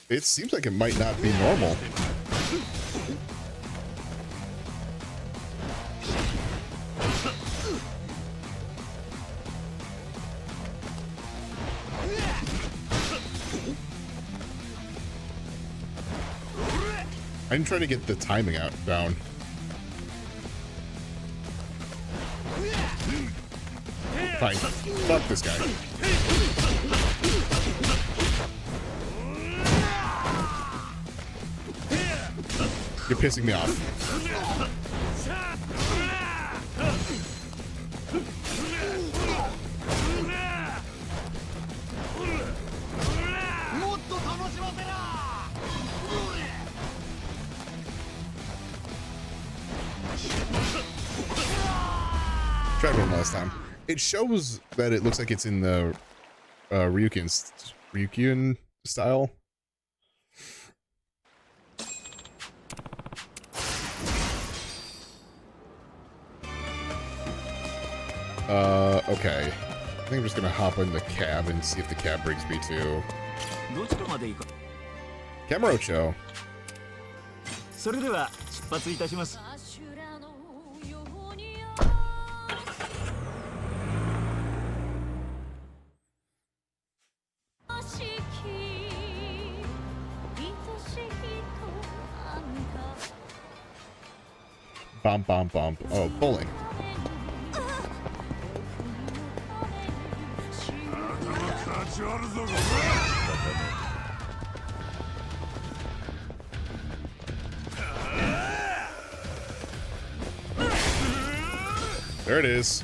It seems like it might not be normal. I'm trying to get the timing out down. Fine. Fuck this guy. You're pissing me off. Tried one last time. It shows that it looks like it's in the Ryukyuan style. Okay. I think I'm just gonna hop in the cab and see if the cab brings me to Kamurocho. それでは出発いたします。 Bump, bump, bump. Oh, bowling. There it is.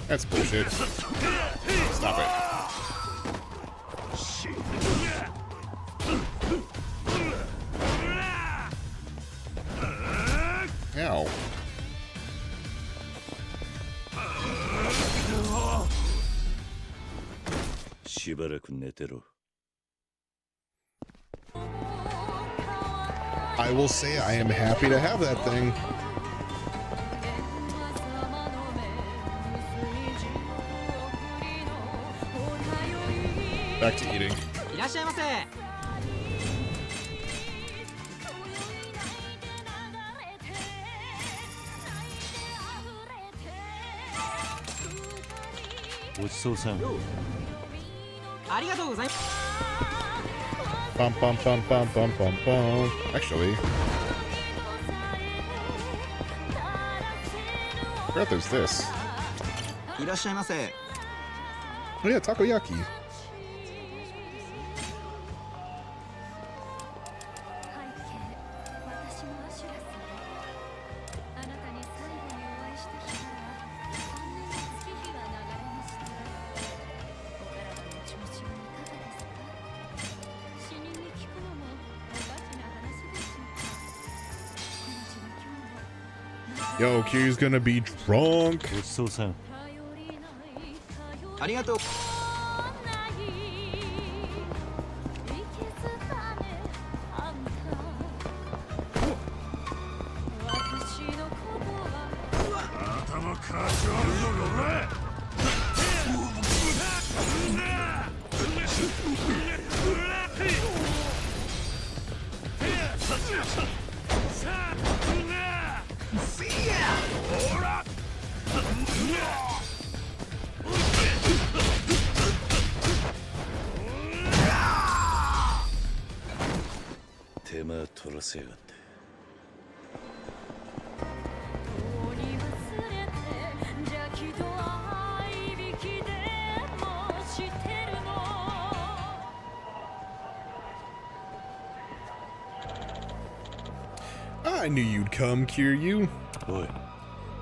That's bullshit. Stop it. しばらく寝てろ。 I will say I am happy to have that thing. Back to eating. いらっしゃいませ。ごちそうさん。ありがとうございます。 Bum bum bum bum bum bum bum. Actually, I forgot there's this. いらっしゃいませ。 Oh yeah, takoyaki. Yo, Q's gonna be drunk. ごちそうさん。ありがとう。 手間取らせやがって。 I knew you'd come, Kiryu. Boy.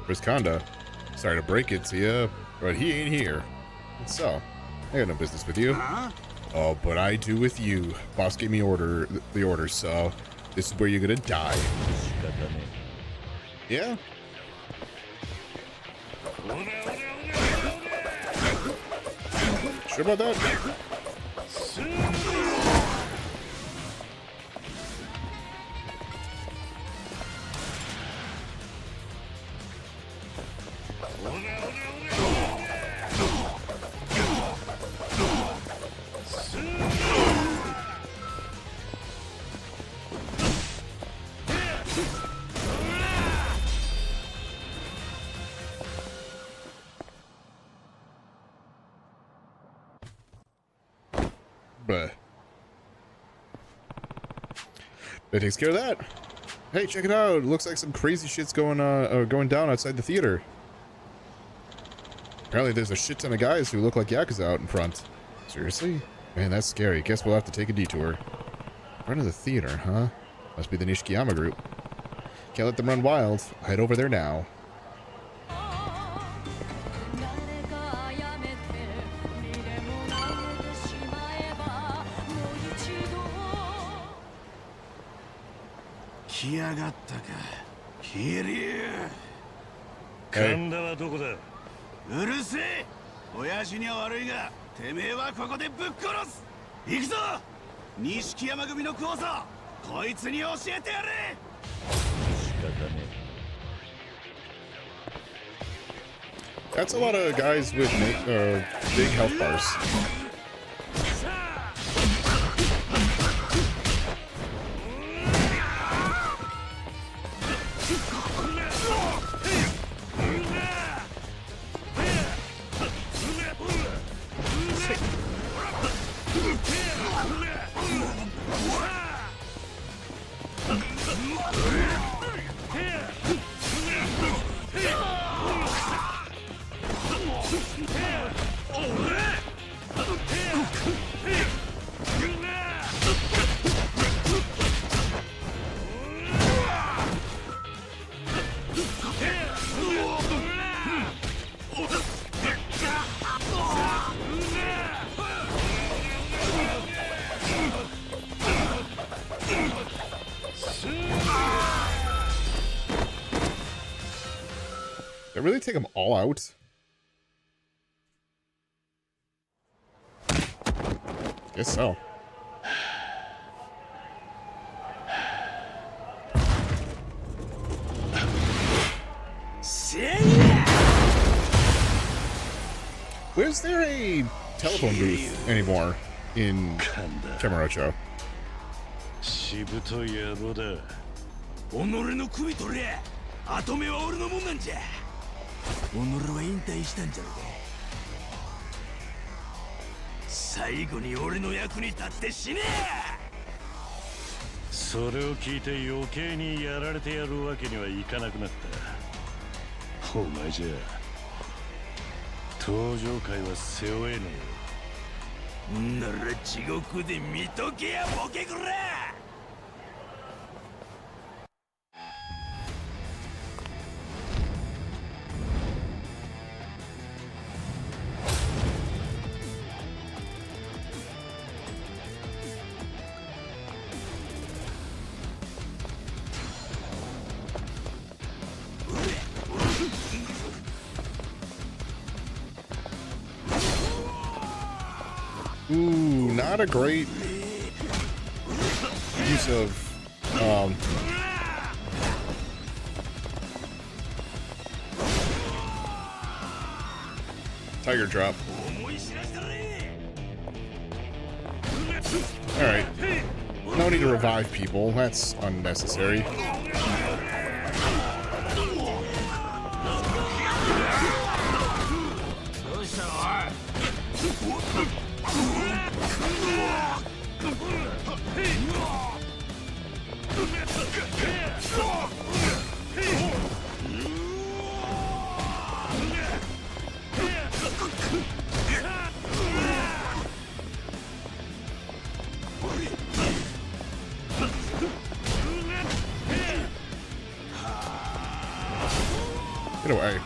Where's Kanda? Sorry to break it to you, but he ain't here. So, I got no business with you. Oh, but I do with you. Boss gave me the orders, so this is where you're gonna die. Yeah? Sure about that? But that takes care of that. Hey, check it out. It looks like some crazy shit's going down outside the theater. Apparently there's a shit ton of guys who look like Yakuza out in front. Seriously? Man, that's scary. Guess we'll have to take a detour. Front of the theater, huh? Must be the Nishikiyama group. Can't let them run wild. I'll head over there now. Hey. うるせえ。親父には悪いが、てめえはここでぶっ殺す。行くぞ。錦山組の怖さ、こいつに教えてやれ。仕方ねえ。 That's a lot of guys with big health bars. Did I really take them all out? Guess so. Where's there a telephone booth anymore in Kamurocho? しぶとい野郎だ。己の首取れ。後目は俺のもんなんじゃ。己は引退したんじゃろう。最後に俺の役に立って死ね。それを聞いて余計にやられてやるわけにはいかなくなった。お前じゃ登場界は背負えねえよ。なら地獄で見とけやボケくら。Ooh, not a great use of Tiger drop. Alright. No need to revive people. That's unnecessary. Get away.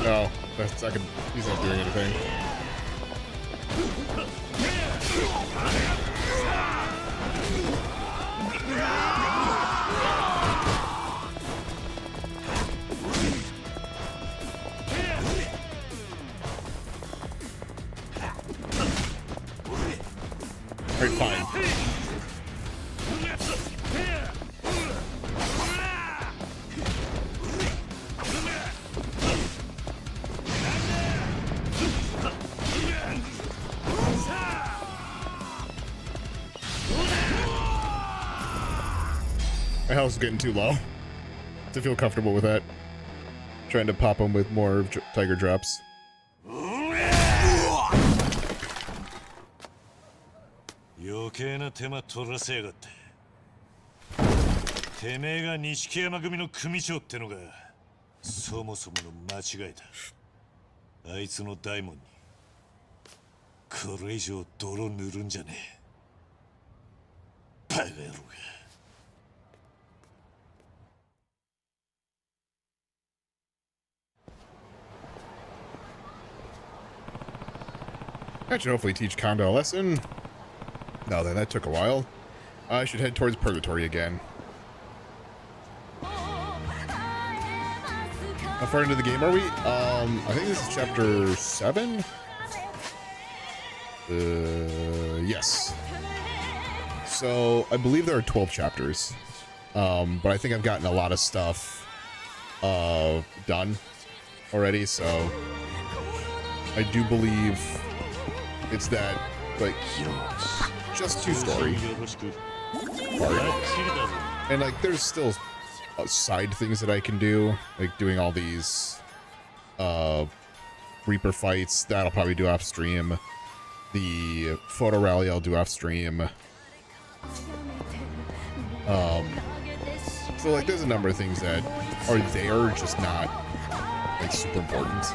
No, that's he's not doing anything. Alright, fine. My health's getting too low to feel comfortable with that. Trying to pop him with more tiger drops. 余計な手間取らせやがって。てめえが錦山組の組長ってのがそもそもの間違いだ。あいつの大門にこれ以上泥塗るんじゃねえ。バカ野郎が。That should hopefully teach Kondo a lesson. No, then that took a while. I should head towards Purgatory again. How far into the game are we? I think this is chapter 7? Yes. So, I believe there are 12 chapters. But I think I've gotten a lot of stuff done already, so I do believe it's that, like, just 2 story part. And, like, there's still side things that I can do, like doing all these Reaper fights. That'll probably do off stream. The photo rally I'll do off stream. So, like, there's a number of things that are there, just not, like, super important.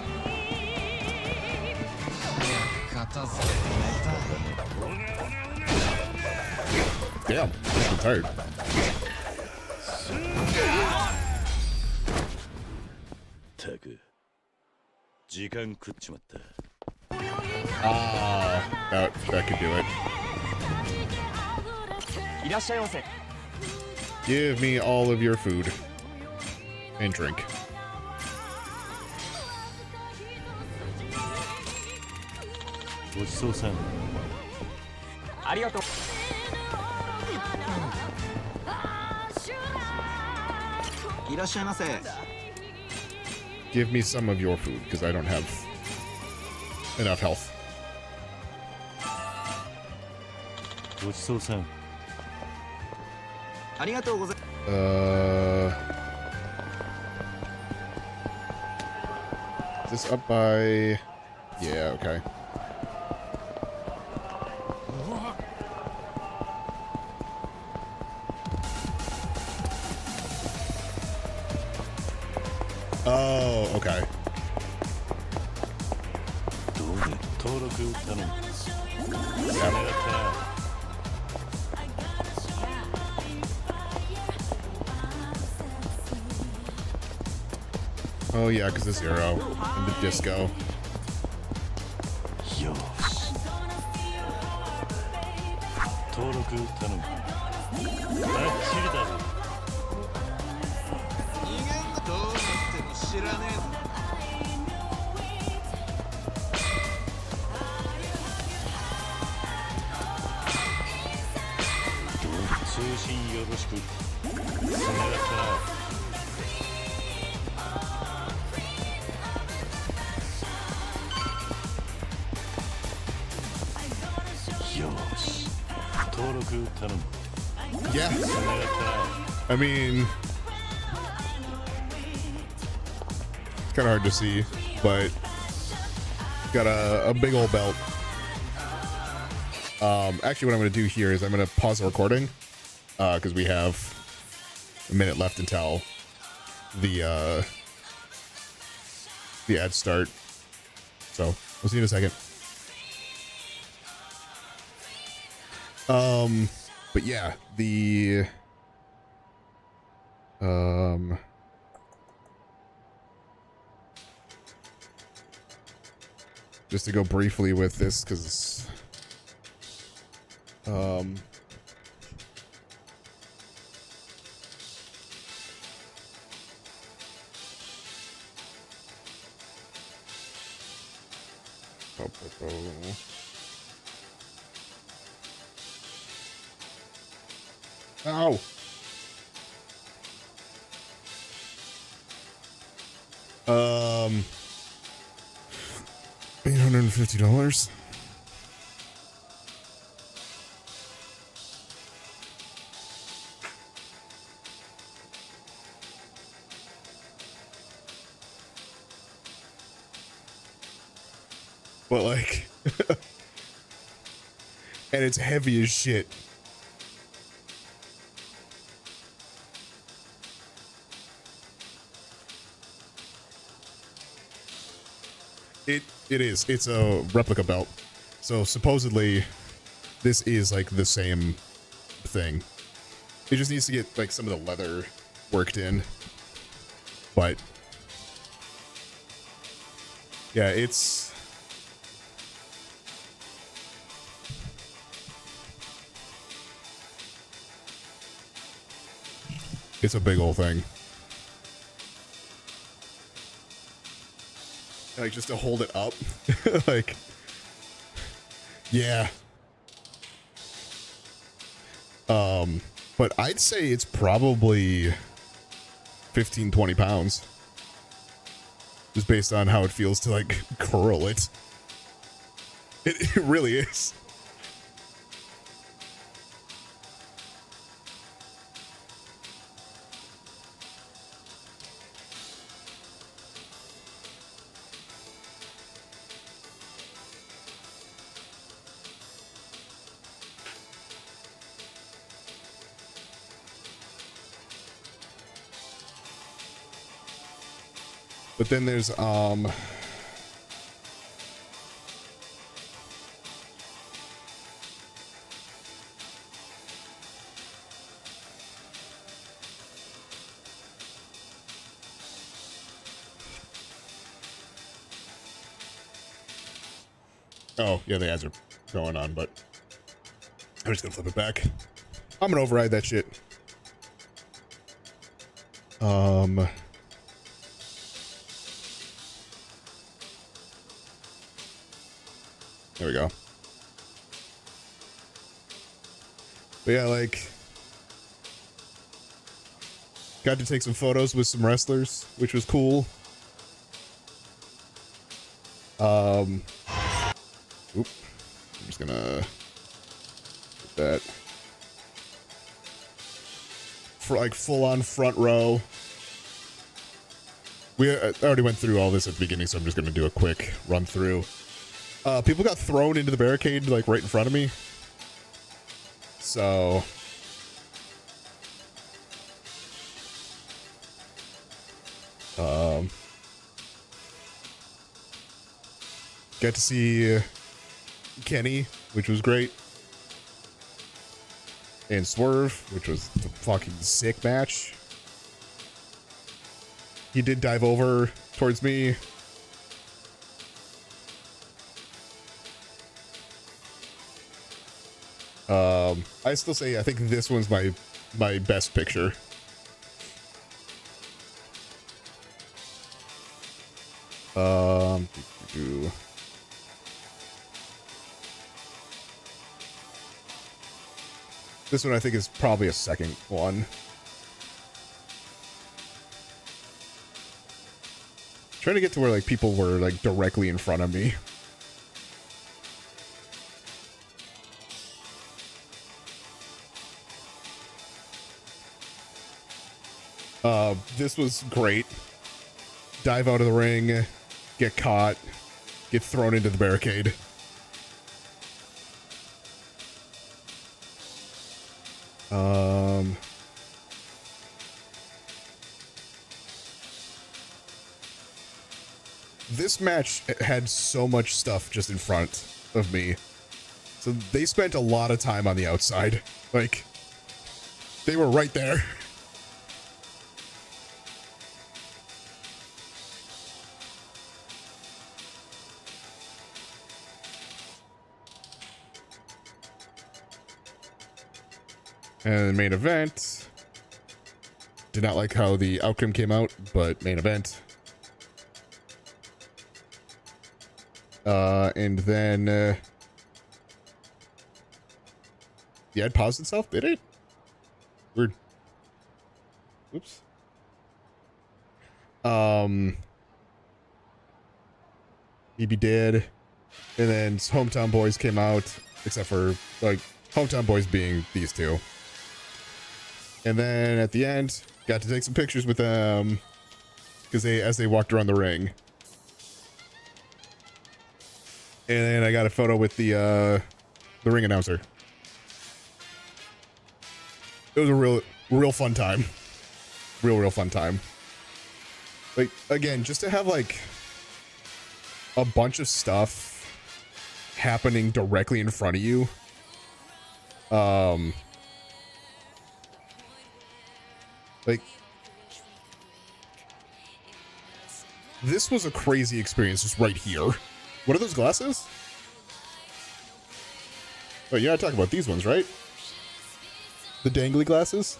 Damn, I'm tired. That could do it. いらっしゃいませ。 Give me all of your food and drink. ごちそうさん。ありがとう。いらっしゃいませ。 Give me some of your food because I don't have enough health. ごちそうさん。ありがとうございます。 Is this up by? Yeah, okay. Oh, okay. どうね、登録頼む。 Oh yeah, because the zero and the disco. よし。登録頼む。バッチリだぞ。 どうなっても知らねえぞ。 通信よろしく。つながったな。 Yeah. I mean, it's kind of hard to see, but got a big old belt. Actually, what I'm going to do here is I'm going to pause the recording because we have a minute left until the ads start. So we'll see you in a second. But yeah, the just to go briefly with this because ow. $850. But like, and it's heavy as shit. It is. It's a replica belt. So supposedly this is like the same thing. It just needs to get like some of the leather worked in. But yeah, it's a big old thing. Like just to hold it up. Like yeah. But I'd say it's probably 15-20 pounds. Just based on how it feels to like curl it. It really is. But then there's Oh, yeah, the ads are going on, but I'm just gonna flip it back. I'm gonna override that shit. There we go. But yeah, like, got to take some photos with some wrestlers, which was cool. Oop. I'm just gonna put that for like full on front row. I already went through all this at the beginning, so I'm just gonna do a quick run through. People got thrown into the barricade like right in front of me. So got to see Kenny, which was great, and Swerve, which was a fucking sick match. He did dive over towards me. I still say I think this one's my best picture. This one I think is probably a second one. Trying to get to where like people were like directly in front of me. This was great. Dive out of the ring, get caught, get thrown into the barricade. This match had so much stuff just in front of me. So they spent a lot of time on the outside. Like, they were right there. And the main event. Did not like how the outcome came out, but main event. And then the ad paused itself, did it? Weird. Oops. EB did. And then Hometown Boys came out, except for like Hometown Boys being these two. And then at the end, got to take some pictures with them because as they walked around the ring. And then I got a photo with the ring announcer. It was a real fun time. Real fun time. Like, again, just to have like a bunch of stuff happening directly in front of you. Like, this was a crazy experience just right here. What are those glasses? Oh, you're not talking about these ones, right? The dangly glasses?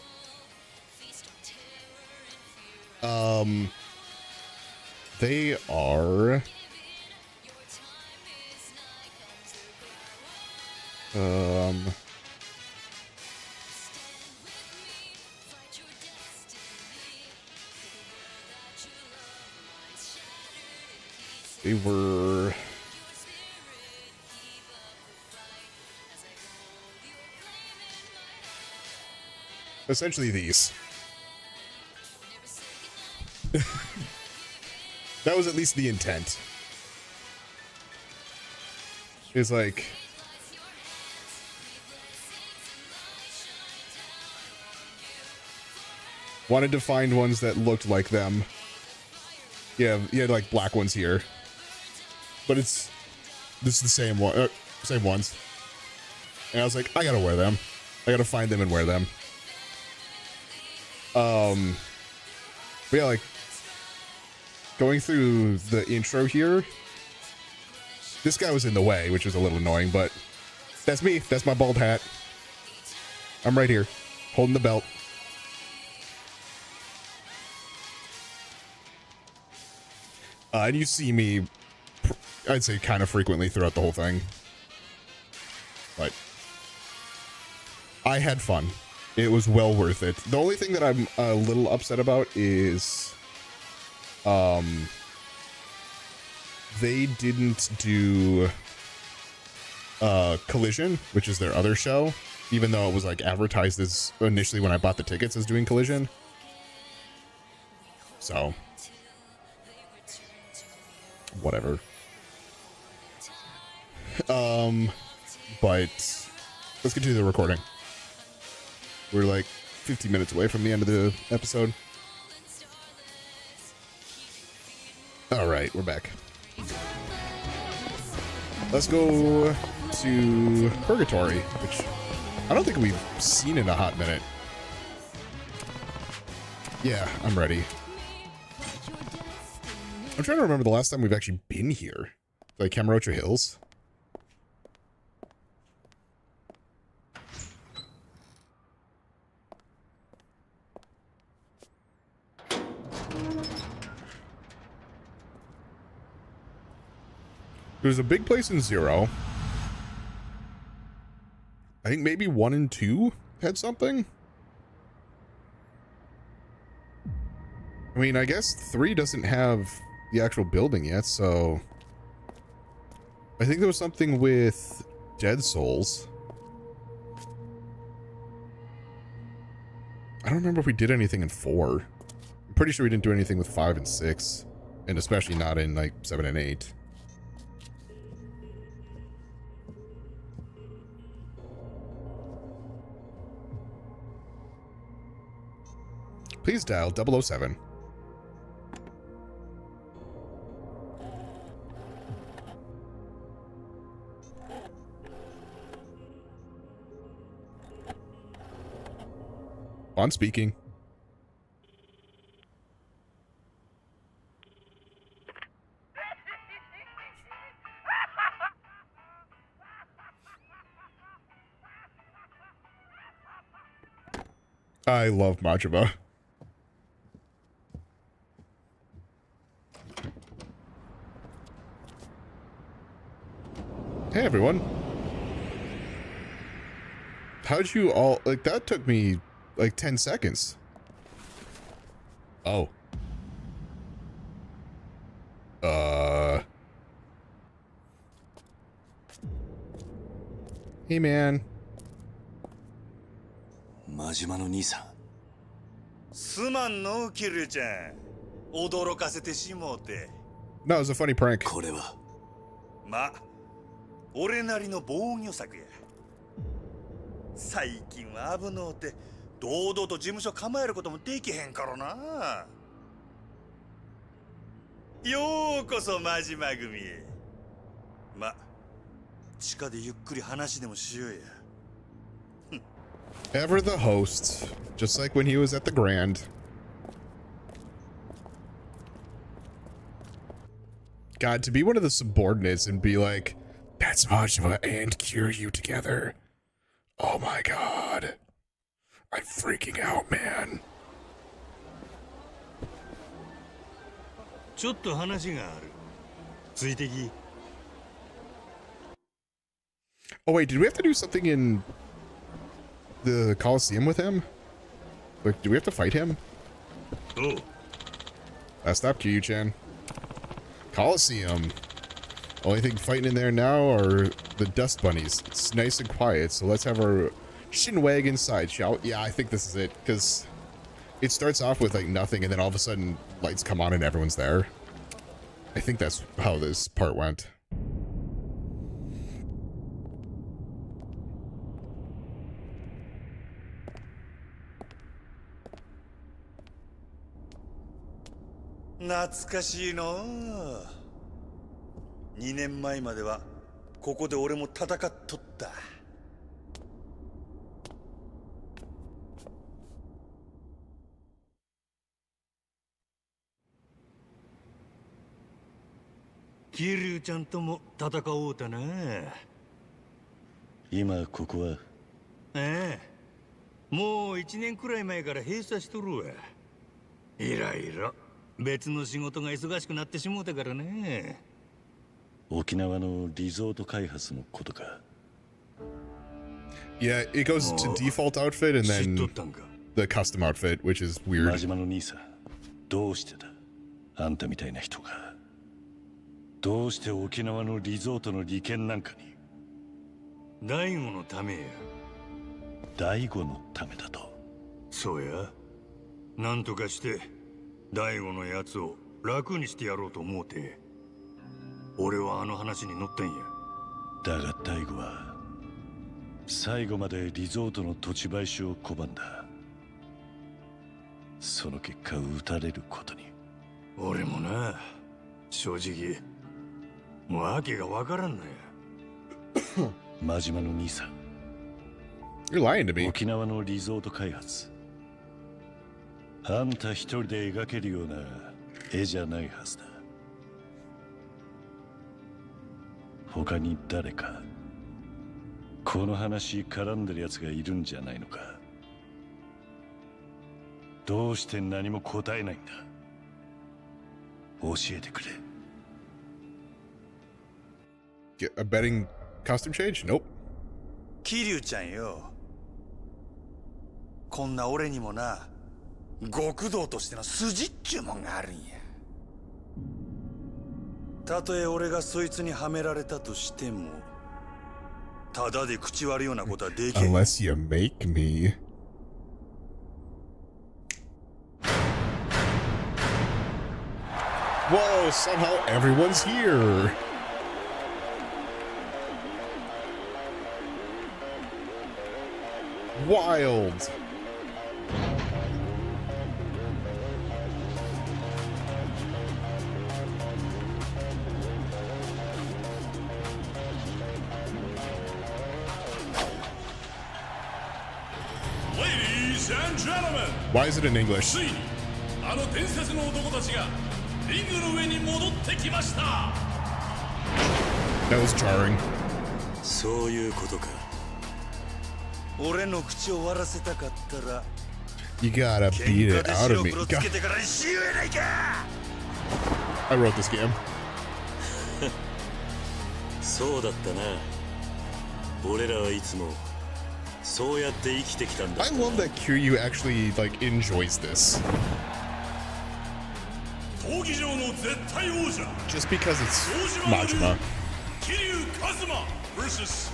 They are... They were... essentially these. That was at least the intent. It's like... wanted to find ones that looked like them. Yeah, you had like black ones here. But this is the same one, same ones. And I was like, I gotta wear them. I gotta find them and wear them. But yeah, like going through the intro here, This guy was in the way, which was a little annoying, but that's me. That's my bald hat. I'm right here, holding the belt. And you see me, I'd say, kind of frequently throughout the whole thing. But I had fun. It was well worth it. The only thing that I'm a little upset about is they didn't do Collision, which is their other show, even though it was like advertised as initially when I bought the tickets as doing Collision. So whatever. But let's continue the recording. We're like 50 minutes away from the end of the episode. All right, we're back. Let's go to Purgatory, which I don't think we've seen in a hot minute. Yeah, I'm ready. I'm trying to remember the last time we've actually been here. Like Kamurocho Hills. There's a big place in 0. I think maybe 1 and 2 had something. I mean, I guess 3 doesn't have the actual building yet, so I think there was something with Dead Souls. I don't remember if we did anything in 4. I'm pretty sure we didn't do anything with 5 and 6, and especially not in like 7 and 8. Please dial 007. On speaking. I love Majima. Hey everyone. How'd you all, like, that took me like 10 seconds. Oh. Hey man. 真島の兄さん。すまんのキルちゃん。驚かせてしもうて。No, it was a funny prank. これは。ま、俺なりの防御策や。最近は危のうて、堂々と事務所構えることもできへんからな。ようこそ真島組へ。ま、地下でゆっくり話でもしようや。Ever the host, just like when he was at the Grand. God, to be one of the subordinates and be like, that's Majima and Kiryu together. Oh my god. I'm freaking out, man. ちょっと話がある。ついてき。Oh wait, did we have to do something in the Coliseum with him? Like, do we have to fight him? Oh. Stop, Kiryu-chan. Coliseum. Only thing fighting in there now are the dust bunnies. It's nice and quiet, so let's have our shinwag inside, shall we? Yeah, I think this is it, because it starts off with like nothing, and then all of a sudden lights come on and everyone's there. I think that's how this part went. ...2年前まではここで俺も戦っとった。桐生ちゃんとも戦おうたな。今ここは？ええ、もう1年くらい前から閉鎖しとるわ。いろいろ別の仕事が忙しくなってしもうたからね。沖縄のリゾート開発のことか。Yeah, it goes to default outfit and then the custom outfit, which is weird. 真島の兄さん、どうしてだ？あんたみたいな人がどうして沖縄のリゾートの利権なんかに？大悟のためや。大悟のためだと？そうや。なんとかして大悟のやつを楽にしてやろうと思うて、俺はあの話に乗ったんや。だが大悟は最後までリゾートの土地買収を拒んだ。その結果撃たれることに。俺もな、正直わけがわからんのや。真島の兄さん、 You're lying to me. 沖縄のリゾート開発、あんた一人で描けるような絵じゃないはずだ。他に誰かこの話絡んでるやつがいるんじゃないのか？どうして何も答えないんだ？教えてくれ。Get a betting costume change? Nope. 桐生ちゃんよ。こんな俺にもな、極道としての筋っちゅうもんがあるんや。たとえ俺がそいつにはめられたとしても、ただで口割るようなことはできん。Unless you make me. Whoa, somehow everyone's here. Wild. Ladies and gentlemen, Why is it in English? ついにあの伝説の男たちがリングの上に戻ってきました。 That was jarring. そういうことか。俺の口を割らせたかったら、 You gotta 喧 beat 嘩 it で out 白 of me. 黒つけてからにしようやないか。 I wrote this game. そうだったな。俺らはいつもそうやって生きてきたんだ。 I love that Kiryu actually like enjoys this. 闘技場の絶対王者。 Just because it's Majima. 桐生一馬 vs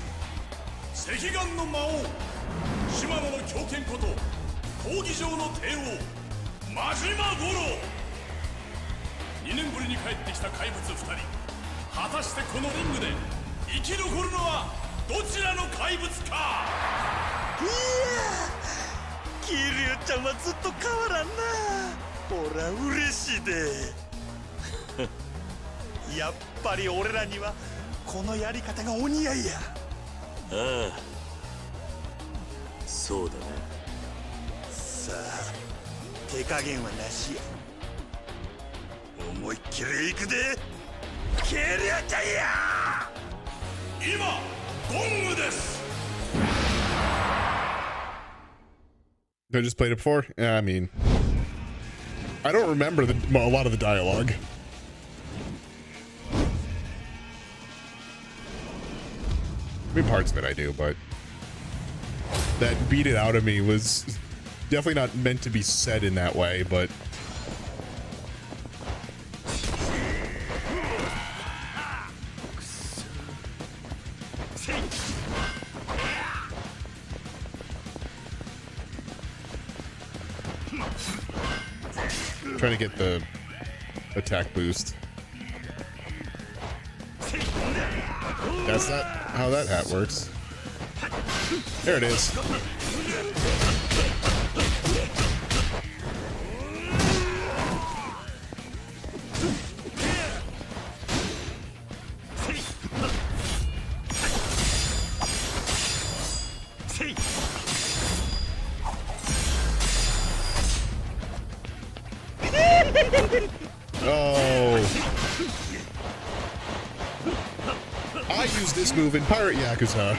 赤岩の魔王島野の狂犬こと闘技場の帝王真島五郎。2年ぶりに帰ってきた怪物2人、果たしてこのリングで生き残るのはどちらの怪物か。いや、桐生ちゃんはずっと変わらんな。ほら嬉しいで。やっぱり俺らにはこのやり方がお似合いや。ああ、そうだな。さあ、手加減はなしや。思いっきりいくで、桐生ちゃんや。今ゴングです。 I just played it before. Yeah, I mean, I don't remember a lot of the dialogue. I mean, parts of it I do, but that beat it out of me was definitely not meant to be said in that way, but trying to get the attack boost. That's not how that hat works. There it is. Oh. this move in Pirate Yakuza.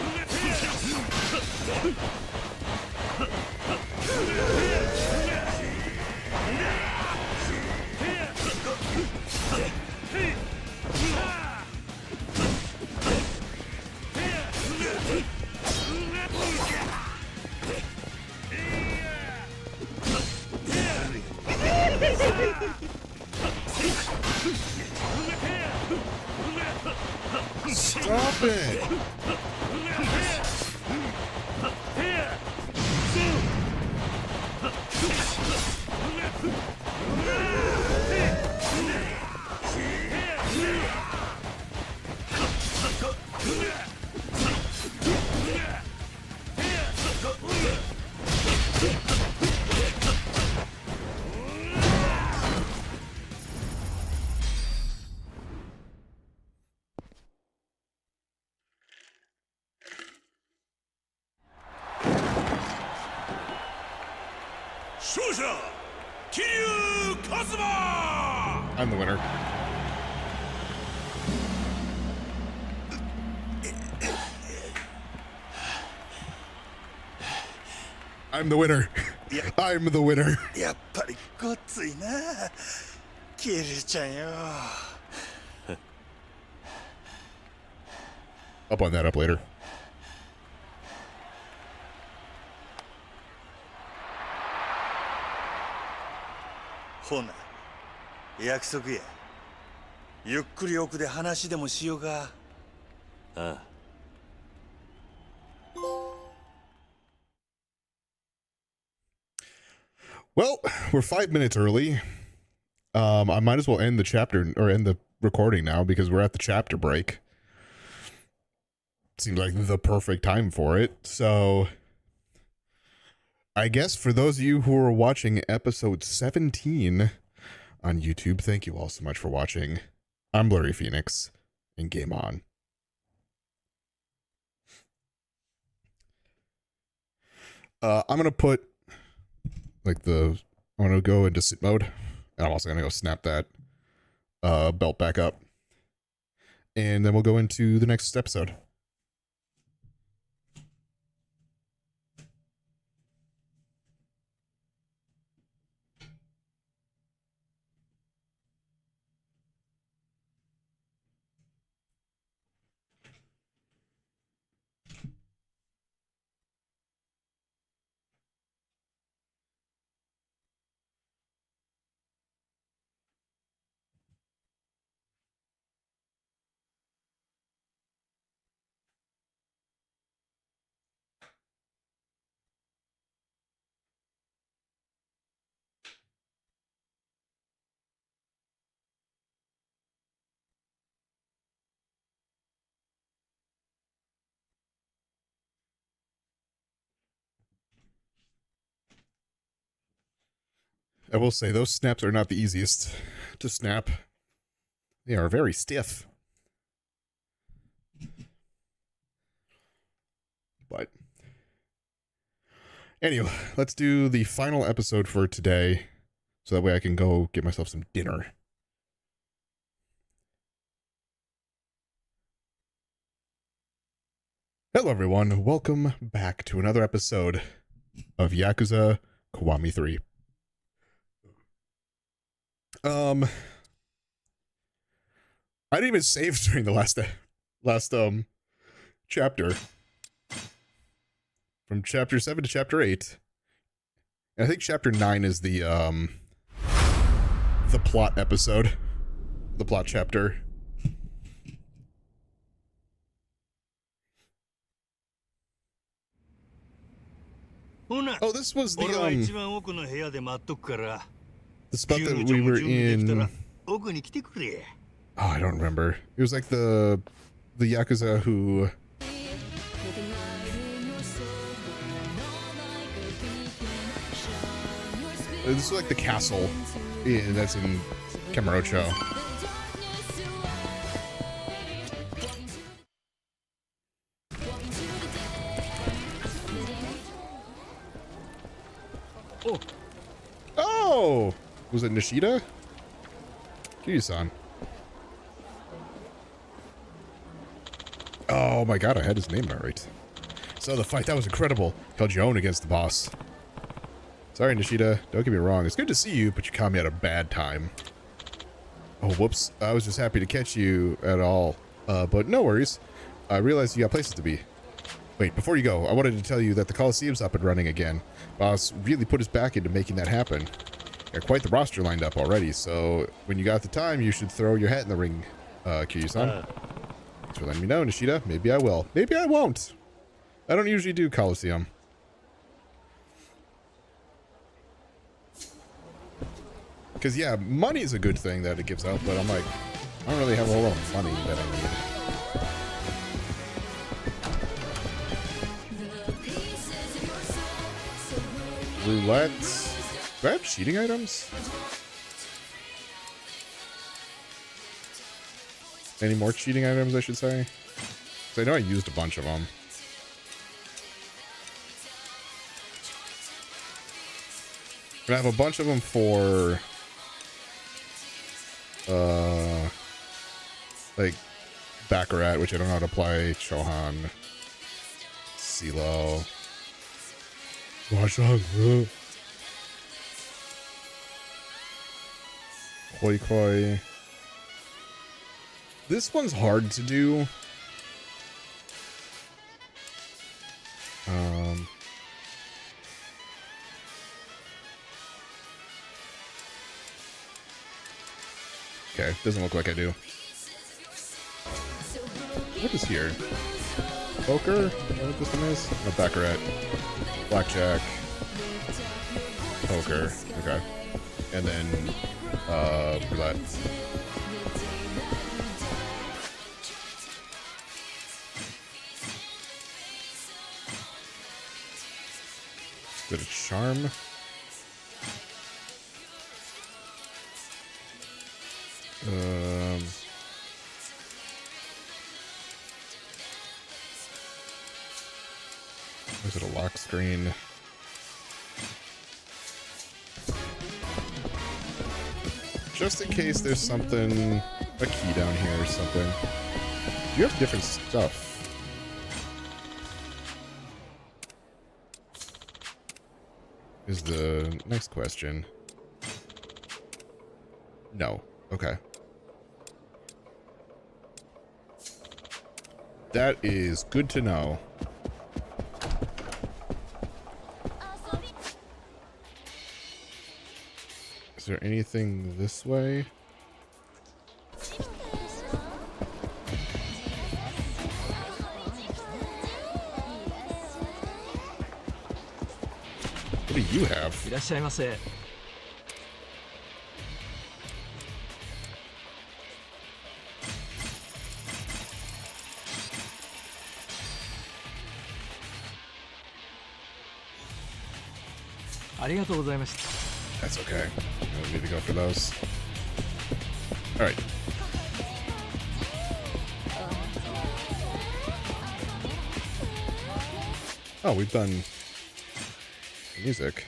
Stop it! I'm the winner. I'm the winner. I'm the winner. やっぱりごっついなキリュウちゃんよ Up on that up later. ほな約束やゆっくり奥で話でもしようかああ Well, we're 5 minutes early. I might as well end the chapter or end the recording now because we're at the chapter break. Seems like the perfect time for it. So I guess for those of you who are watching episode 17 on YouTube, thank you all so much for watching. I'm Blurry Phoenix, and game on. I'm going to put like I'm going to go into sit mode, and I'm also going to go snap that belt back up, and then we'll go into the next episode. I will say those snaps are not the easiest to snap. They are very stiff. But anyway, let's do the final episode for today so that way I can go get myself some dinner. Hello everyone, welcome back to another episode of Yakuza Kiwami 3. I didn't even save during the last chapter. From chapter 7 to chapter 8. And I think chapter 9 is the plot episode. The plot chapter. Oh, this was the spot that we were in. Oh, I don't remember. It was like the Yakuza who. This is like the castle that's in Kamurocho. Oh! Was it Nishida? Kiryu-san. Oh, Oh my god, I had his name right. So the fight, that was incredible. Held your own against the boss. Sorry, Nishida. Don't get me wrong. It's good to see you, but you caught me at a bad time. Oh, whoops. I was just happy to catch you at all. But no worries. I realized you got places to be. Wait, before you go, I wanted to tell you that the Coliseum's up and running again. Boss really put his back into making that happen. Got quite the roster lined up already, so when you got the time, you should throw your hat in the ring, Kiryu-san. Thanks for letting me know, Nishida. Maybe I will. Maybe I won't. I don't usually do Coliseum. Because, yeah, money is a good thing that it gives out, but I'm like, I don't really have a whole lot of money that I need. Roulette. Do I have cheating items? Any more cheating items, I should say? Because I know I used a bunch of them. And I have a bunch of them for... like Baccarat, which I don't know how to play, Chohan, CeeLo, Mahjong, Hoi Koi. This one's hard to do. Okay, doesn't look like I do. What is here? Poker? Is that what this one is? No, Baccarat. Blackjack. Poker. Okay. And then, roulette. Is it a charm? Is it a lock screen? Just in case there's something, a key down here or something. You have different stuff. Is the next question. No. Okay. That is good to know. Is there anything this way? What do you have? いらっしゃいませ。ありがとうございました。 That's okay. I don't need to go for those. All right. Oh, we've done music.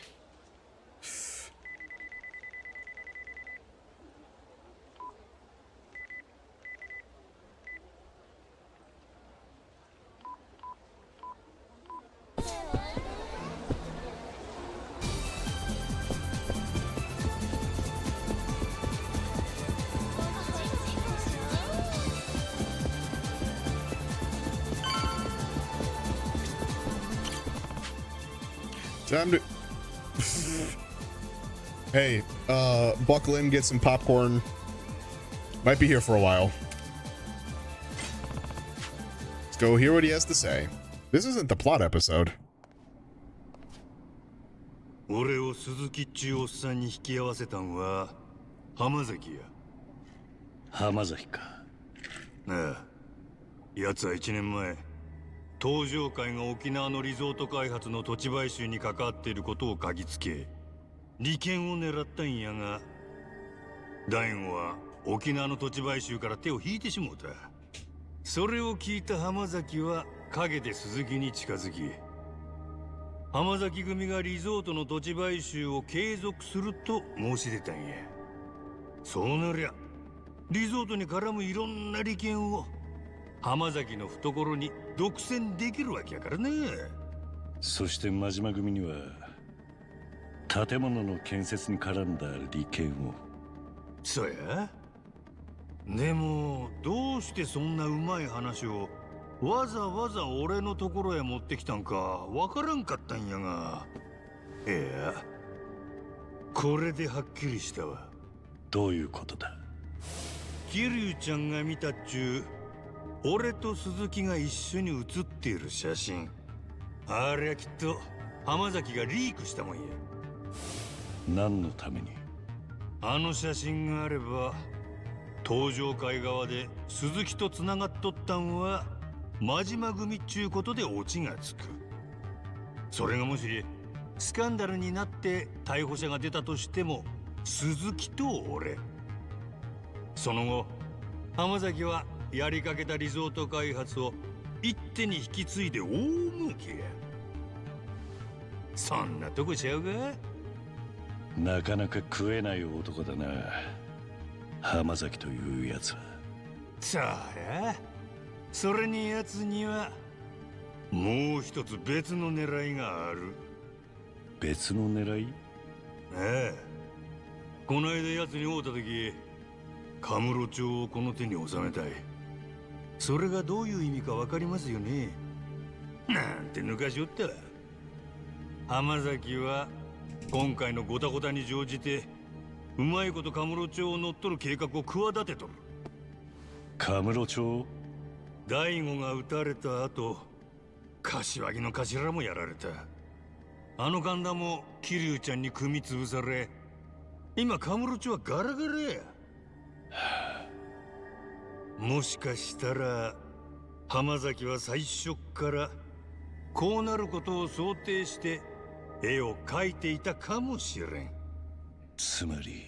Time to... Hey, buckle in, get some popcorn. Might be here for a while. Let's go hear what he has to say. This isn't the plot episode. 俺を鈴木っちゅうおっさんに引き合わせたんは浜崎や。浜崎か。なあ、奴は1年前東上会が沖縄のリゾート開発の土地買収に関わっていることを嗅ぎつけ利権を狙ったんやが、大悟は沖縄の土地買収から手を引いてしもうた。それを聞いた浜崎は陰で鈴木に近づき、浜崎組がリゾートの土地買収を継続すると申し出たんや。そうなりゃリゾートに絡むいろんな利権を浜崎の懐に独占できるわけやからね。そして真島組には建物の建設に絡んだ利権を。そうや。でもどうしてそんなうまい話をわざわざ俺のところへ持ってきたんかわからんかったんやが。いや、これではっきりしたわ。どういうことだ？桐生ちゃんが見たっちゅう俺と鈴木が一緒に写っている写真、あれはきっと浜崎がリークしたもんや。何のために？あの写真があれば東上会側で鈴木とつながっとったんは真島組っちゅうことでオチがつく。それがもしスカンダルになって逮捕者が出たとしても鈴木と俺。その後浜崎はやりかけたリゾート開発を一手に引き継いで大儲けや。そんなとこちゃうか？なかなか食えない男だな、浜崎というやつは。そうや。それに奴にはもう一つ別の狙いがある。別の狙い？ああ、この間奴に会うた時、カムロ町をこの手に収めたい。それがどういう意味かわかりますよね。なんて抜かしおったわ。浜崎は今回のゴタゴタに乗じてうまいことカムロ町を乗っ取る計画を企てとる。カムロ町？大悟が撃たれた後、柏木の頭もやられた。あの神田も桐生ちゃんに組み潰され、今カムロ町はガラガラや。もしかしたら浜崎は最初からこうなることを想定して絵を描いていたかもしれん。つまり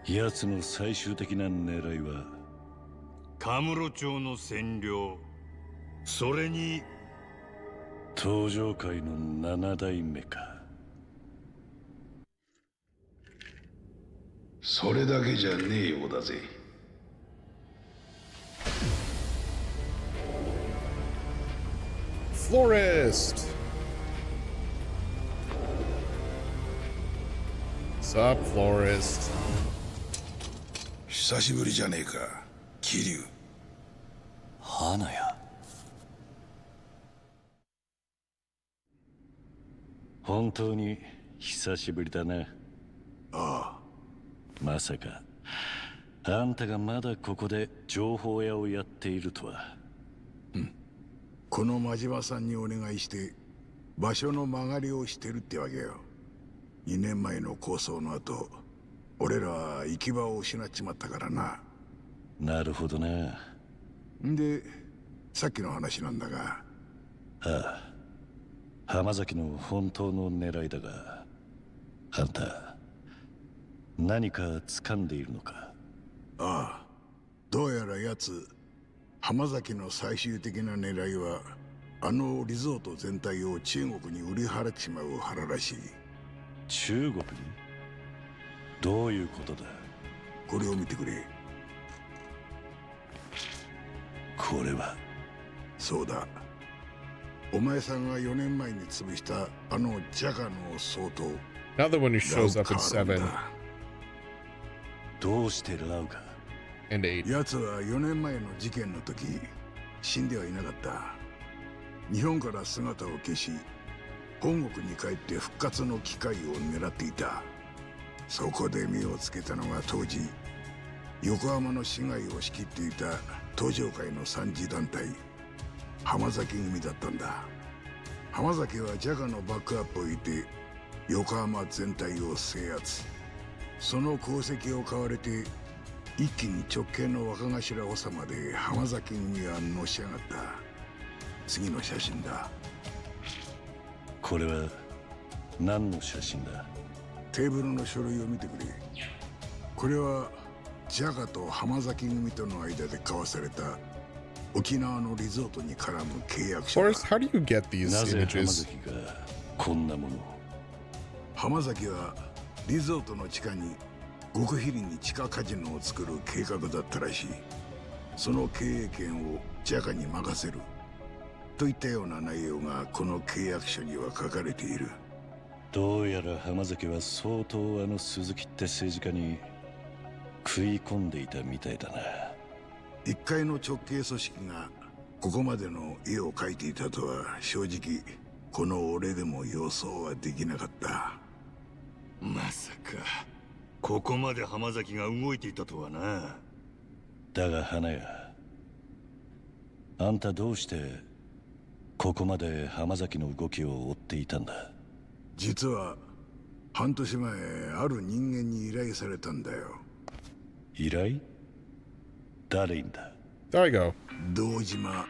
奴の最終的な狙いはカムロ町の占領、それに東上界の7代目か。それだけじゃねえようだぜ。Florist! What's up, Florist? 久しぶりじゃねえか、桐生。花屋。本当に久しぶりだな。ああ。まさかあんたがまだここで情報屋をやっているとは。この真島さんにお願いして場所の曲がりをしてるってわけよ。2年前の抗争の後、俺らは行き場を失っちまったからな。なるほどな。で、さっきの話なんだが。ああ、浜崎の本当の狙いだが、あんた何か掴んでいるのか？ああ、どうやら奴、浜崎の最終的な狙いはあのリゾート全体を中国に売り払っちまう腹らしい。中国に？どういうことだ？これを見てくれ。これは。そうだ、お前さんが4年前に潰したあのジャガの総統。 Another one who shows up in 7どうしてラウか and 8。奴は4年前の事件の時死んではいなかった。日本から姿を消し本国に帰って復活の機会を狙っていた。そこで目をつけたのが当時横浜の市街を仕切っていた東上会の三次団体浜崎組だったんだ。浜崎はジャガのバックアップを得て横浜全体を制圧。その功績を買われて一気に直系の若頭補まで浜崎組はのし上がった。次の写真だ。これは何の写真だ？テーブルの書類を見てくれ。これはジャガと浜崎組との間で交わされた沖縄のリゾートに絡む契約書だ。 Forrest, how do you get these なぜ浜 images? 崎がこんなものを？浜崎はリゾートの地下に極秘裏に地下カジノを作る計画だったらしい。その経営権をジャカに任せるといったような内容がこの契約書には書かれている。どうやら浜崎は相当あの鈴木って政治家に食い込んでいたみたいだな。一階の直系組織がここまでの絵を描いていたとは正直この俺でも予想はできなかった。まさかここまで浜崎が動いていたとはな。だが花屋、あんたどうしてここまで浜崎の動きを追っていたんだ？実は半年前ある人間に依頼されたんだよ。依頼？誰にだ？ There you go. 堂島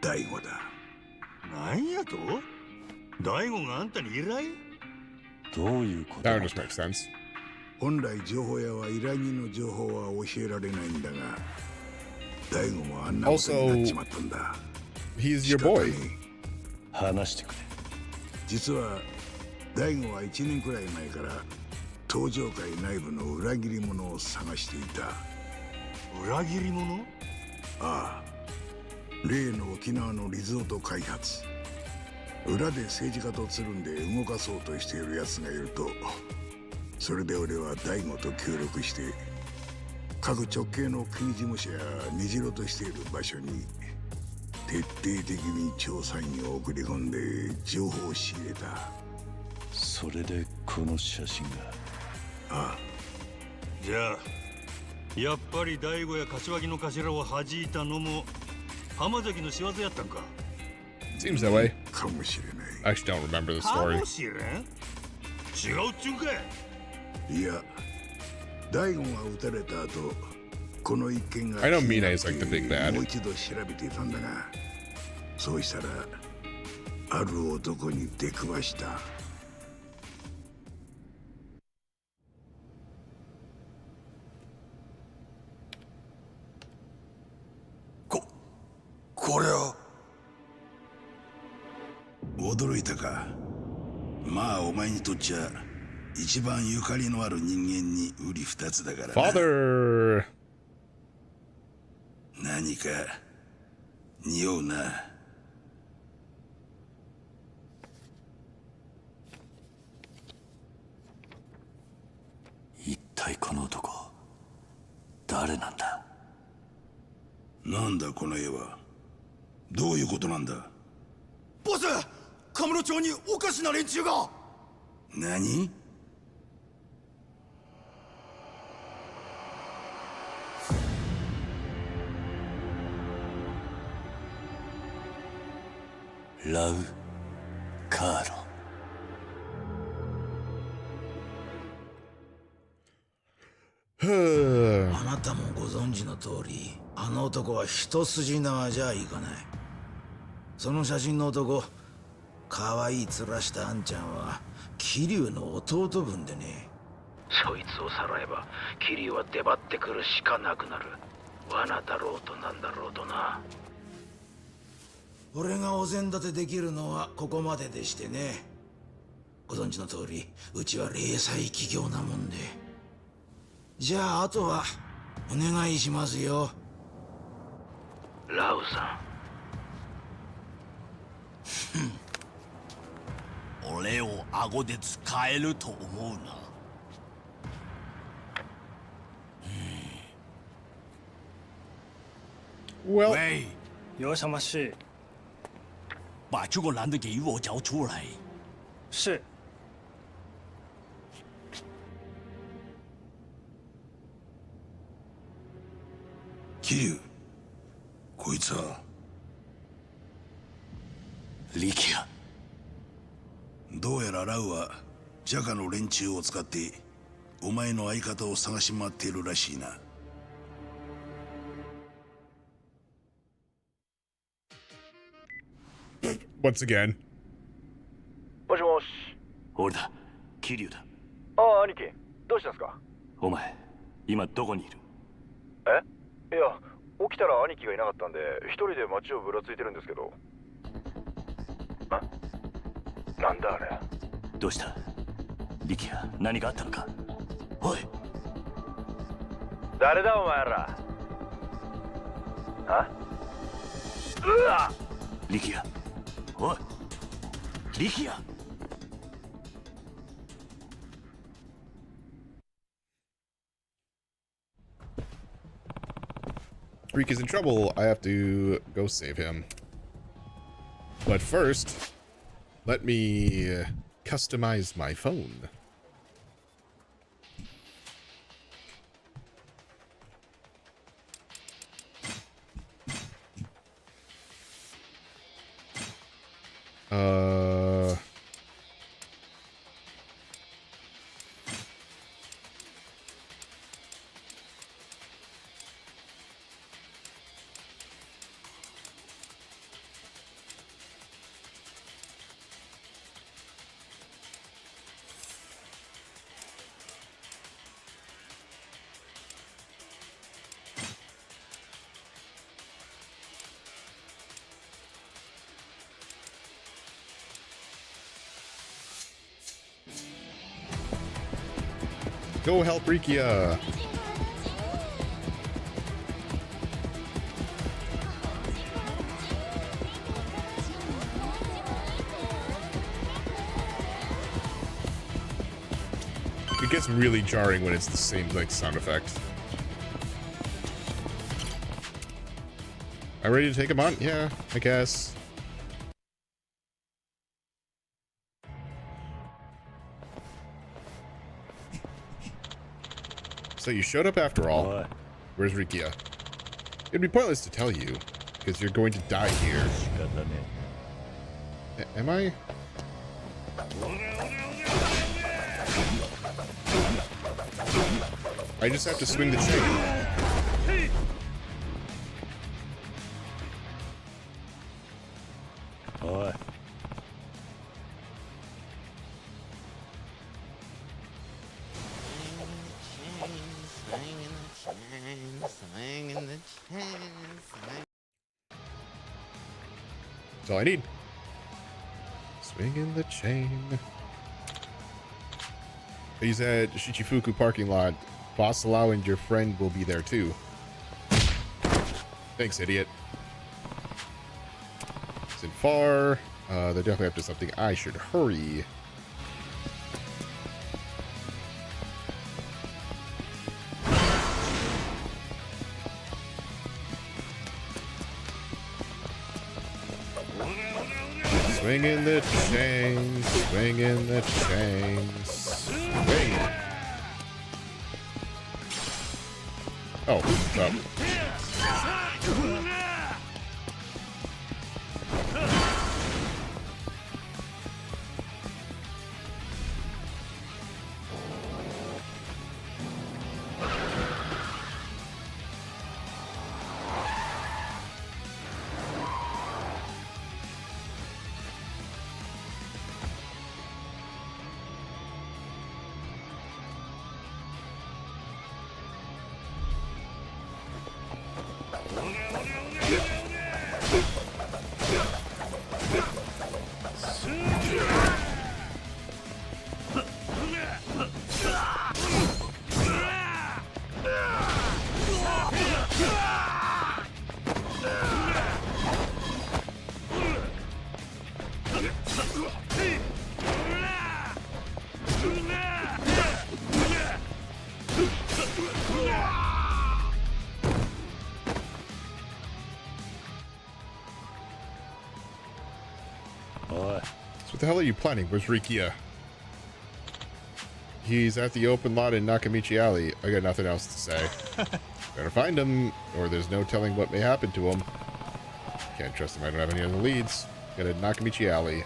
大吾だ。なんやと？大吾があんたに依頼？どういうことだ？ That would just make sense. 本来情報屋は依頼人の情報は教えられないんだが、大吾もあんなことになっちまったんだ。He's your boy. 話してくれ。実は大吾は1年くらい前から登場界内部の裏切り者を探していた。裏切り者？ああ、例の沖縄のリゾート開発、裏で政治家とつるんで動かそうとしている奴がいると、それで俺は大吾と協力して各直系の国事務所や虹色としている場所に徹底的に調査員を送り込んで情報を仕入れた。それでこの写真が。ああ。じゃあやっぱり大吾や柏木の頭を弾いたのも浜崎の仕業やったんか？ Seems that way. かもしれない。 I actually don't remember the か story. もしれん？違うっちゅうんかい。いや、大吾が撃たれた後、この一件が I know Mina is like the big bad. もう一度調べていたんだが、そうしたらある男に出くわした。これは驚いたか。まあお前にとっちゃ一番ゆかりのある人間に瓜二つだからな。 Father. 何か匂うな。一体この男誰なんだ？なんだこの絵は。どういうことなんだ？ボス、カムロ町におかしな連中が。何？ラウカーロ。あなたもご存知の通り、あの男は一筋縄じゃいかない。その写真の男、可愛い面したあんちゃんは桐生の弟分でね。そいつをさらえば桐生は出張ってくるしかなくなる。罠だろうとなんだろうとな。俺がお膳立てできるのはここまででしてね。ご存知の通り、うちは零細企業なもんで。じゃああとはお願いしますよ、ラウさん。俺を顎で使えると思うな。Well, 喂，有什么事？把这个男的给我找出来。是。桐生、こいつは力也。どうやらラウはジャカの連中を使ってお前の相方を探し回っているらしいな。once again. もしもし。俺だ、桐生だ。ああ、兄貴、どうしたんすか？お前、今どこにいる？え？いや、起きたら兄貴がいなかったんで、一人で街をぶらついてるんですけど。なんだあれ。どうした？力也、何かあったのか？おい。誰だお前ら。力也おい力也 Freak is in trouble. I have to go save him. But first, let me customize my phone. Go help Rikia. It gets really jarring when it's the same like sound effect. Am I ready to take him on? Yeah, I guess. So you showed up after all. Where's Rikia? It'd be pointless to tell you, because you're going to die here. Am I? I just have to swing the chain. Oi. That's all I need. Swinging the chain. He's at Shichifuku parking lot. Boss Lau and your friend will be there too. Thanks, idiot. Isn't far. They're definitely up to something. I should hurry. Swinging the chain, swinging the chain, swing. Oh, what's up? What the hell are you planning? Where's Rikia? He's at the open lot in Nakamichi Alley. I got nothing else to say. Better find him, or there's no telling what may happen to him. Can't trust him. I don't have any other leads. Got a Nakamichi Alley.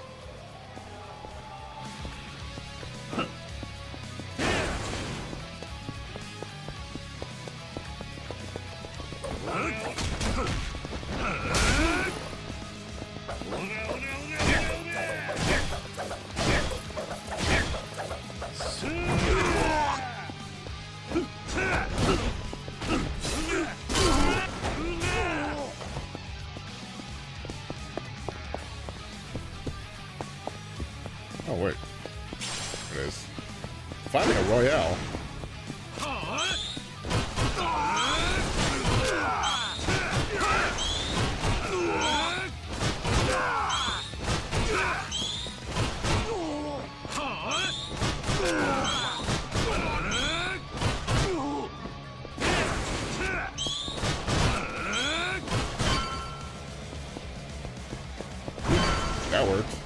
Oh, wait. There it is. Finally a Royale. That worked.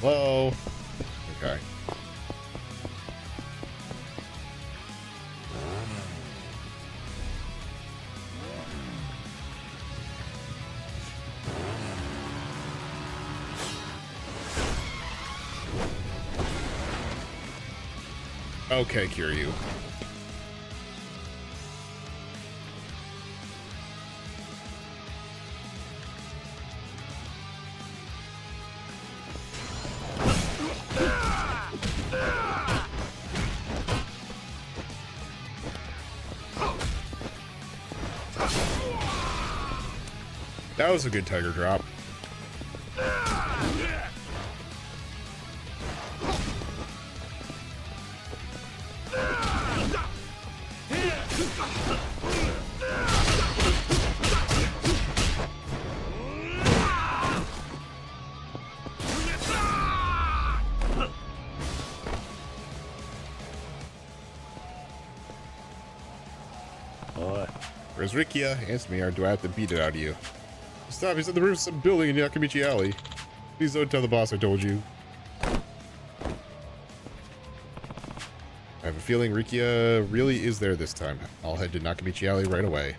Whoa. Okay. Okay, Kiryu. That was a good tiger drop. Where's Rikia? Answer me, or do I have to beat it out of you? Stop, he's on the roof of some building in Yakamichi Alley. Please don't tell the boss I told you. I have a feeling Rikia really is there this time. I'll head to Nakamichi Alley right away.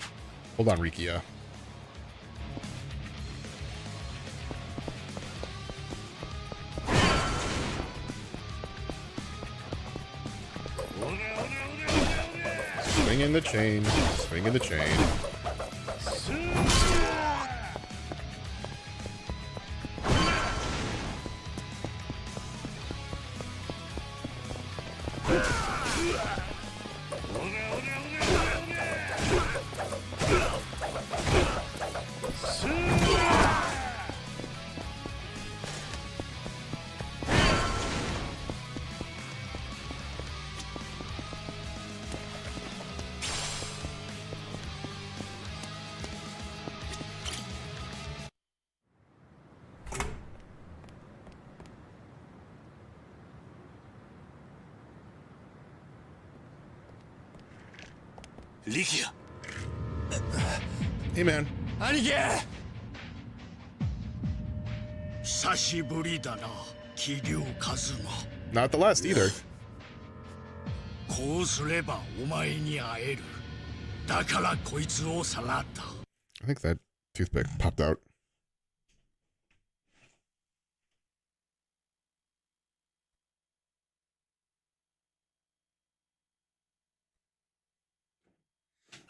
Hold on, Rikia. Swing in the chain. Swing in the chain. Likia. Hey, man. 兄貴久しぶりだな、桐生一馬。 Not the last either. こうすればお前に会える。だからこいつをさらった。 I think that toothpick popped out.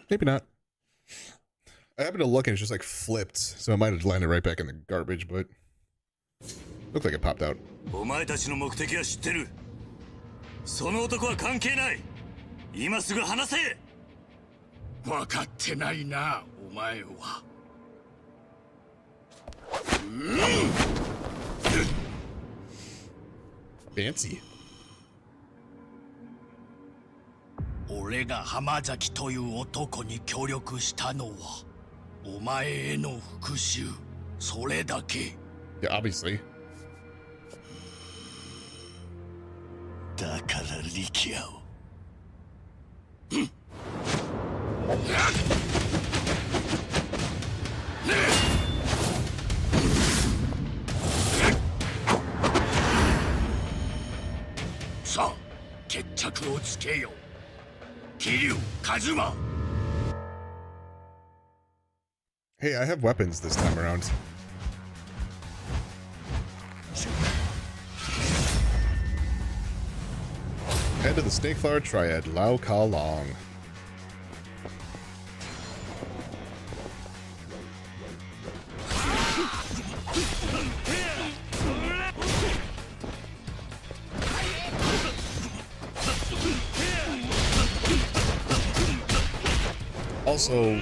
Maybe not. I happened to look and it's just like flipped, so I might have landed right back in the garbage, but looked like it popped out. お前たちの目的は知ってる。その男は関係ない。今すぐ話せ。分かってないな、お前は。Fancy. 俺が浜崎という男に協力したのはお前への復讐、それだけ。 Yeah, obviously. だからリキアを。さあ、決着をつけよう。 桐生一馬。 Hey, I have weapons this time around. Head to the Snakeflower Triad, Lao Ka Long. Also,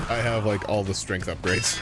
I have like all the strength upgrades.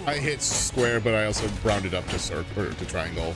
I hit square, but I also rounded up to circle or to triangle.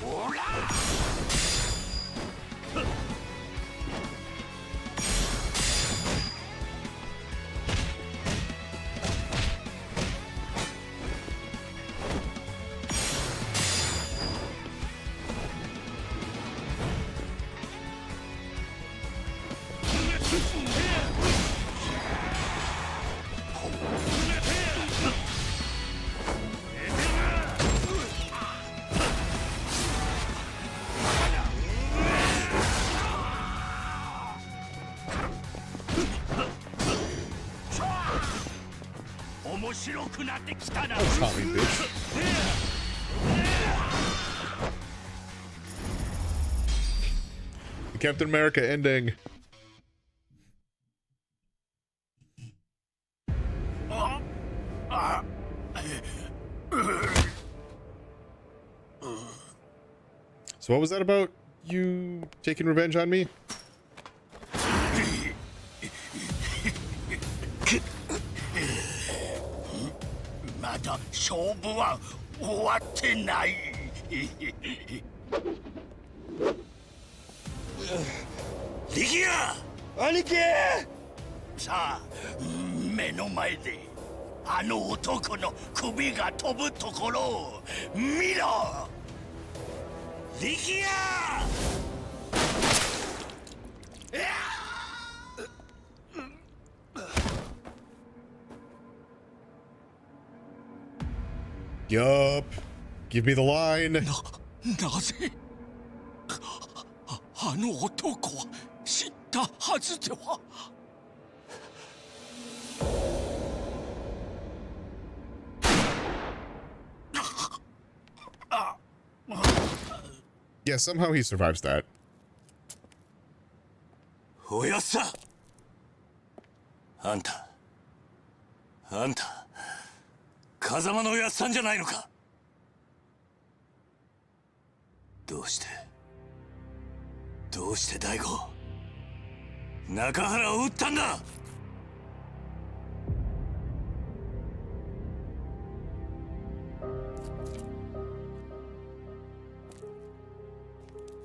That's not me, bitch. The Captain America ending. So what was that about? You taking revenge on me? まだ勝負は終わってない。力也、兄貴。さあ、目の前であの男の首が飛ぶところを見ろ。力也。Yup. Give me the line. なぜあの男は知ったはずでは。Yeah, somehow he survives that. おやっさ。あんた風間のおやっさんじゃないのか。どうして大悟中原を撃ったんだ。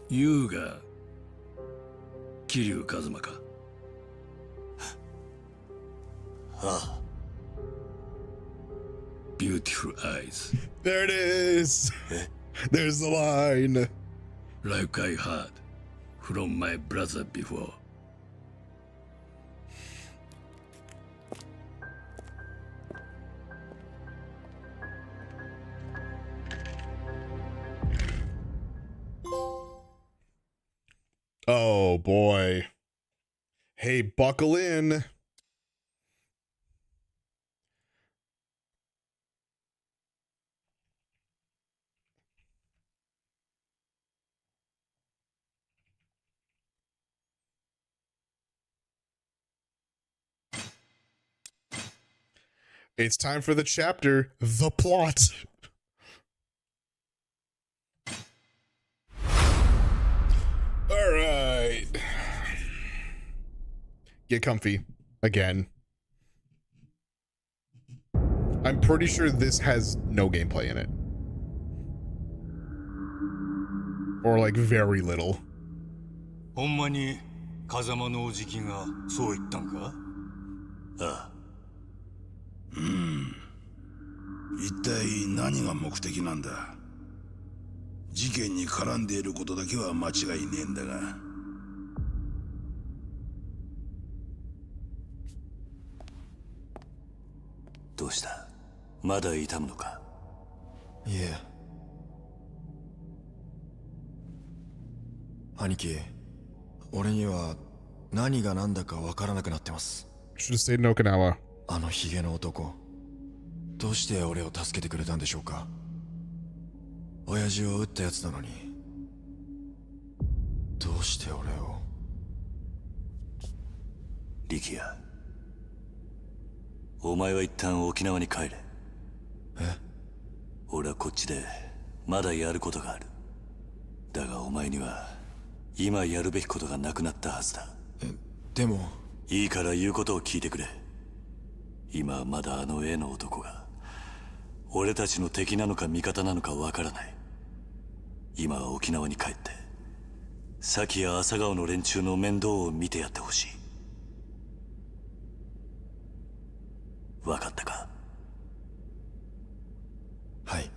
優が桐生一馬か。ああ。Beautiful eyes. There it is. There's the line. Like I heard from my brother before. Oh boy. Hey, buckle in. It's time for the chapter, The Plot. All right. Get comfy again. I'm pretty sure this has no gameplay in it. Or like very little. ほんまに風間のおじきがそう言ったんか？ああ。一体何が目的なんだ？事件に絡んでいることだけは間違いねえんだが。どうした？まだ痛むのか？いえ。兄貴、俺には何が何だか分からなくなってます。Should have stayed in Okinawa. あのヒゲの男、どうして俺を助けてくれたんでしょうか。親父を撃ったやつなのに、どうして俺を。力也、お前は一旦沖縄に帰れ。え？俺はこっちでまだやることがある。だがお前には今やるべきことがなくなったはずだ。でも。いいから言うことを聞いてくれ。今はまだあの絵の男が俺たちの敵なのか味方なのかわからない。今は沖縄に帰って崎や朝顔の連中の面倒を見てやってほしい。わかったか？はい。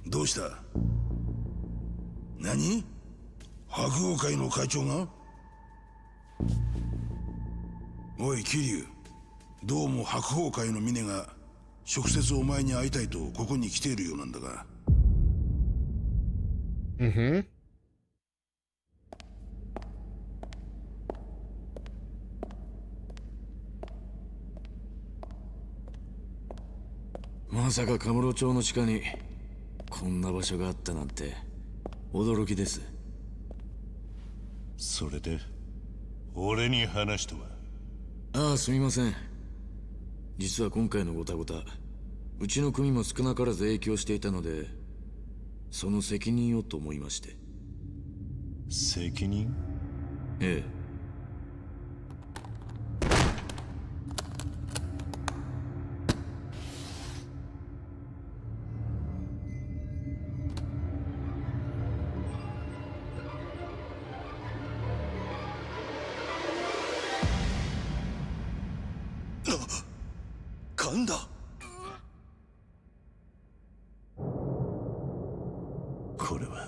どうした？何？白鵬会の会長が？おい桐生、どうも白鵬会の峰が直接お前に会いたいとここに来ているようなんだが。まさかカムロ町の地下にこんな場所があったなんて驚きです。それで俺に話とは？ああ、すみません。実は今回のゴタゴタ、うちの組も少なからず影響していたので、その責任をと思いまして。責任？ええ。噛んだ。これは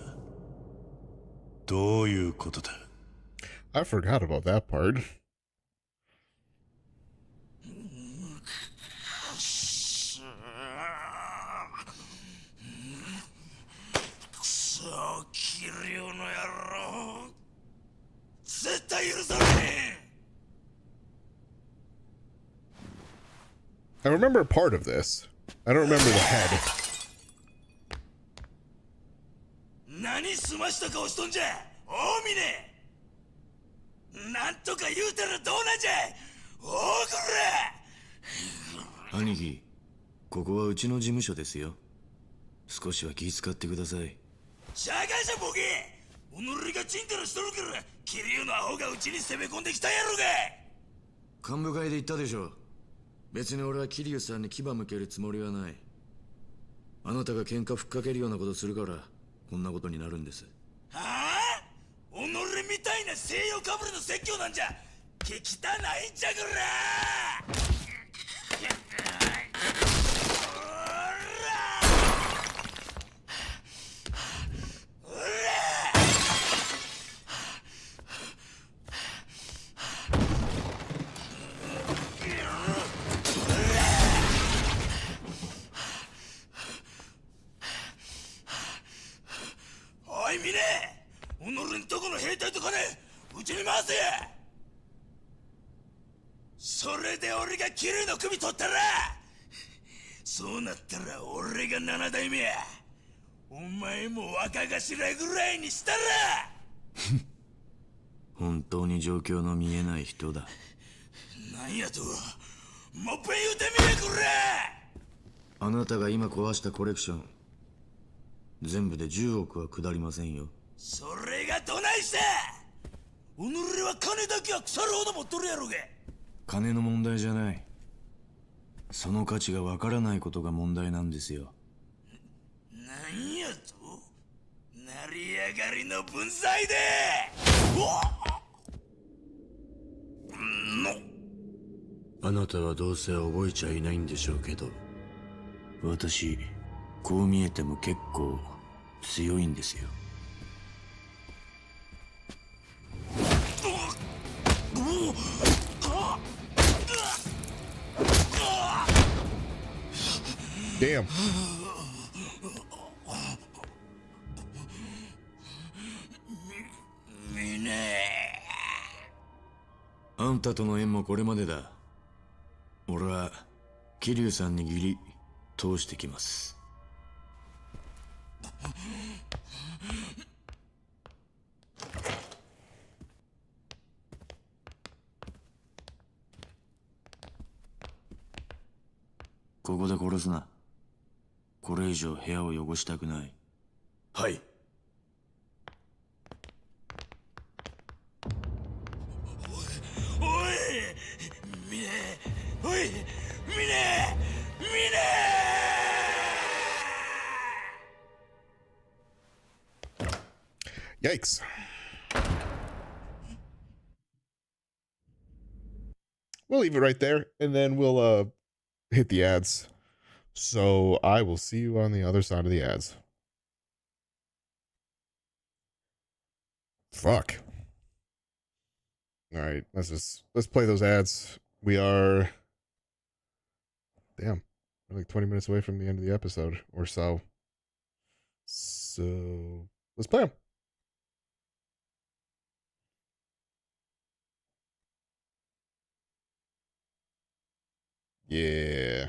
どういうことだ？ I forgot about that part. くそ、キリュウの野郎。絶対許されへん。I remember part of this. I don't remember the head. 何すました顔しとんじゃ、大峰。なんとか言うたらどうなんじゃ、大黒。兄貴、ここはうちの事務所ですよ。少しは気遣ってください。社会者ボケ、己がチンタラしとるからキリュウのアホがうちに攻め込んできたんやろが。幹部会で言ったでしょ。別に俺は桐生さんに牙向けるつもりはない。あなたが喧嘩ふっかけるようなことするからこんなことになるんです。はあ？己みたいな西洋かぶれの説教なんじゃ汚いんじゃからおい峰、己んとこの兵隊と金うちに回せや。それで俺がキリュウの首取ったら、そうなったら俺が7代目や。お前も若頭ぐらいにしたら本当に状況の見えない人だ。なんやと、もっぺん言うてみやくれ。あなたが今壊したコレクション全部で10億は下りませんよ。それがどないした。己は金だけは腐るほど持っとるやろが。金の問題じゃない。その価値がわからないことが問題なんですよ。なんやと、成り上がりの文才であなたはどうせ覚えちゃいないんでしょうけど、私こう見えても結構強いんですよ。Damn. あんたとの縁もこれまでだ。俺は桐生さんに義理通してきます。ここで殺すな。これ以上部屋を汚したくない。はい。おいミネ、おいミネ、ミネ。 Yikes. We'll leave it right there, and then we'll hit the ads. So I will see you on the other side of the ads. Fuck. All right, let's play those ads. We are, damn, we're like 20 minutes away from the end of the episode or so. So let's play them. Yeah.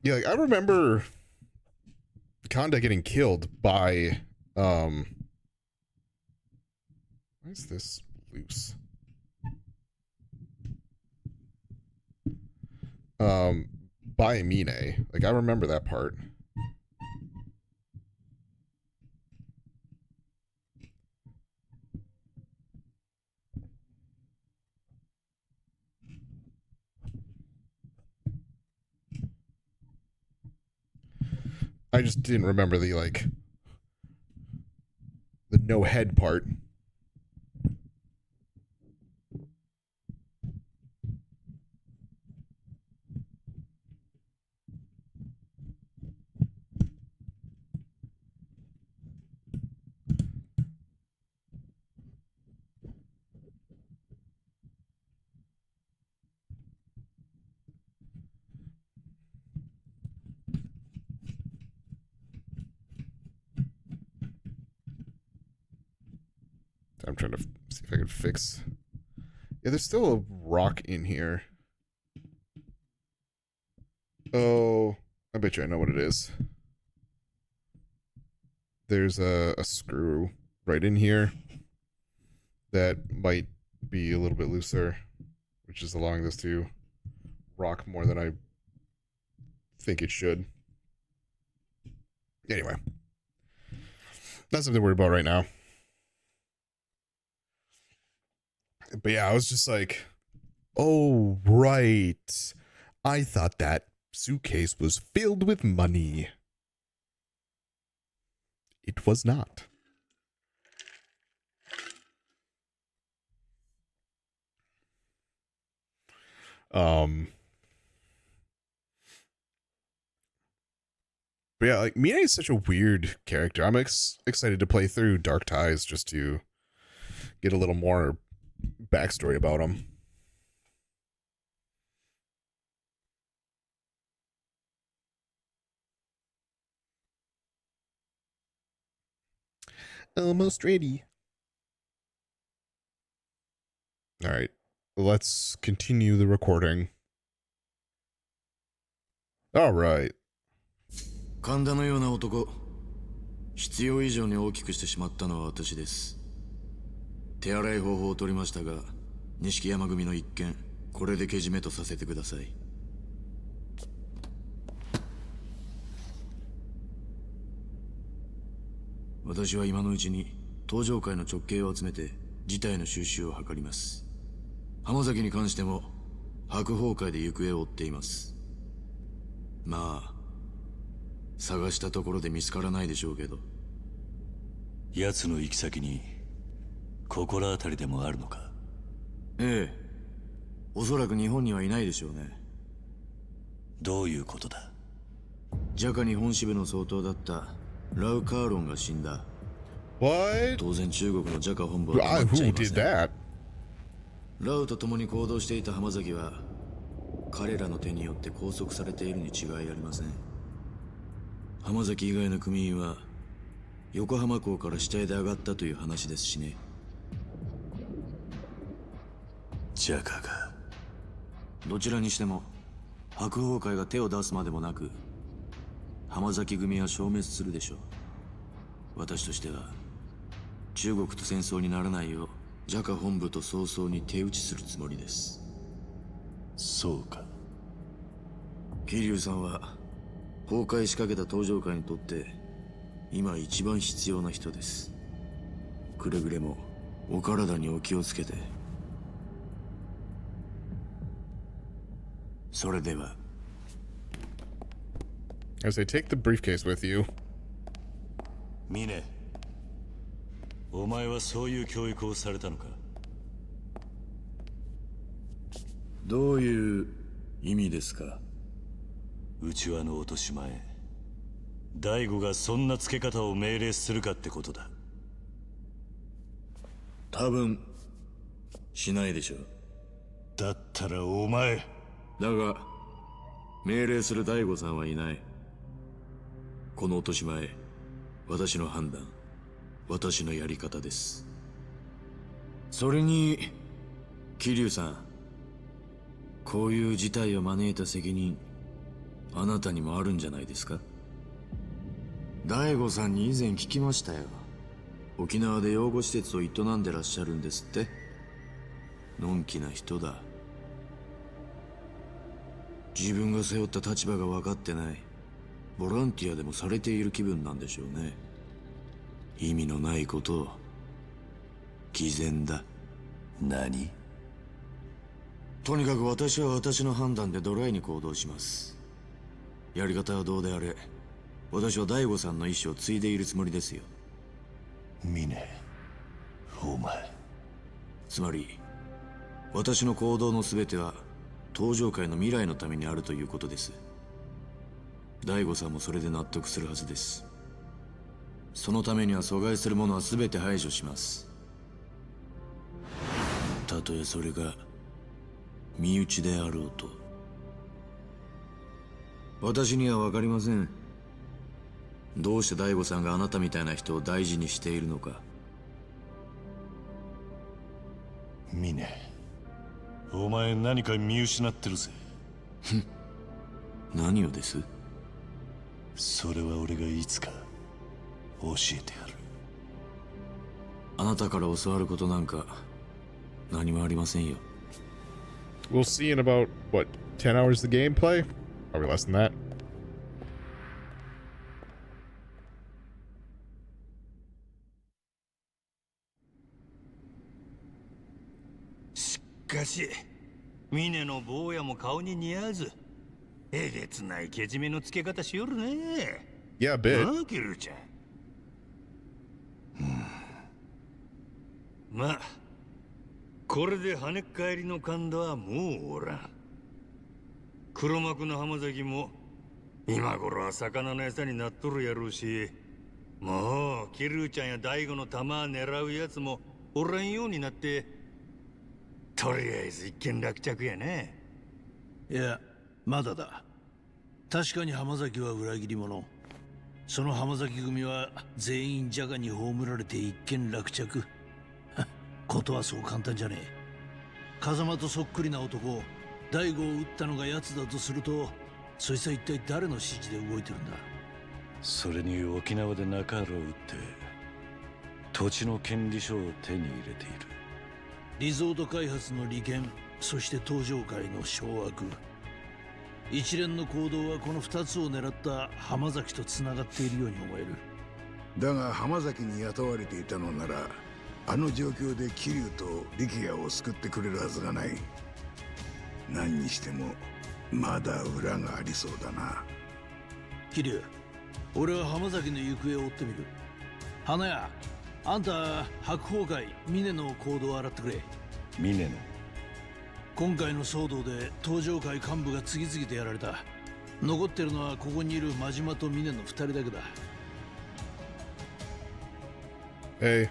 Yeah, like I remember Conda getting killed by why is this loose? By Mine. Like I remember that part. I just didn't remember the no head part. I'm trying to see if I can fix. Yeah, there's still a rock in here. Oh, I bet you I know what it is. There's a screw right in here that might be a little bit looser, which is allowing this to rock more than I think it should. Anyway, not something to worry about right now. But yeah, I was just like, oh, right. I thought that suitcase was filled with money. It was not. But yeah, like Mina is such a weird character. I'm excited to play through Dark Ties just to get a little more backstory about him. Almost ready. All right, let's continue the recording. All right. 神田のような男、必要以上に大きくしてしまったのは私です。手洗い方法を取りましたが、錦山組の一件、これでけじめとさせてください。私は今のうちに登場会の直系を集めて事態の収拾を図ります。浜崎に関しても白鵬会で行方を追っています。まあ探したところで見つからないでしょうけど。奴の行き先に心当たりでもあるのか？ええ、おそらく日本にはいないでしょうね。どういうことだ？ジャカ日本支部の総統だったラウカーロンが死んだ。What? 当然中国のジャカ本部は止まっちゃいません。ラウと共に行動していた浜崎は彼らの手によって拘束されているに違いありません。浜崎以外の組員は横浜港から死体で上がったという話ですしね。ジャカが。どちらにしても白鵬会が手を出すまでもなく浜崎組は消滅するでしょう。私としては中国と戦争にならないようジャカ本部と早々に手打ちするつもりです。そうか。桐生さんは崩壊しかけた登場会にとって今一番必要な人です。くれぐれもお体にお気をつけて。それでは。As they take the briefcase with you. ミネ、お前はそういう教育をされたのか？どういう意味ですか？内輪の落とし前、大悟がそんな付け方を命令するかってことだ。多分しないでしょう。だったらお前。だが命令する大悟さんはいない。この落とし前、私の判断、私のやり方です。それに桐生さん、こういう事態を招いた責任あなたにもあるんじゃないですか？大悟さんに以前聞きましたよ。沖縄で養護施設を営んでらっしゃるんですって。のんきな人だ。自分が背負った立場が分かってない。ボランティアでもされている気分なんでしょうね。意味のないことを。偽善だ。何？とにかく私は私の判断でドライに行動します。やり方はどうであれ、私は大悟さんの意思を継いでいるつもりですよ。ミネ、お前。つまり私の行動の全ては登場界の未来のためにあるということです。大悟さんもそれで納得するはずです。そのためには阻害するものは全て排除します。たとえそれが身内であろうと。私には分かりません。どうして大悟さんがあなたみたいな人を大事にしているのか。ミネ、お前何か見失ってるぜ。何をです？それは俺がいつか教えてやる。あなたから教わることなんか何もありませんよ。We'll see in about, what, 10 hours of gameplay? Probably less than that. しかしミネの坊やも顔に似合わずえげつないけじめのつけ方しよるね。Yeah, a bit. なあキルちゃん。まあこれで跳ねっ返りの神田はもうおらん。黒幕の浜崎も今頃は魚の餌になっとるやろうし、もうキルちゃんや大悟の玉狙うやつもおらんようになって、とりあえず一件落着やね。いや、まだだ。確かに浜崎は裏切り者。その浜崎組は全員ジャガに葬られて一件落着。ことはそう簡単じゃねえ。風間とそっくりな男、大悟を撃ったのが奴だとすると、そいつは一体誰の指示で動いてるんだ？それに沖縄で中原を撃って土地の権利書を手に入れている。リゾート開発の利権、そして東上界の掌握。一連の行動はこの2つを狙った浜崎とつながっているように思える。だが浜崎に雇われていたのなら、あの状況で桐生と力也を救ってくれるはずがない。何にしてもまだ裏がありそうだな。桐生、俺は浜崎の行方を追ってみる。花屋、あんた白鵬会峰の行動を洗ってくれ。峰の今回の騒動で東上会幹部が次々とやられた。残ってるのはここにいる真島と峰の2人だけだ。Hey.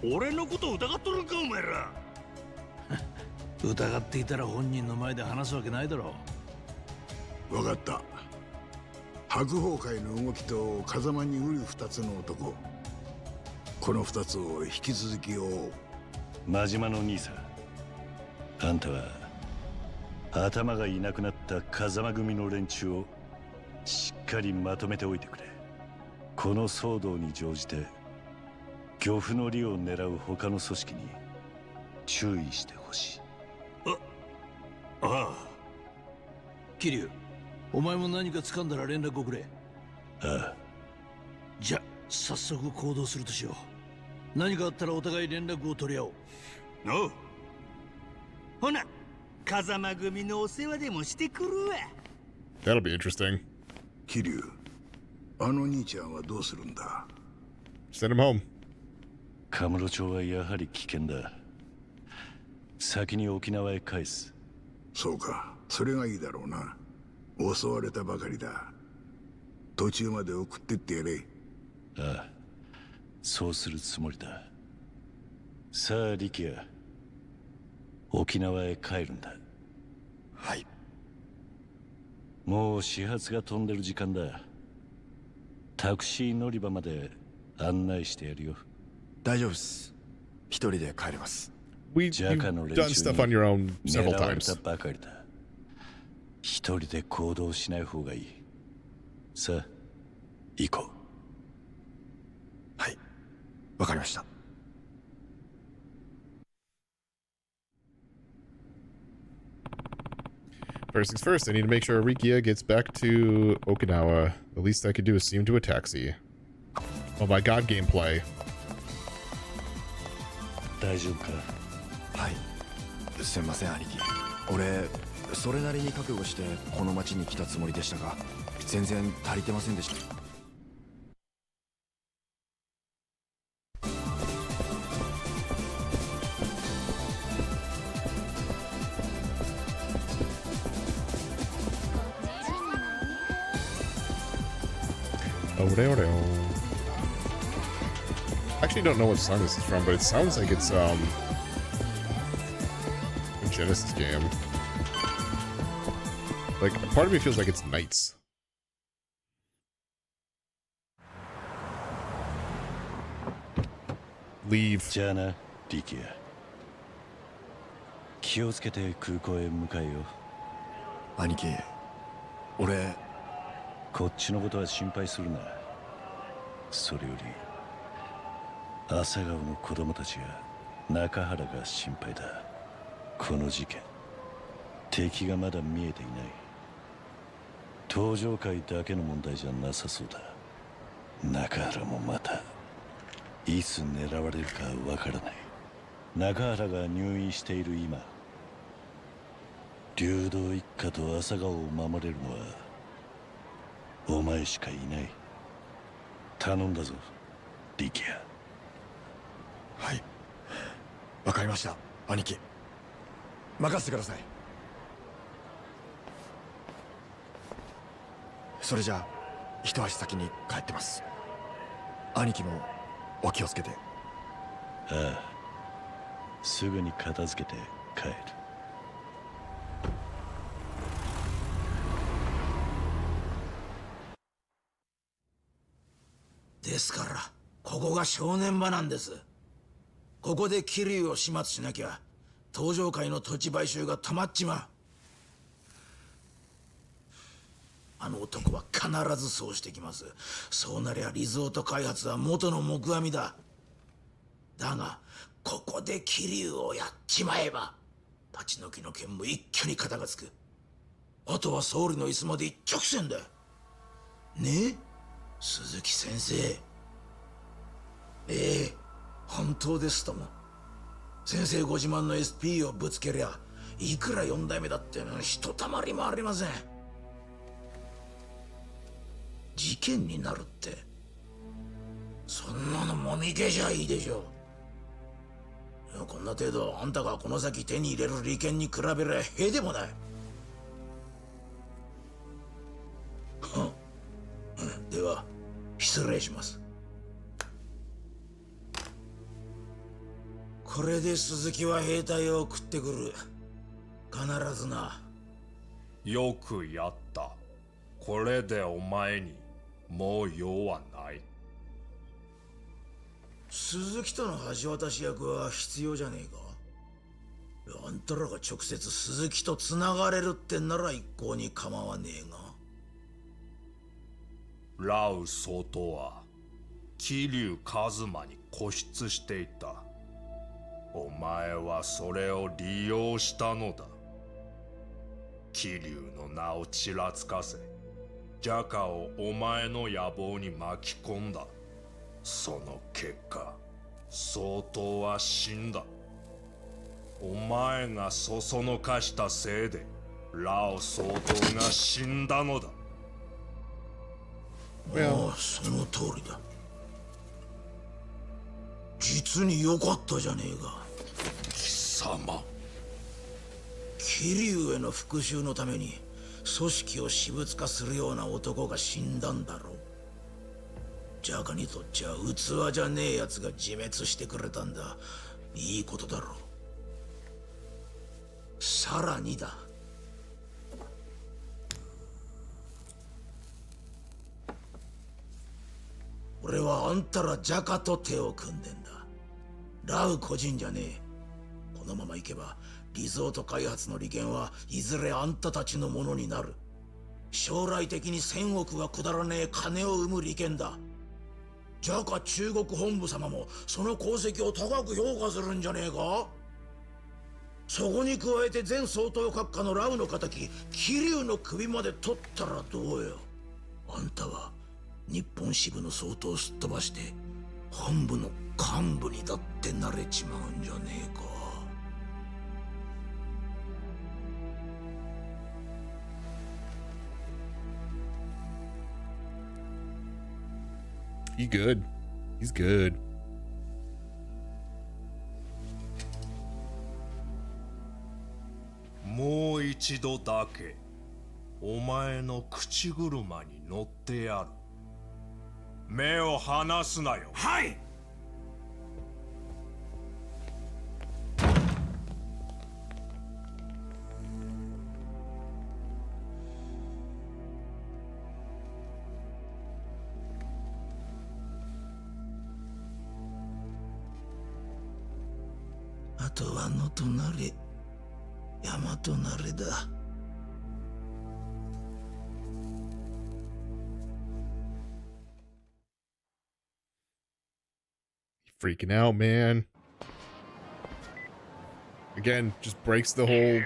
俺のこと疑っとるんかお前ら。疑っていたら本人の前で話すわけないだろう。分かった。白鵬会の動きと風間に売る2つの男、この2つを引き続き追う。真島の兄さん、あんたは頭がいなくなった風間組の連中をしっかりまとめておいてくれ。この騒動に乗じて漁夫の利を狙う他の組織に注意してほしい。ああ。桐生、お前も何か掴んだら連絡をくれ。ああ。じゃ、早速行動するとしよう。何かあったらお互い連絡を取り合おう。おう。ほな、風間組のお世話でもしてくるわ。That'll be interesting. 桐生、あの兄ちゃんはどうするんだ？ Send him home. カムロ町はやはり危険だ。先に沖縄へ返す。そうか、それがいいだろうな。襲われたばかりだ。途中まで送ってってやれ。ああ、そうするつもりだ。さあ力也、沖縄へ帰るんだ。はい。もう始発が飛んでる時間だ。タクシー乗り場まで案内してやるよ。大丈夫っす。一人で帰れます。You've done stuff on your own several 狙われ times. たばかりだ。一人で行動しない方がいい。さあ、行こう。はい、わかりました。First things first, I need to make sure Arikia gets back to Okinawa. The least I could do is see him to a taxi. Oh my god, gameplay. 大丈夫か？はい。すみません兄貴。俺それなりに覚悟してこの町に来たつもりでしたが、全然足りてませんでした。I actually don't know what song this is from, but it sounds like it's a Genesis game. Like, part of me feels like it's Knights. Leave. じゃあな、力也。気をつけて空港へ向かえよ。兄貴、俺こっちのことは心配するな。それより朝顔の子供たちや中原が心配だ。この事件、敵がまだ見えていない。東上界だけの問題じゃなさそうだ。中原もまたいつ狙われるかわからない。中原が入院している今、流動一家と朝顔を守れるのはお前しかいない。頼んだぞ、力也。はい、わかりました兄貴。任せてください。それじゃあ一足先に帰ってます。兄貴もお気をつけて。ああ、すぐに片付けて帰る。ですからここが正念場なんです。ここで桐生を始末しなきゃ東上界の土地買収が止まっちまう。あの男は必ずそうしてきます。そうなりゃリゾート開発は元の木阿弥だ。だがここで桐生をやっちまえば立ち退きの件も一挙に肩がつく。あとは総理の椅子まで一直線だ。ねえ鈴木先生。ええ、本当ですとも。先生ご自慢の SP をぶつけりゃいくら4代目だってひとたまりもありません。事件になるってそんなのもみ消しゃいいでしょう。いやこんな程度あんたがこの先手に入れる利権に比べりゃへでもない。では失礼します。これで鈴木は兵隊を送ってくる。必ずな。よくやった。これでお前にもう用はない。鈴木との橋渡し役は必要じゃねえか。あんたらが直接鈴木と繋がれるってんなら一向に構わねえが。ラウ総統は桐生一馬に固執していた。お前はそれを利用したのだ。桐生の名をちらつかせジャカをお前の野望に巻き込んだ。その結果総統は死んだ。お前がそそのかしたせいでラオ総統が死んだのだ。ああその通りだ。実に良かったじゃねえか。貴様。桐生への復讐のために組織を私物化するような男が死んだんだろう。ジャカにとっちゃ器じゃねえやつが自滅してくれたんだ。いいことだろう。さらにだ。俺はあんたらジャカと手を組んでんだ。ラウ個人じゃねえ。このままいけばリゾート開発の利権はいずれあんたたちのものになる。将来的に1000億はくだらねえ金を生む利権だ。ジャカ中国本部様もその功績を高く評価するんじゃねえか。そこに加えて前総統閣下のラウの仇桐生の首まで取ったらどうよ。あんたは日本支部の総統をすっ飛ばして本部の幹部にだってなれちまうんじゃねえか。He's good. He's good. もう一度だけお前の口車に乗ってやる。目を離すなよ。はい。あとは野となれ山となれだ。Freaking out, man. Again, just breaks the whole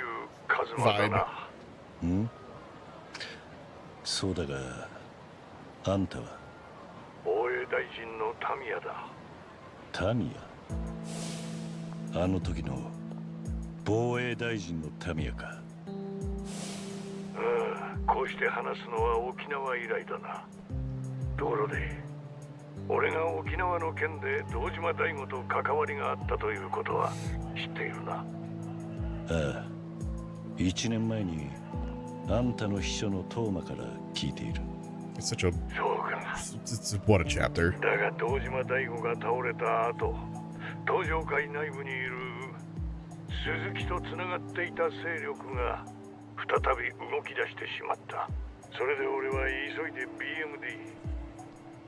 vibe. そうだが、あんたは防衛大臣のタミヤだ。タミヤ？あの時の防衛大臣のタミヤか。こうして話すのは沖縄以来だな。ところで俺が沖縄の件で堂島大吾と関わりがあったということは知っているな。ああ、1年前にあんたの秘書のトーマから聞いている。It's such a... そうか。It's what a chapter. だが堂島大吾が倒れた後、東上会内部にいる鈴木とつながっていた勢力が再び動き出してしまった。それで俺は急いで BMD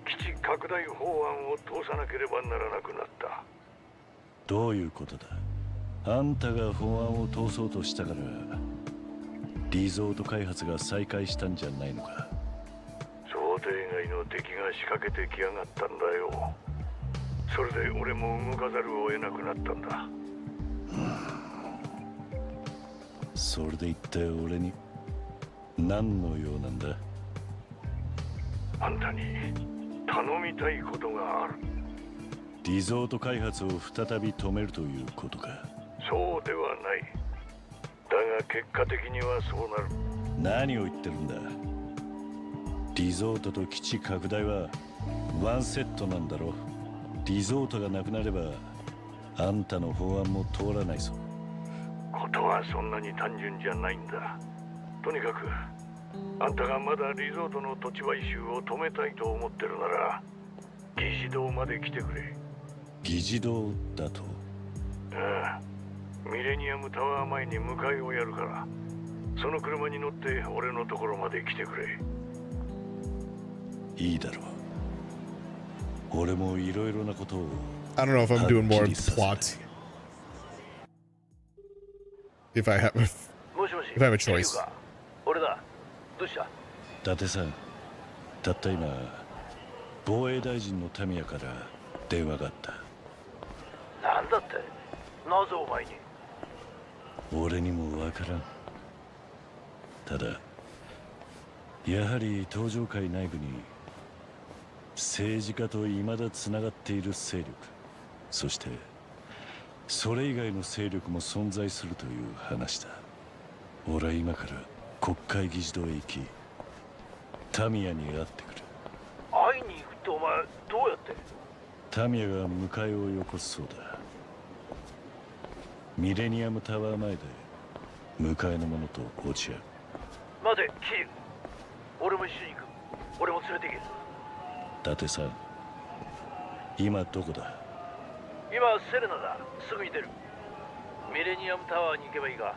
基地拡大法案を通さなければならなくなった。どういうことだ？あんたが法案を通そうとしたからリゾート開発が再開したんじゃないのか？定外の敵が仕掛けてきやがったんだよ。それで俺も動かざるを得なくなったんだ。それで一体俺に何の用なんだ？あんたに頼みたいことがある。リゾート開発を再び止めるということか？そうではない。だが結果的にはそうなる。何を言ってるんだ？リゾートと基地拡大はワンセットなんだろ。リゾートがなくなればあんたの法案も通らないぞ。ことはそんなに単純じゃないんだ。とにかくあんたがまだリゾートの土地買収を止めたいと思ってるなら議事堂まで来てくれ。議事堂だと？ああ、ミレニアムタワー前に迎えをやるから、その車に乗って俺のところまで来てくれ。いいだろう。俺もいろいろなことを。I don't know if I'm doing more plot. If I have a choice. 俺だ。どうした？伊達さん、たった今防衛大臣のタミヤから電話があった。なんだって？なぜお前に？俺にもわからん。ただやはり東上界内部に政治家と未だつながっている勢力、そしてそれ以外の勢力も存在するという話だ。俺は今から国会議事堂へ行きタミヤに会ってくる。会いに行くってお前どうやって？タミヤが迎えをよこすそうだ。ミレニアムタワー前で迎えの者と落ち合う。待て、キリュウ。俺も一緒に行く。俺も連れて行け。伊達さん、今どこだ？今セレナだ。すぐに出る。ミレニアムタワーに行けばいいか？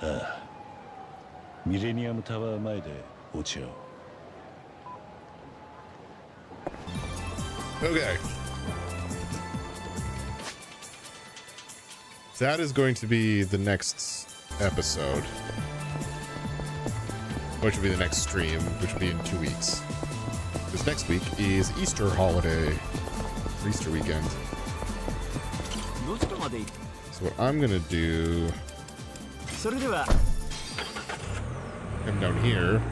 ああ、ミレニアムタワー前で落ち合おう。Okay. That is going to be the next episode. Which will be the next stream, which will be in 2 weeks. This next week is Easter holiday. Or Easter weekend. So what I'm gonna do... come down here.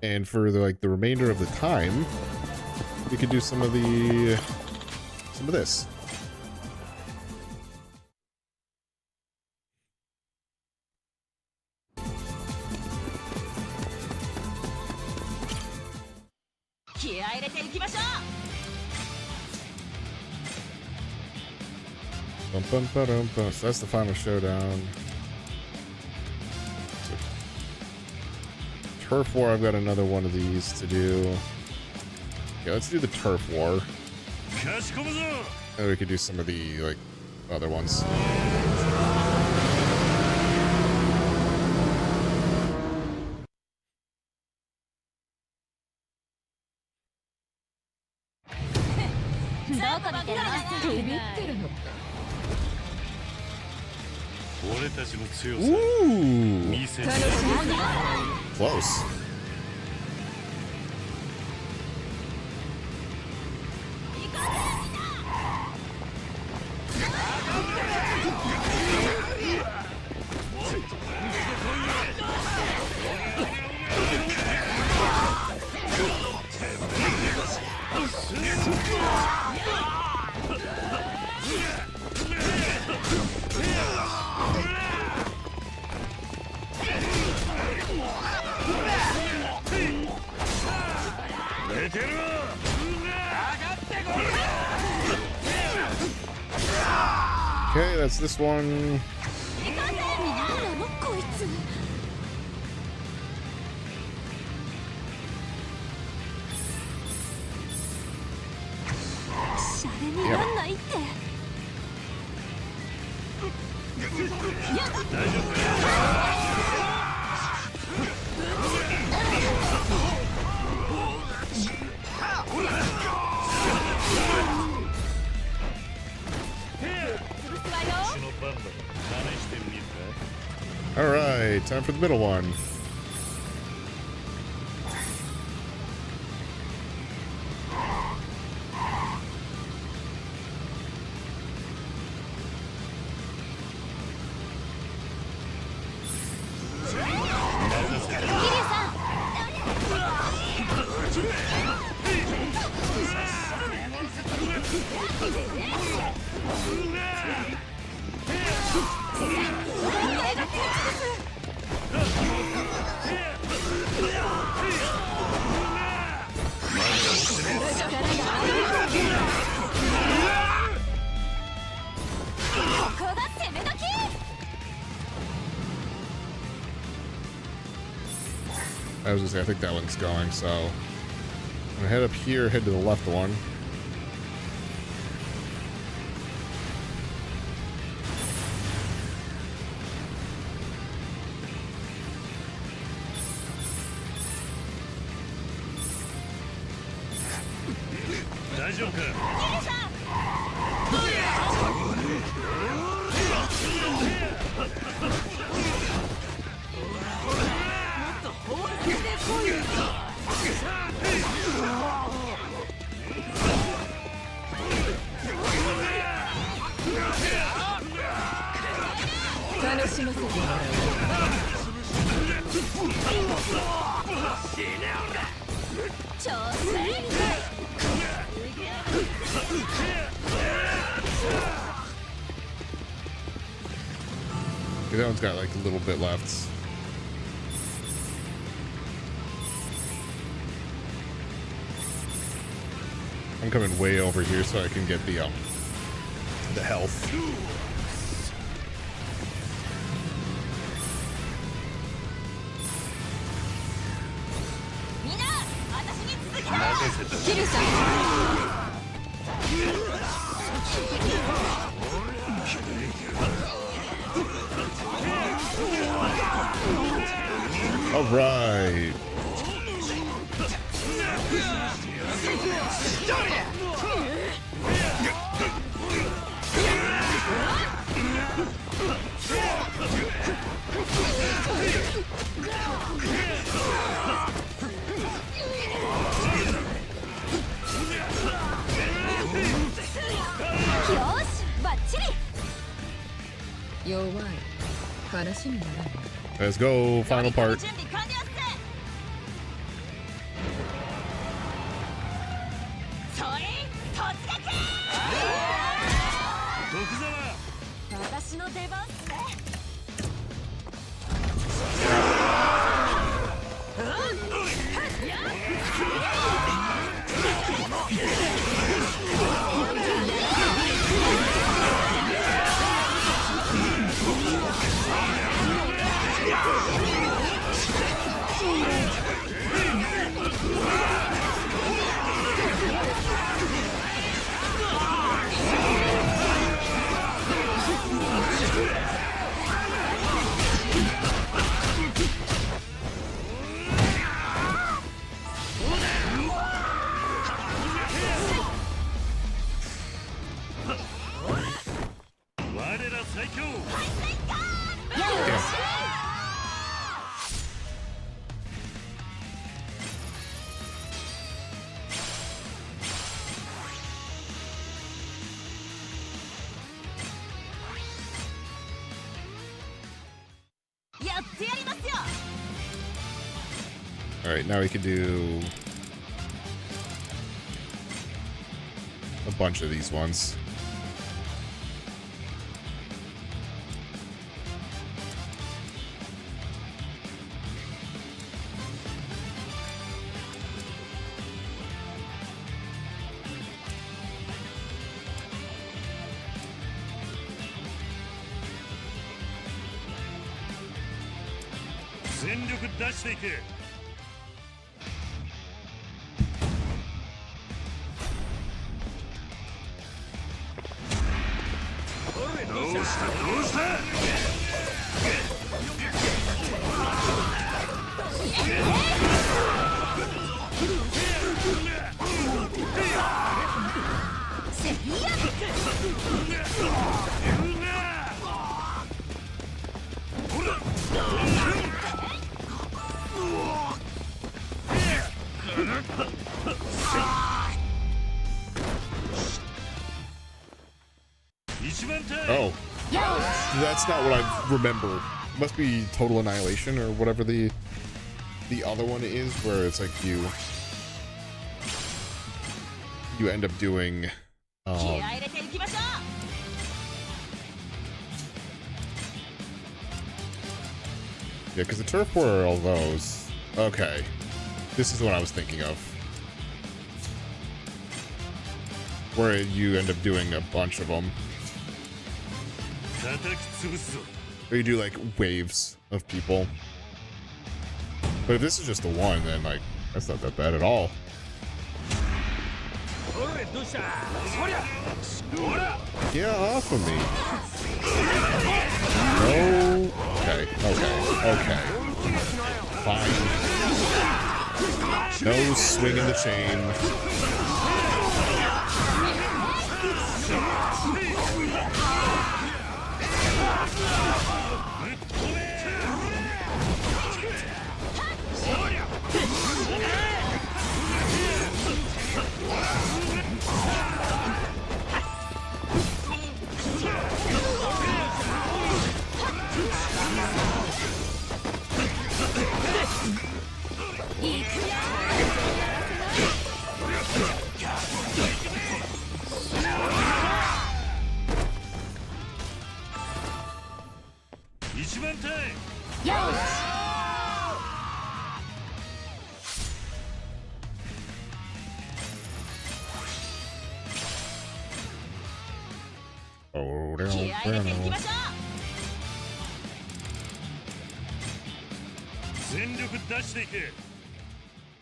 And for the remainder of the time, we could do some of this. Bum, bum, ba-dum, bum. So that's the final showdown. So, turf war, I've got another one of these to do. Okay, let's do the turf war. And we could do some of the other ones. Ooh. Close. Okay, that's this one. All right, time for the middle one. I was gonna say, I think that one's going, so I'm gonna head up here, head to the left one. Okay, that one's got like a little bit left. I'm coming way over here so I can get the health. All right. Let's go, final part. All right, now we can do a bunch of these ones. Oh, that's not what I remember. It must be Total Annihilation or whatever the other one is, where it's like you end up doing yeah, because the turf war are all those. Okay, this is what I was thinking of, where you end up doing a bunch of them. Or you do like waves of people. But if this is just the one, then like that's not that bad at all. Get off of me. No. Okay. Okay. Fine. No swing in the chain.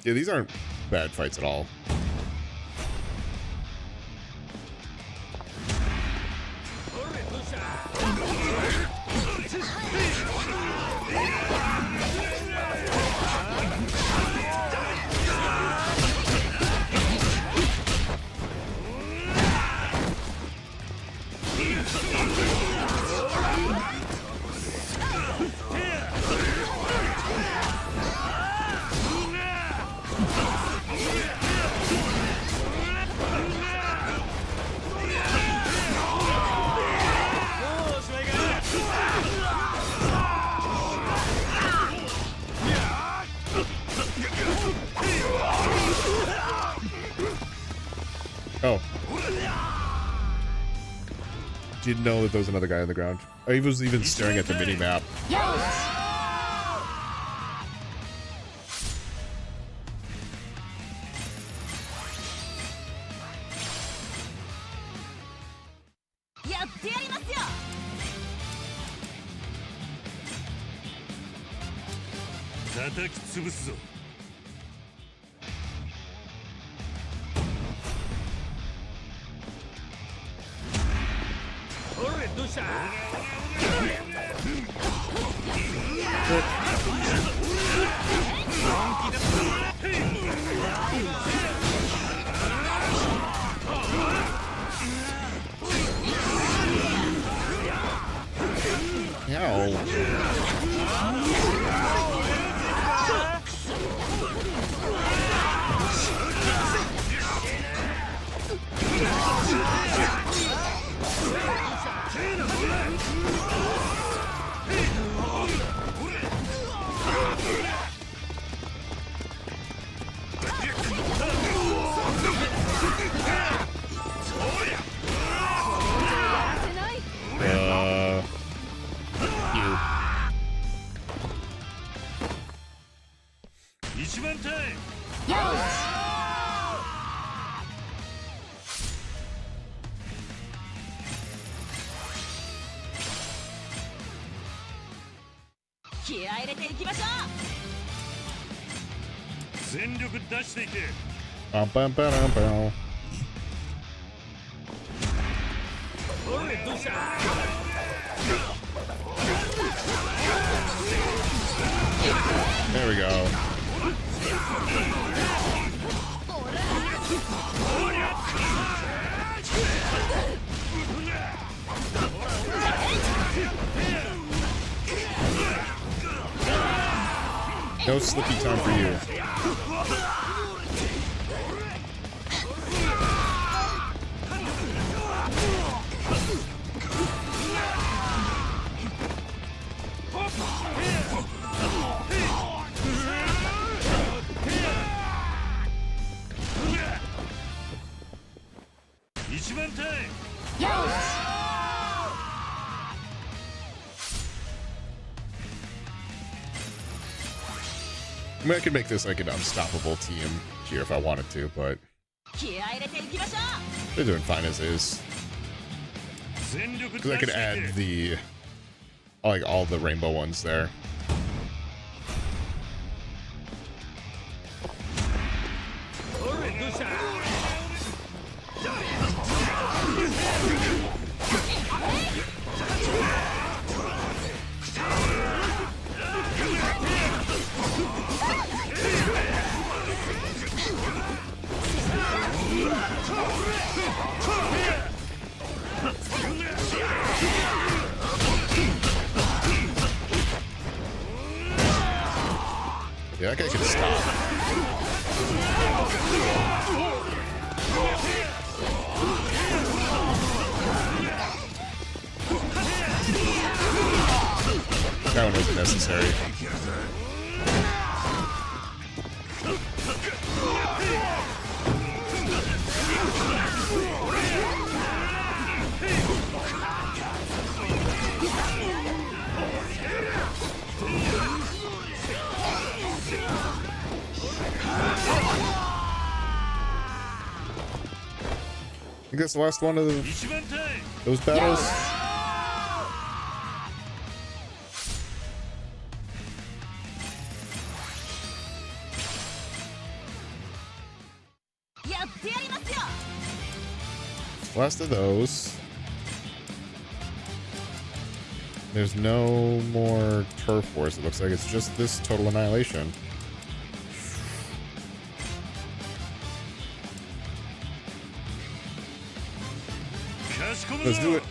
Yeah, these aren't bad fights at all. Oh. Didn't know that there was another guy on the ground. I was even staring at the mini map. Bum, bum, ba-dum, bum. There we go. No slippy time for you. I mean, I could make this like an unstoppable team here if I wanted to, but they're doing fine as is. Because I could add the, like, all the rainbow ones there. Yeah, that guy can stop. That one wasn't necessary. I think that's the last one of those battles. Last of those. There's no more turf wars. It looks like it's just this total annihilation. Let's do it.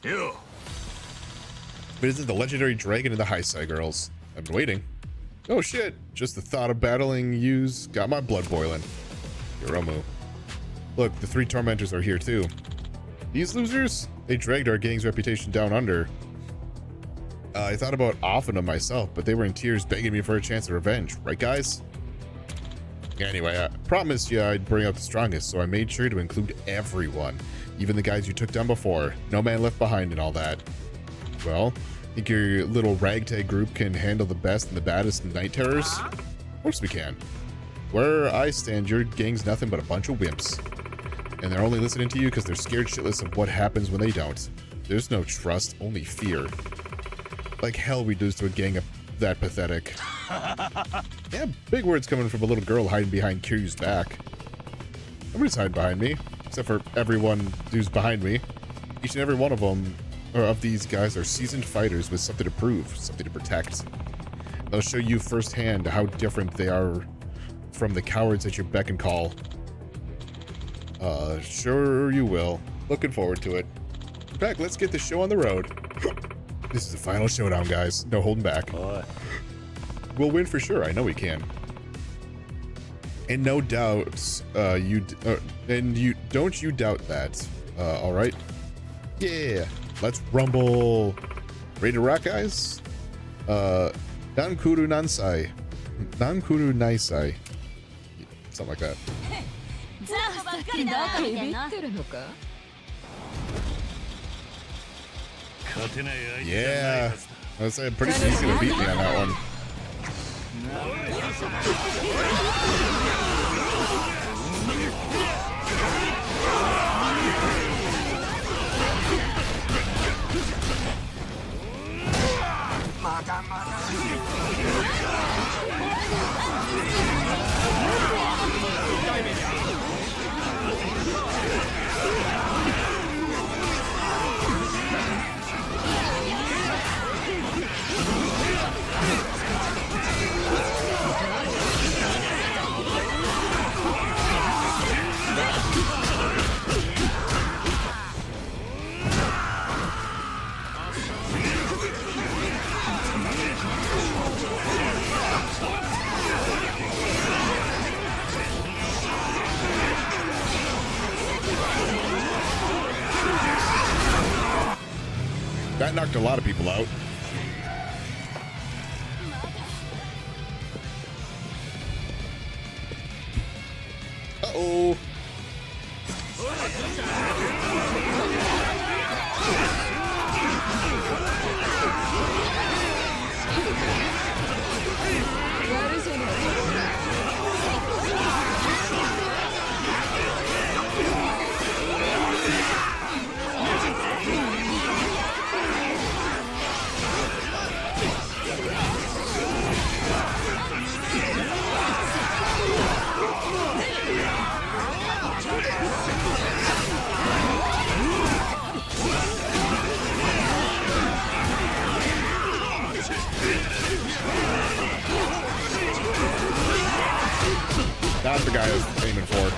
Yo. But is it the legendary dragon and the Heisei girls? I've been waiting. Oh shit! Just the thought of battling yous got my blood boiling. Hiromu. Look, the 3 tormentors are here too. These losers? They dragged our gang's reputation down under. I thought about offing them myself, but they were in tears begging me for a chance of revenge. Right, guys? Anyway, I promised you I'd bring out the strongest, so I made sure to include everyone. Even the guys you took down before. No man left behind and all that. Well, think your little ragtag group can handle the best and the baddest night terrors? Of course we can. Where I stand, your gang's nothing but a bunch of wimps. And they're only listening to you because they're scared shitless of what happens when they don't. There's no trust, only fear. Like hell we'd lose to a gang of that pathetic. Yeah, big words coming from a little girl hiding behind Kiryu's back. Nobody's hiding behind me, except for everyone who's behind me. Each and every one of them, or of these guys, are seasoned fighters with something to prove, something to protect. They'll show you firsthand how different they are from the cowards at your beck and call. Sure you will. Looking forward to it. In fact, let's get the show on the road. This is the final showdown, guys. No holding back. We'll win for sure. I know we can. And no doubts, don't you doubt that. All right. Yeah. Let's rumble. Ready to rock, guys? Nankuru Nansai. Nankuru Naisai. Something like that. Yeah. I was saying pretty easy to beat me on that one. That knocked a lot of people out. Uh-oh. Not the guy I was aiming for.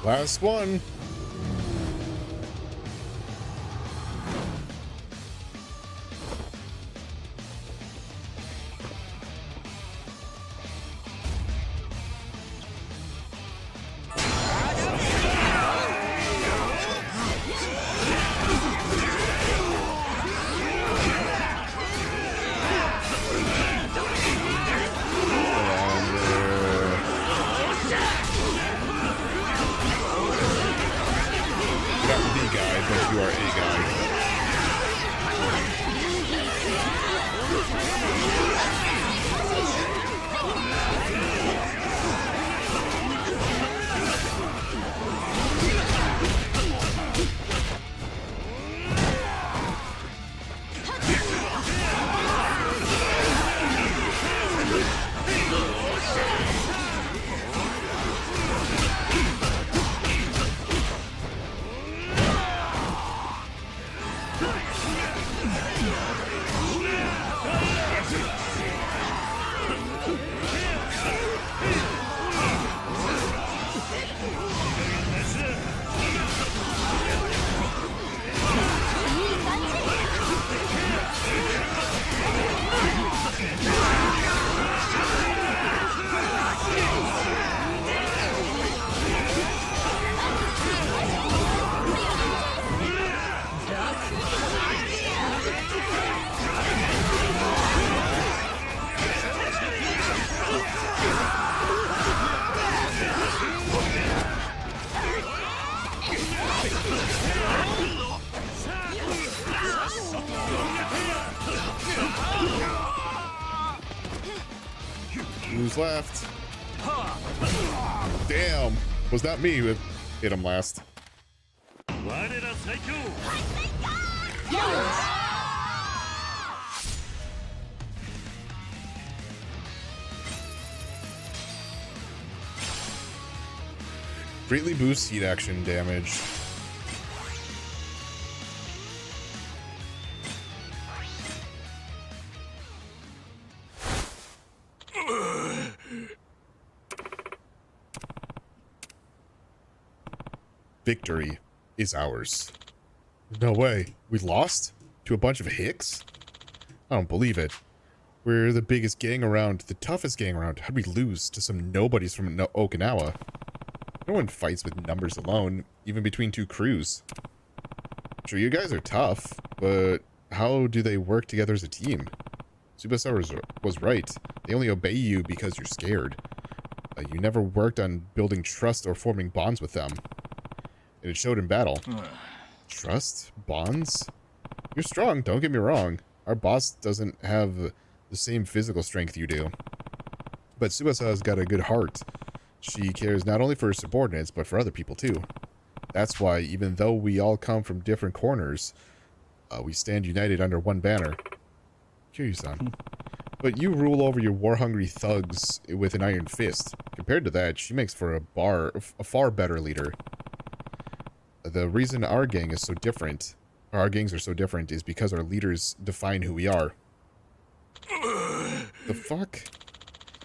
Last one. Who's left? Damn, was that me who hit him last? Greatly boosts heat action damage. Victory is ours. No way. We lost? To a bunch of hicks? I don't believe it. We're the biggest gang around, the toughest gang around. How'd we lose to some nobodies from Okinawa? No one fights with numbers alone, even between two crews. Sure, you guys are tough, but how do they work together as a team? Tsubasa was right. They only obey you because you're scared. You never worked on building trust or forming bonds with them. And it showed in battle. Trust? Bonds? You're strong, don't get me wrong. Our boss doesn't have the same physical strength you do. But Tsubasa's got a good heart. She cares not only for her subordinates, but for other people too. That's why, even though we all come from different corners, we stand united under one banner. Kiryu-san. But you rule over your war-hungry thugs with an iron fist. Compared to that, she makes for a far better leader. The reason our gang is so different, or our gangs are so different, is because our leaders define who we are. The fuck?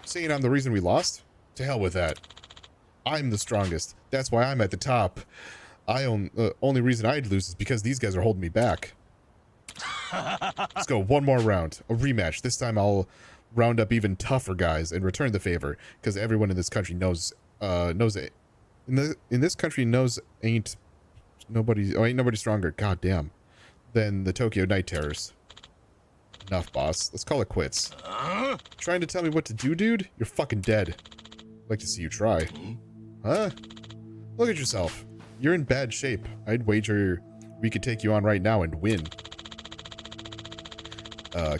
Saying I'm the reason we lost? To hell with that. I'm the strongest. That's why I'm at the top. Only reason I'd lose is because these guys are holding me back. Let's go, one more round. A rematch. This time I'll round up even tougher guys and return the favor, because everyone in this country knows it. In this country knows ain't ain't nobody stronger, goddamn, than the Tokyo Night Terrors. Enough, boss. Let's call it quits. Trying to tell me what to do, dude? You're fucking dead. I'd like to see you try. Huh? Look at yourself. You're in bad shape. I'd wager we could take you on right now and win.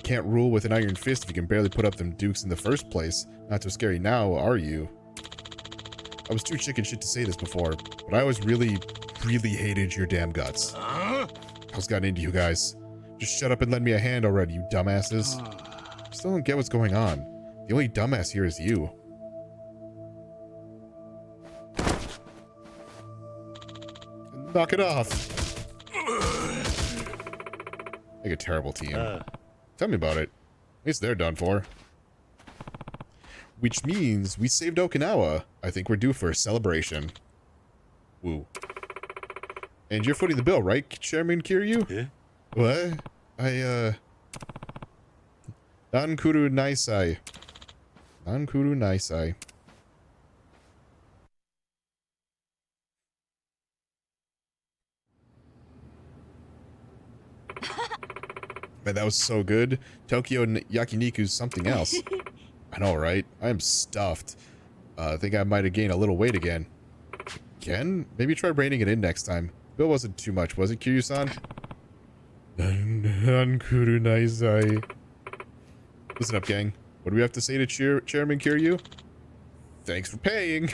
Can't rule with an iron fist if you can barely put up them dukes in the first place. Not so scary now, are you? I was too chicken shit to say this before, but I always really hated your damn guts. How's gotten into you guys? Just shut up and lend me a hand already, you dumbasses. Still don't get what's going on. The only dumbass here is you. Knock it off. Make a terrible team. Tell me about it. At least they're done for. Which means we saved Okinawa. I think we're due for a celebration. Woo. And you're footing the bill, right, Chairman Kiryu? Yeah. What? Nankuru Naisai. Nankuru Naisai. Man, that was so good. Tokyo Yakiniku's something else. I know, right? I am stuffed. I think I might have gained a little weight again. Again? Maybe try reining it in next time. Bill wasn't too much, was it, Kiryu-san? Nankuru Naisai. Listen up, gang. What do we have to say to Chairman Kiryu? Thanks for paying.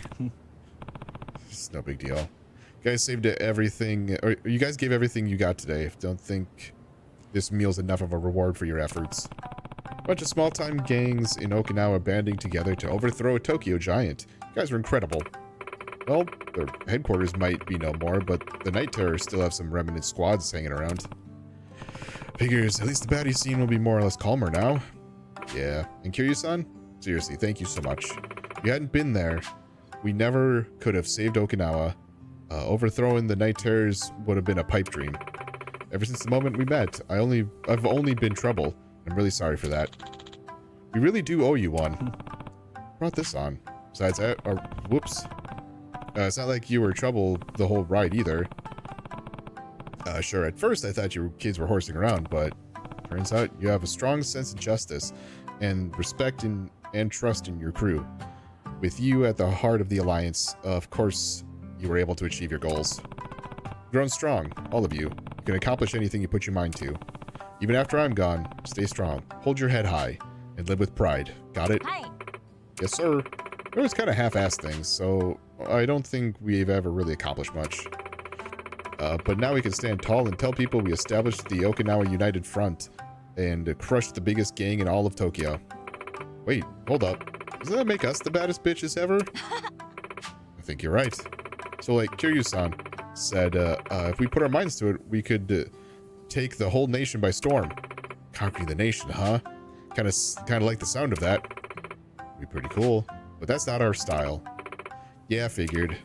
It's no big deal. You guys saved everything, or you guys gave everything you got today. Don't think this meal's enough of a reward for your efforts. Bunch of small-time gangs in Okinawa banding together to overthrow a Tokyo giant. You guys are incredible. Well, their headquarters might be no more, but the Night Terrors still have some remnant squads hanging around. Figures, at least the baddie scene will be more or less calmer now. Yeah, and Kiryu-san? Seriously, thank you so much. If you hadn't been there, we never could have saved Okinawa. Overthrowing the Night Terrors would have been a pipe dream. Ever since the moment we met, I've only been trouble. I'm really sorry for that. We really do owe you one. Brought this on. Besides that, whoops. It's not like you were trouble the whole ride either. Sure, at first I thought your kids were horsing around, but turns out you have a strong sense of justice and respect and trust in your crew. With you at the heart of the Alliance, of course, you were able to achieve your goals. Grown strong, all of you. You can accomplish anything you put your mind to. Even after I'm gone, stay strong, hold your head high, and live with pride. Got it? Hi. Yes, sir. We always kind of half-ass things, so I don't think we've ever really accomplished much. But now we can stand tall and tell people we established the Okinawa United Front and crushed the biggest gang in all of Tokyo. Wait, hold up. Doesn't that make us the baddest bitches ever? I think you're right. So, like Kiryu-san said, if we put our minds to it, we could take the whole nation by storm. Conquering the nation, huh? Kind of like the sound of that. Be pretty cool, but that's not our style. Yeah, I figured.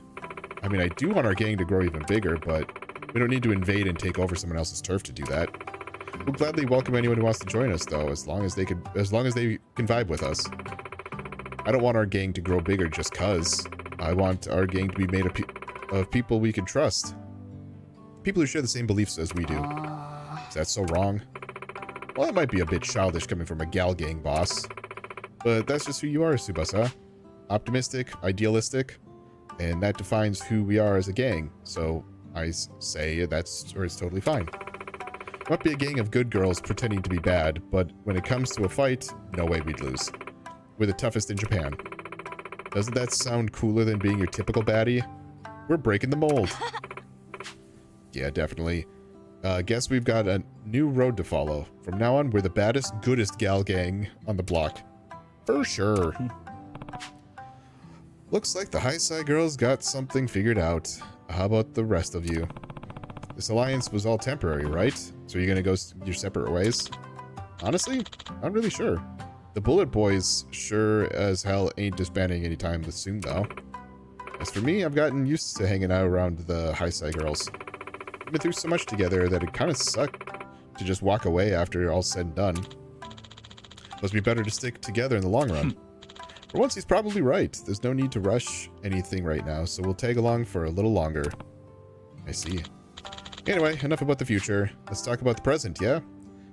I mean, I do want our gang to grow even bigger, but we don't need to invade and take over someone else's turf to do that. We'll gladly welcome anyone who wants to join us, though, as long as they can vibe with us. I don't want our gang to grow bigger just cause. I want our gang to be made of people we can trust. People who share the same beliefs as we do. Is that so wrong? Well, that might be a bit childish coming from a gal gang boss. But that's just who you are, Tsubasa. Optimistic, idealistic, and that defines who we are as a gang. So I say it's totally fine. Might be a gang of good girls pretending to be bad, but when it comes to a fight, no way we'd lose. We're the toughest in Japan. Doesn't that sound cooler than being your typical baddie? We're breaking the mold. Yeah, definitely. Guess we've got a new road to follow. From now on, we're the baddest, goodest gal gang on the block. For sure. Looks like the high side girls got something figured out. How about the rest of you? This alliance was all temporary, right? So you're gonna go your separate ways? Honestly, I'm really sure. The Bullet Boys sure as hell ain't disbanding anytime soon, though. As for me, I've gotten used to hanging out around the high side girls. We've been through so much together that it kind of sucked to just walk away after all's said and done. Must be better to stick together in the long run. For once, he's probably right. There's no need to rush anything right now, so we'll tag along for a little longer. I see. Anyway, enough about the future. Let's talk about the present, yeah?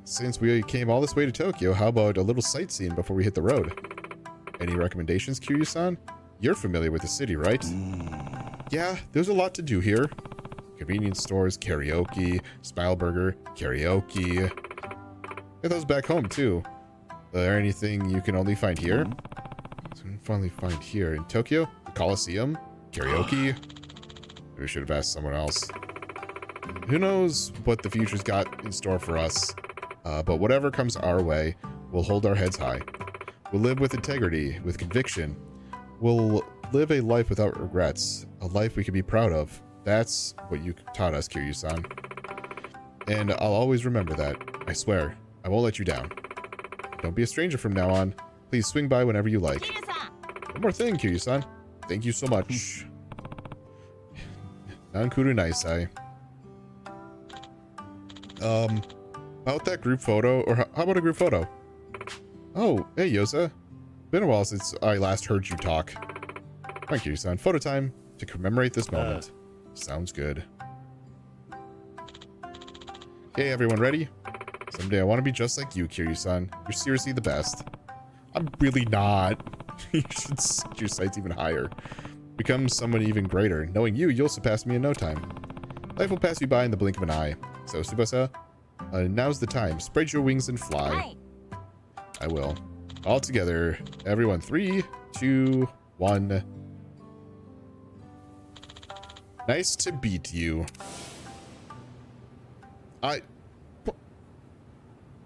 Since we came all this way to Tokyo, how about a little sightseeing before we hit the road? Any recommendations, Kiryu-san? You're familiar with the city, right? Yeah, there's a lot to do here. Convenience stores, karaoke, Smile Burger, karaoke. Get those back home, too. Is there anything you can only find here? So we can finally find here. In Tokyo, the Coliseum, karaoke. Maybe we should have asked someone else. Who knows what the future's got in store for us. But whatever comes our way, we'll hold our heads high. We'll live with integrity, with conviction. We'll live a life without regrets. A life we can be proud of. That's what you taught us, Kiryu-san. And I'll always remember that. I swear. I won't let you down. Don't be a stranger from now on. Please swing by whenever you like. One more thing, Kiryu-san. Thank you so much. Nankuru Naisai. About that group photo, or how about a group photo? Oh, hey Yosa. Been a while since I last heard you talk. Thank you, son. Photo time to commemorate this moment. Sounds good. Okay, everyone ready? Someday I want to be just like you, Kiryu-san. You're seriously the best. I'm really not. You should set your sights even higher. Become someone even greater. Knowing you, you'll surpass me in no time. Life will pass you by in the blink of an eye. So, Tsubasa, now's the time. Spread your wings and fly. Hi. I will. All together. Everyone. 3, 2, 1. Nice to beat you.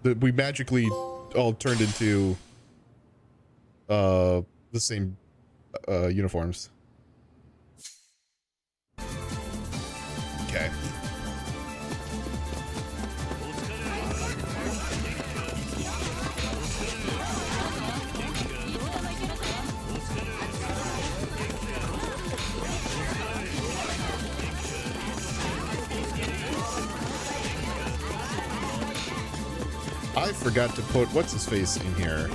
We magically all turned into the same uniforms. Okay. I forgot to put what's his face in here.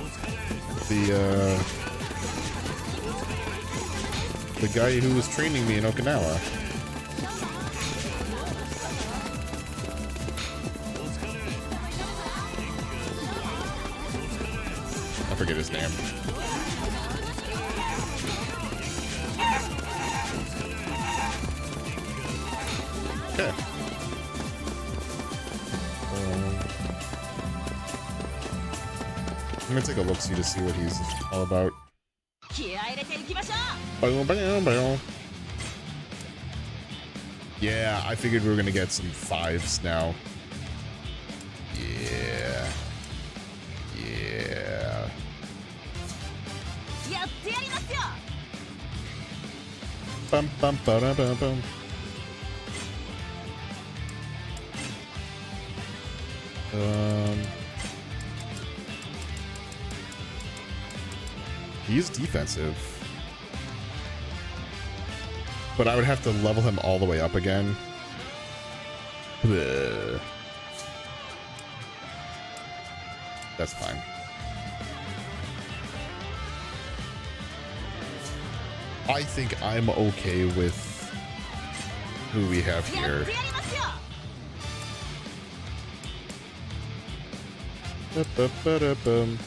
The guy who was training me in Okinawa. I forget his name. Okay. I'm gonna take a look-see to see what he's all about. Yeah, I figured we were gonna get some 5s now. Yeah. Yeah. Bum bum ba da bum bum. He's defensive. But I would have to level him all the way up again. Bleh. That's fine. I think I'm okay with who we have here. Ba-ba-ba-da-bum.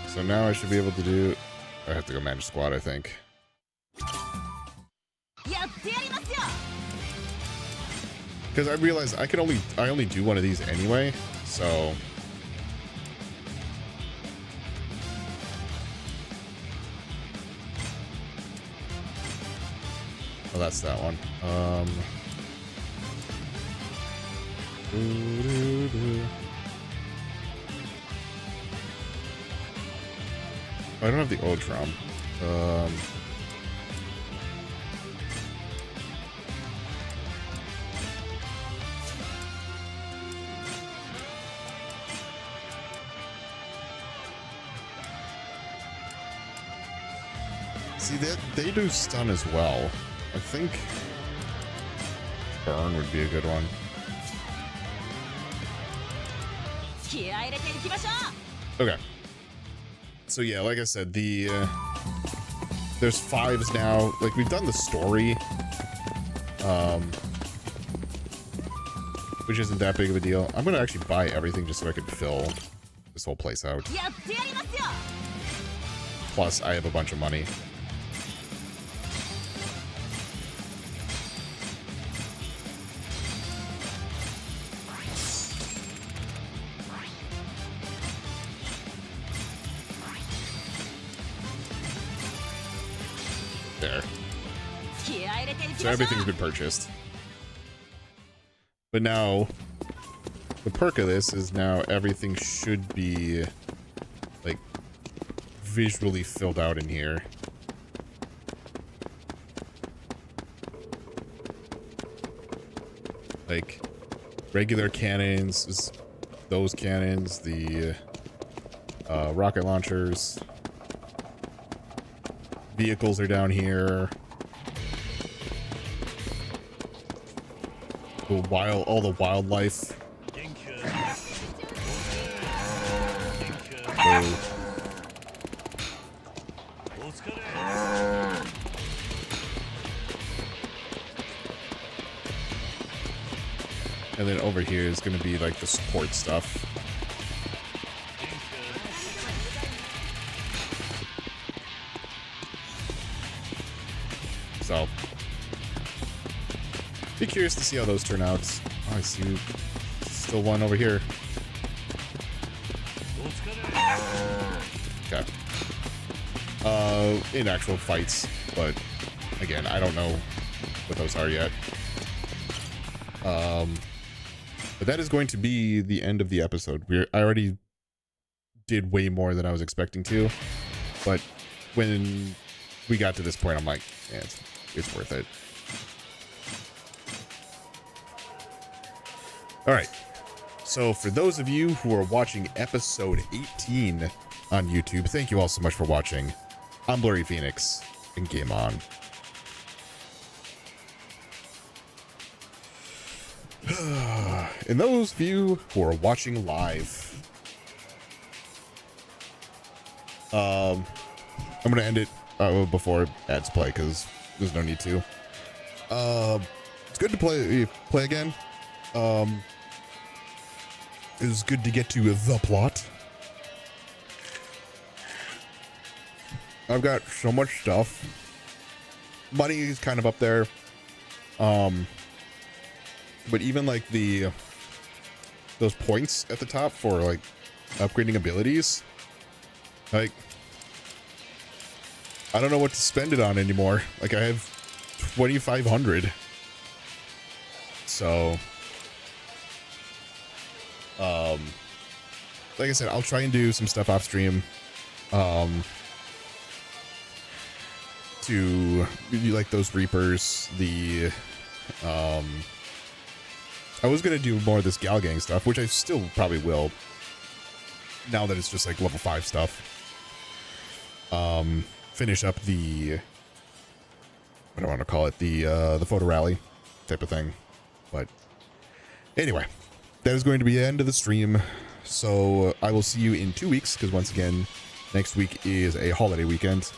So now I should be able to do... I have to go manage squad, I think. Because I realized I only do one of these anyway, so... Oh, that's that one. I don't have the old drum. See, they do stun as well. I think burn would be a good one. Okay. So yeah, like I said, there's 5s now. Like, we've done the story, which isn't that big of a deal. I'm gonna actually buy everything just so I could fill this whole place out. Plus, I have a bunch of money. There. So everything's been purchased. But now, the perk of this is now everything should be, like, visually filled out in here. Like, regular cannons, those cannons, the rocket launchers. Vehicles are down here. All the wildlife. And then over here is going to be like the support stuff. So, be curious to see how those turn out. Oh, I see still one over here. Okay. In actual fights, but again, I don't know what those are yet. But that is going to be the end of the episode. I already did way more than I was expecting to, but when we got to this point, I'm like, yeah, it's worth it. All right. So for those of you who are watching episode 18 on YouTube, thank you all so much for watching. I'm Blurry Phoenix, and game on. And those of you who are watching live, I'm gonna end it before ads play because there's no need to. It's good to play again. It was good to get to the plot. I've got so much stuff. Money is kind of up there. But even like those points at the top for like upgrading abilities, like I don't know what to spend it on anymore. Like I have 2,500. So like I said, I'll try and do some stuff off stream to like those Reapers, I was gonna do more of this Gal Gang stuff, which I still probably will, now that it's just like level 5 stuff. Finish up the, what do I want to call it, the photo rally type of thing. But anyway, that is going to be the end of the stream. So I will see you in 2 weeks, because once again, next week is a holiday weekend,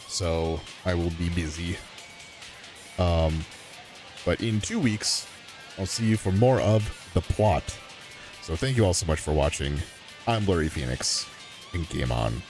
so I will be busy. But in 2 weeks, I'll see you for more of the plot. So thank you all so much for watching. I'm Blurry Phoenix, and game on.